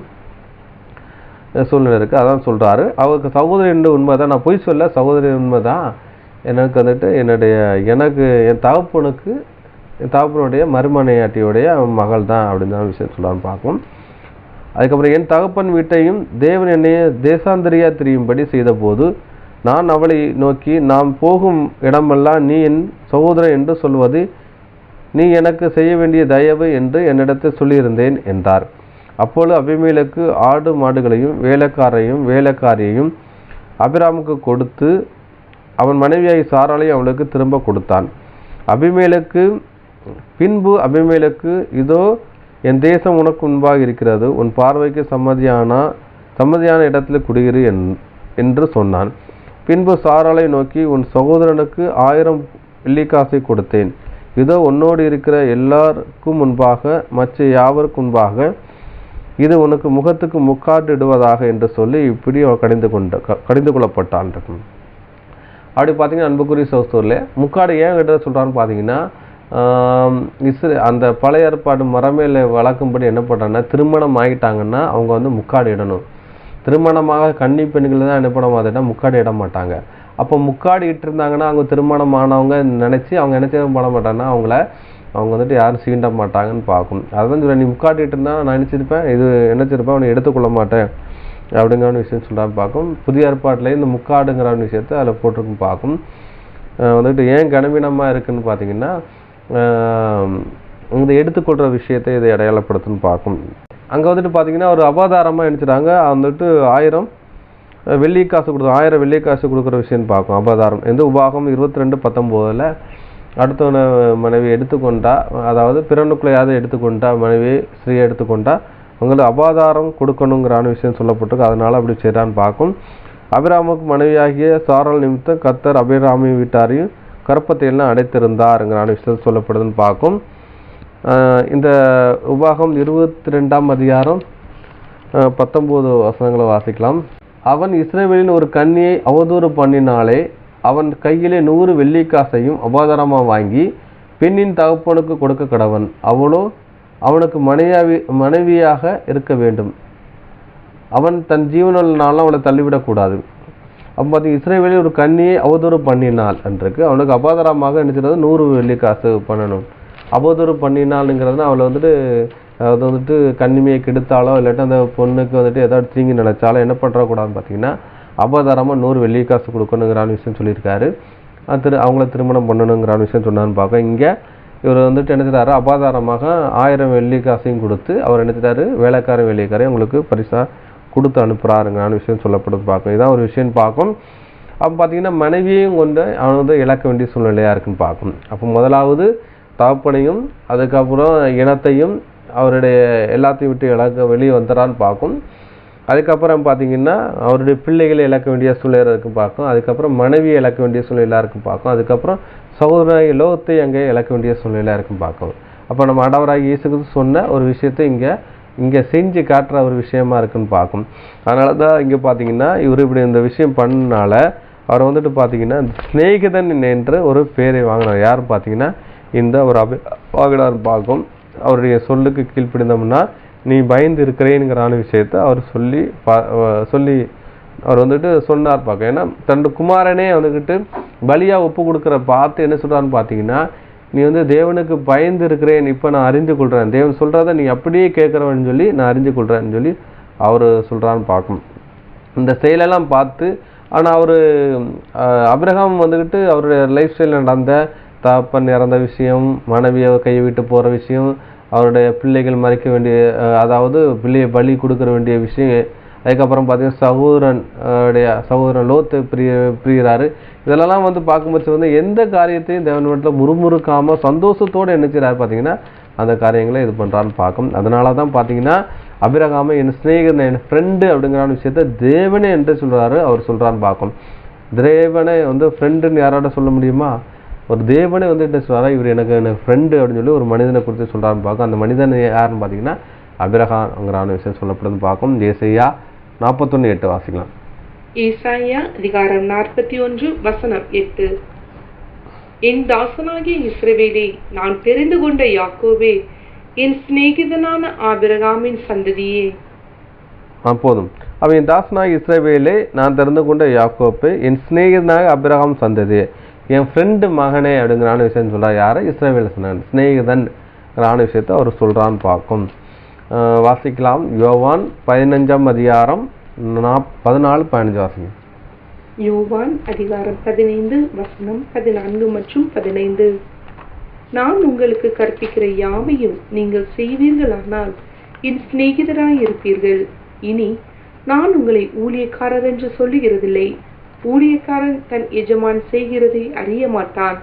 சூழ்நிலை இருக்குது. அதான் சொல்கிறாரு, அவருக்கு சகோதரி என்று உண்மை தான், நான் பொய் சொல்ல, சகோதரி உண்மை தான். எனக்கு வந்துட்டு எனக்கு என் தகப்பனுடைய மறுமனையாட்டியுடைய மகள் தான் அப்படின்னு தான் விஷயம் சொல்லலான்னு பார்க்கும். அதுக்கப்புறம் என் தகப்பன் வீட்டையும் தேவன் என்னைய தேசாந்திரியா திரியும்படி செய்த போது நான் அவளை நோக்கி, நாம் போகும் இடமெல்லாம் நீ என் சகோதரன் என்று சொல்வது நீ எனக்கு செய்ய வேண்டிய தயவு என்று என்னிடத்தில் சொல்லியிருந்தேன் என்றார். அப்பொழுது அபிமெலேக்கு ஆடு மாடுகளையும் வேலைக்காரியையும் அபிராமுக்கு கொடுத்து அவன் மனைவியாகி சாராளையும் அவளுக்கு திரும்ப கொடுத்தான். பின்பு அபிமெலேக்கு, இதோ என் தேசம் உனக்கு முன்பாக இருக்கிறது, உன் பார்வைக்கு சம்மதியான இடத்தில் குடியிரு என்று சொன்னான். பின்பு சாராளை நோக்கி, உன் சகோதரனுக்கு 1000 வெள்ளிக்காசை கொடுத்தேன், இதோ உன்னோடு இருக்கிற எல்லாருக்கும் முன்பாக மற்ற யாவருக்கும் முன்பாக இது உனக்கு முகத்துக்கு முக்காட்டு இடுவதாக என்று சொல்லி இப்படி கடிந்து கொள்ளப்பட்டான். அப்படி பார்த்தீங்கன்னா அன்புக்குரிய சகோதரர்களே, முக்காடு ஏன் கிட்ட சொல்கிறான்னு பார்த்தீங்கன்னா, அந்த பழைய ஏற்பாடு மரமேல வளர்க்கும்படி என்ன பண்ணுறாங்கன்னா, திருமணம் ஆகிட்டாங்கன்னா அவங்க வந்து முக்காடு இடணும். திருமணமாக கன்னி பெண்கள் தான் என்ன பண்ண மாட்டேன்னா முக்காடு இட மாட்டாங்க. அப்போ முக்காடு இட்டிருந்தாங்கன்னா அவங்க திருமணமானவங்க நினச்சி அவங்க என்ன செய்ய பண்ண மாட்டாங்கன்னா அவங்க வந்துட்டு யாரும் சீண்ட மாட்டாங்கன்னு பார்க்கும். அதுதான் சொல்ல, நீ முக்காடு இட்டிருந்தா நான் நினச்சிருப்பேன், இது நினச்சிருப்பேன், அவனை எடுத்துக்கொள்ள மாட்டேன் அப்படிங்கிற விஷயம் சொல்கிறான்னு பார்க்கும். புதிய ஏற்பாட்டில் இந்த முக்காடுங்கிற விஷயத்தை அதில் போட்டிருக்கும் பார்க்கும். வந்துட்டு ஏன் கனவீனமாக இருக்குதுன்னு பார்த்தீங்கன்னா, இந்த எடுத்துக்கொள்கிற விஷயத்தை இதை அடையாளப்படுத்துன்னு பார்க்கும். அங்கே வந்துட்டு பார்த்தீங்கன்னா ஒரு அபாதாரமாக நினச்சிட்டாங்க, வந்துட்டு 1000 வெள்ளிக்காசு 1000 வெள்ளிக்காசு கொடுக்குற விஷயம்னு பார்க்கும். அபாதாரம் எந்த உபாகம் 22:19 அடுத்தவனை மனைவி எடுத்துக்கொண்டா, அதாவது பிறனுக்குள்ளையாவது எடுத்துக்கொண்டா, மனைவி ஸ்ரீயை எடுத்துக்கொண்டா அவங்களுக்கு அபாதாரம் கொடுக்கணுங்கிற விஷயம் சொல்லப்பட்டிருக்கு. அதனால அப்படி செய்கிறான்னு பார்க்கும். அபிராமுக்கு மனைவியாகிய சாராள் நிமித்தம் கர்த்தர் அபிராமின் வீட்டாரையும் கற்பத்தை எல்லாம் அடைத்திருந்தாருங்கிற விஷயம் சொல்லப்படுதுன்னு பார்க்கும். இந்த உபாகம் 22ஆம் அதிகாரம் 19 வசனங்களை வாசிக்கலாம். அவன் இஸ்ரவேலின் ஒரு கன்னியை அவதூறு பண்ணினாலே அவன் கையிலே 100 வெள்ளிக்காசையும் அபாதாரமாக வாங்கி பெண்ணின் தகப்பனுக்கு கொடுக்க கடவன். அவளோ அவனுக்கு மனைவியாக இருக்க வேண்டும். அவன் தன் ஜீவனாலும் அவளை தள்ளிவிடக்கூடாது. அப்போ பார்த்தீங்கன்னா இஸ்ரவேலில் ஒரு கன்னியை அவதூறு பண்ணினாள் என்றுக்கு அவனுக்கு அபாதாரமாக நினைச்சது 100 வெள்ளிக்காசு பண்ணணும். அவதூறு பண்ணினாலுங்கிறதுனா அவளை வந்துட்டு கன்னிமையை கெடுத்தாலோ இல்லாட்டி அந்த பொண்ணுக்கு வந்துட்டு ஏதாவது தீங்கி நினைச்சாலோ என்ன பண்ணுறக்கூடாதுன்னு பார்த்தீங்கன்னா அபாதாரமாக 100 வெள்ளிக்காசு கொடுக்கணுங்கிறான விஷயம் சொல்லியிருக்காரு. அவங்கள திருமணம் பண்ணணுங்கிற விஷயம் சொன்னான்னு பார்க்க, இங்கே இவர் வந்துட்டு என்ன செய்றாரு, அபாதாரமாக 1000 வெள்ளிக்காசையும் கொடுத்து அவர் என்ன செய்றாரு, வேலைக்காரையும் உங்களுக்கு பரிசாக கொடுத்து அனுப்புகிறாருங்கிற விஷயம் சொல்லப்படுது பார்க்கும். இதான் ஒரு விஷயம் பார்க்கும். அப்போ பார்த்தீங்கன்னா மனைவியையும் கொண்டு அவன் வந்து இழக்க வேண்டிய சூழ்நிலையாக இருக்குன்னு பார்க்கும். அப்போ முதலாவது தகப்பனையும் அதுக்கப்புறம் இனத்தையும் அவருடைய எல்லாத்தையும் விட்டு வெளியே வந்துடான்னு பார்க்கும். அதுக்கப்புறம் பார்த்தீங்கன்னா அவருடைய பிள்ளைகளை இழக்க வேண்டிய சூழ்நிலை இருக்குன்னு பார்க்கும். அதுக்கப்புறம் மனைவியை இழக்க வேண்டிய சூழ்நிலையாக இருக்குன்னு பார்க்கும். அதுக்கப்புறம் சகோதர லோகத்தை அங்கே இழக்க வேண்டிய சூழ்நிலையாக இருக்குன்னு பார்க்கும். அப்போ நம்ம ஆண்டவராகிய இயேசு கிறிஸ்து சொன்ன ஒரு விஷயத்தை இங்கே செஞ்சு காட்டுற ஒரு விஷயமா இருக்குன்னு பார்க்கும். அதனால தான் இங்கே பார்த்தீங்கன்னா இவர் இப்படி இந்த விஷயம் பண்ணனால அவர் வந்துட்டு பார்த்தீங்கன்னா சிநேகிதன் என்று ஒரு பேரை வாங்கினார். யார் பார்த்தீங்கன்னா இந்த ஒரு வாங்கினார் பார்க்கும். அவருடைய சொல்லுக்கு கீழ்ப்பிடிந்தோம்னா நீ பயந்து இருக்கிறேங்கிற விஷயத்தை அவர் சொல்லி அவர் வந்துட்டு சொன்னார் பார்க்க. ஏன்னா தன்னோட குமாரனே வந்துக்கிட்டு பலியாக ஒப்பு கொடுக்குற பார்த்து என்ன சொல்கிறான்னு பார்த்தீங்கன்னா, நீ வந்து தேவனுக்கு பயந்து இருக்கிறேன், இப்போ நான் அறிந்து கொள்கிறேன், தேவன் சொல்கிறத நீ அப்படியே கேட்குறவன்னு சொல்லி நான் அறிந்து கொள்கிறேன்னு சொல்லி அவர் சொல்கிறான்னு பார்க்கும். இந்த செயலெல்லாம் பார்த்து ஆனால் அவர் அபிரகாம் வந்துக்கிட்டு அவருடைய லைஃப் ஸ்டைலில் நடந்த தகப்பன் இறந்த விஷயம், மனைவியை கையை விட்டு போகிற விஷயம், அவருடைய பிள்ளைகள் மறைக்க வேண்டிய அதாவது பிள்ளையை பலி கொடுக்குற வேண்டிய விஷயம், அதுக்கப்புறம் பார்த்தீங்கன்னா சகோதரன் லோத்தை பிரிகிறாரு. இதெல்லாம் வந்து பார்க்கும்போது வந்து எந்த காரியத்தையும் தேவன் வீட்டில் முறுமுறுக்காமல் சந்தோஷத்தோடு என்ன செய்கிறாரு பார்த்தீங்கன்னா அந்த காரியங்களை இது பண்ணுறான்னு பார்க்கும். அதனால தான் பார்த்தீங்கன்னா அபிரகாமை என் சிநேகிதன் என் ஃப்ரெண்டு அப்படிங்கிற விஷயத்த தேவனே என்று சொல்கிறாரு, அவர் சொல்கிறான்னு பார்க்கும். தேவனை வந்து ஃப்ரெண்டுன்னு யாரோட சொல்ல முடியுமா? ஒரு தேவனே வந்து என்ன சொல்கிறாரா, இவர் எனக்கு ஃப்ரெண்டு அப்படின்னு சொல்லி ஒரு மனிதனை குறித்து சொல்கிறாருன்னு பார்க்கும். அந்த மனிதன் யாருன்னு பார்த்தீங்கன்னா அபிரகாம்ங்கிறான விஷயம் சொல்லப்படுதுன்னு பார்க்கும். ஏசாயா 41:8 வாசிக்கலாம். ஏசாயா அதிகாரம் 41 வசனம் 8. என் தாசனாகிய இஸ்ரவேலே, நான் தெரிந்து கொண்ட யாக்கோபே, என் சிநேகிதனான ஆபிரகாமின் சந்ததியே. போதும். அவன் என் தாசனாக இஸ்ரவேலே, நான் தெரிந்து கொண்ட யாக்கோபே, என் சிநேகிதனாக அபிரகாம் சந்ததியே, என் ஃப்ரெண்டு மகனே அப்படிங்கிறான விஷயம் சொல்கிறார். யாரை? இஸ்ரவேல சொன்னான். சிநேகிதன்ங்கிறான விஷயத்தை அவர் சொல்கிறான்னு பார்க்கும். வாசிக்கலாம். யோவான் 15 அதிகாரம் 14-15 வாசிங்க. யோவான் அதிகாரம் 15 வசனம் 14 மற்றும் 15. நான் உங்களுக்கு கற்பிக்கிற யாவையும் நீங்கள் செய்வீர்களானால் என் சிநேகிதராய் இருப்பீர்கள். இனி நான் உங்களை ஊழியக்காரர் என்று சொல்லுகிறதில்லை. ஊழியக்காரன் தன் எஜமான் செய்கிறதை அறிய மாட்டான்.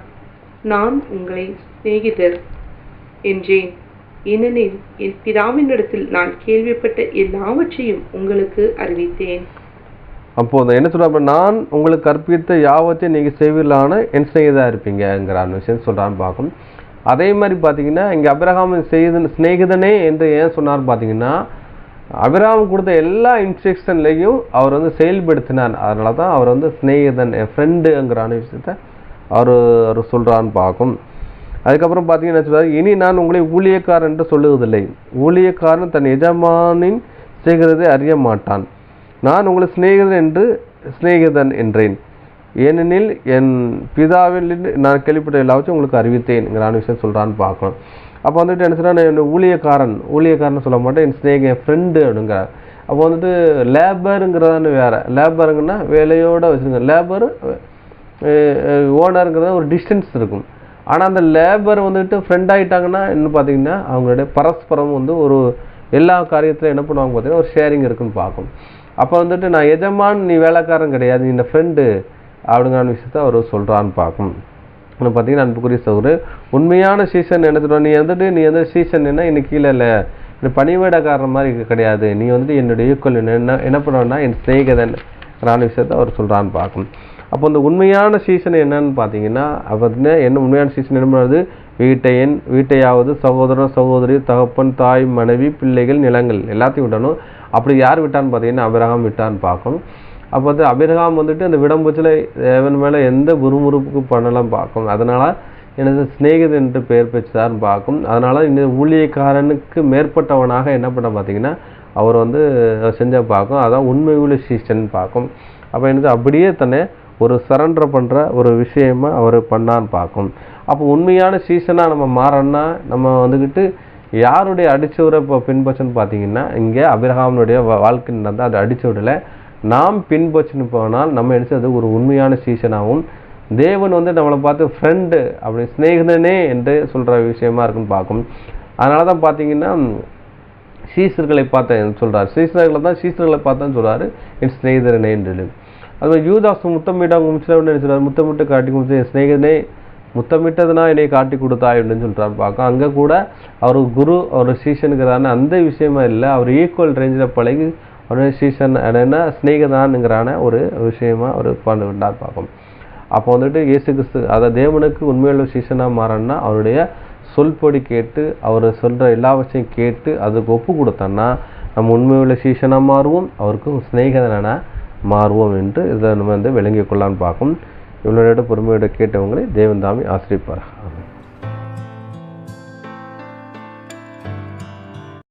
நான் உங்களை சிநேகிதர் என்றேன். ஏனெனில் என் பிதாவினிடத்தில் நான் கேள்விப்பட்ட எல்லாவற்றையும் உங்களுக்கு அறிவித்தேன். அப்போது என்ன சொல்ற, நான் உங்களுக்கு கற்பித்த யாவத்தையும் நீங்கள் செய்வீர்களான என் சிநேகிதராக இருப்பீங்கிறான் விஷயம் சொல்கிறான்னு பார்க்கும். அதே மாதிரி பார்த்தீங்கன்னா இங்கே அபிரகாமின் சிநேகிதனே என்று ஏன் சொன்னார் பார்த்தீங்கன்னா, அபிரகாம் கொடுத்த எல்லா இன்ஸ்ட்ரக்ஷன்லையும் அவர் வந்து செயல்படுத்தினார். அதனால தான் அவர் வந்து சிநேகிதன், என் ஃப்ரெண்டுங்கிறான விஷயத்த அவர் சொல்கிறான்னு பார்க்கும். அதுக்கப்புறம் பார்த்தீங்கன்னா சொல்றாரு, இனி நான் உங்களை ஊழியக்காரன் என்று சொல்லுவதில்லை. ஊழியக்காரன் தன் எஜமானின் செய்கிறதை அறிய மாட்டான். நான் உங்களை சிநேகிதன் என்றேன். ஏனெனில் என் பிதாவில் நான் கேள்விப்பட்ட எல்லாவற்றையும் உங்களுக்கு அறிவித்தேன்ங்கிற விஷயம் சொல்கிறான்னு பார்க்கணும். அப்போ வந்துட்டு என்ன சொன்னால், நான் ஊழியக்காரன் சொல்ல மாட்டேன், என் ஃப்ரெண்டு அப்படிங்கிறார். அப்போ வந்துட்டு லேபருங்கிறதான வேறு. லேபருங்கன்னா வேலையோடு வச்சுருங்க. லேபரு ஓனருங்கிறத ஒரு டிஸ்டன்ஸ் இருக்கும். ஆனால் அந்த லேபர் வந்துட்டு ஃப்ரெண்ட் ஆகிட்டாங்கன்னா என்ன பார்த்தீங்கன்னா, அவங்களுடைய பரஸ்பரம் வந்து ஒரு எல்லா காரியத்திலும் என்ன பண்ணுவாங்க பார்த்தீங்கன்னா ஒரு ஷேரிங் இருக்குன்னு பார்க்கும். அப்போ வந்துட்டு நான் எஜமான், நீ வேலைக்காரன் கிடையாது, நீ இந்த ஃப்ரெண்டு அப்படிங்கிற விஷயத்த அவர் சொல்கிறான்னு பார்க்கும். இன்னும் பார்த்தீங்கன்னா அன்புக்குரிய சகோதரர், உண்மையான சீசன் என்ன சொல்லுவோம், நீ வந்து சீசன் என்ன இன்னைக்கு கீழே இல்லை, இந்த பணிவிடக்காரன் மாதிரி கிடையாது, நீ வந்துட்டு என்னுடைய ஈக்குவல் என்ன பண்ணுவேன்னா என் சிநேகிதன் விஷயத்த அவர் சொல்கிறான்னு பார்க்கும். அப்போ இந்த உண்மையான சீசன் என்னன்னு பார்த்தீங்கன்னா, பார்த்தீங்கன்னா என்ன உண்மையான சீசன் என்ன பண்ணுறது, வீட்டையாவது சகோதரன் சகோதரி தகப்பன் தாய் மனைவி பிள்ளைகள் நிலங்கள் எல்லாத்தையும் விட்டணும். அப்படி யார் விட்டான்னு பார்த்தீங்கன்னா அபிரகாம் விட்டான்னு பார்க்கும். அப்போ வந்து அபிரகாம் வந்துட்டு அந்த விடம்பூச்சில் தேவன் மேலே எந்த முறுமுறுப்புக்கு பண்ணலாம் பார்க்கும். அதனால் எனது சிநேகிதன் என்று பெயர் பெற்றார்னு பார்க்கும். அதனால் இந்த ஊழியக்காரனுக்கு மேற்பட்டவனாக என்ன பண்ண பார்த்தீங்கன்னா அவர் வந்து செஞ்ச பார்க்கும். அதான் உண்மை உள்ள சீசன் பார்க்கும். அப்போ எனக்கு அப்படியே தன்னை ஒரு சரண்டர் பண்ணுற ஒரு விஷயமா அவர் பண்ணான்னு பார்க்கும். அப்போ உண்மையான சீசனாக நம்ம மாறோன்னா நம்ம வந்துக்கிட்டு யாருடைய அடிச்சவரை இப்போ பின்பற்றன்னு பார்த்தீங்கன்னா, இங்கே அபிரகாமுடைய வாழ்க்கை நடந்தால் அது அடிச்சவரில் நாம் பின்பற்றின்னு போனால் நம்ம எடுத்தது ஒரு உண்மையான சீசனாகவும், தேவன் வந்து நம்மளை பார்த்து ஃப்ரெண்டு அப்படி சிநேகிதனே என்று சொல்கிற விஷயமா இருக்குன்னு பார்க்கும். அதனால தான் பார்த்தீங்கன்னா சீசர்களை பார்த்தேன் சொல்கிறார். சீசர்களை பார்த்தேன்னு சொல்கிறாரு என் சிநேகிதரனே என்று. அதுமாதிரி யூதாஸ் முத்தமிட்டாங்க குமிச்சில் சொல்கிறார், முத்தமிட்டு காட்டி குமிச்சு என் சிநேகிதனே முத்தமிட்டதுனா என்னை காட்டி கொடுத்தாய் அப்படின்னு சொல்கிறார் பார்க்க. அங்கே கூட அவர் குரு அவர் சீசனுங்கிறான அந்த விஷயமா இல்லை, அவர் ஈக்குவல் ரேஞ்சில் பழகி அவருடைய சீசன் என்ன சிநேகிதானுங்கிறான ஒரு விஷயமா அவர் பண்ண விட்டார் பார்க்கும். அப்போ வந்துட்டு இயேசு கிறிஸ்து அதை தேவனுக்கு உண்மையுள்ள சீசனாக மாறன்னா அவருடைய சொல்படி கேட்டு அவர் சொல்கிற எல்லாவற்றையும் கேட்டு அதுக்கு ஒப்பு கொடுத்தோன்னா நம்ம உண்மையுள்ள சீசனாக மாறுவோம், அவருக்கு சிநேகிதனாக மாறுவோம் என்று இதை நம்ம வந்து விளங்கி கொள்ளான்னு பார்க்கும். இவ்வளோ பொறுமையோட கேட்டவங்களை தேவன் தாமே ஆசிரிப்பார்.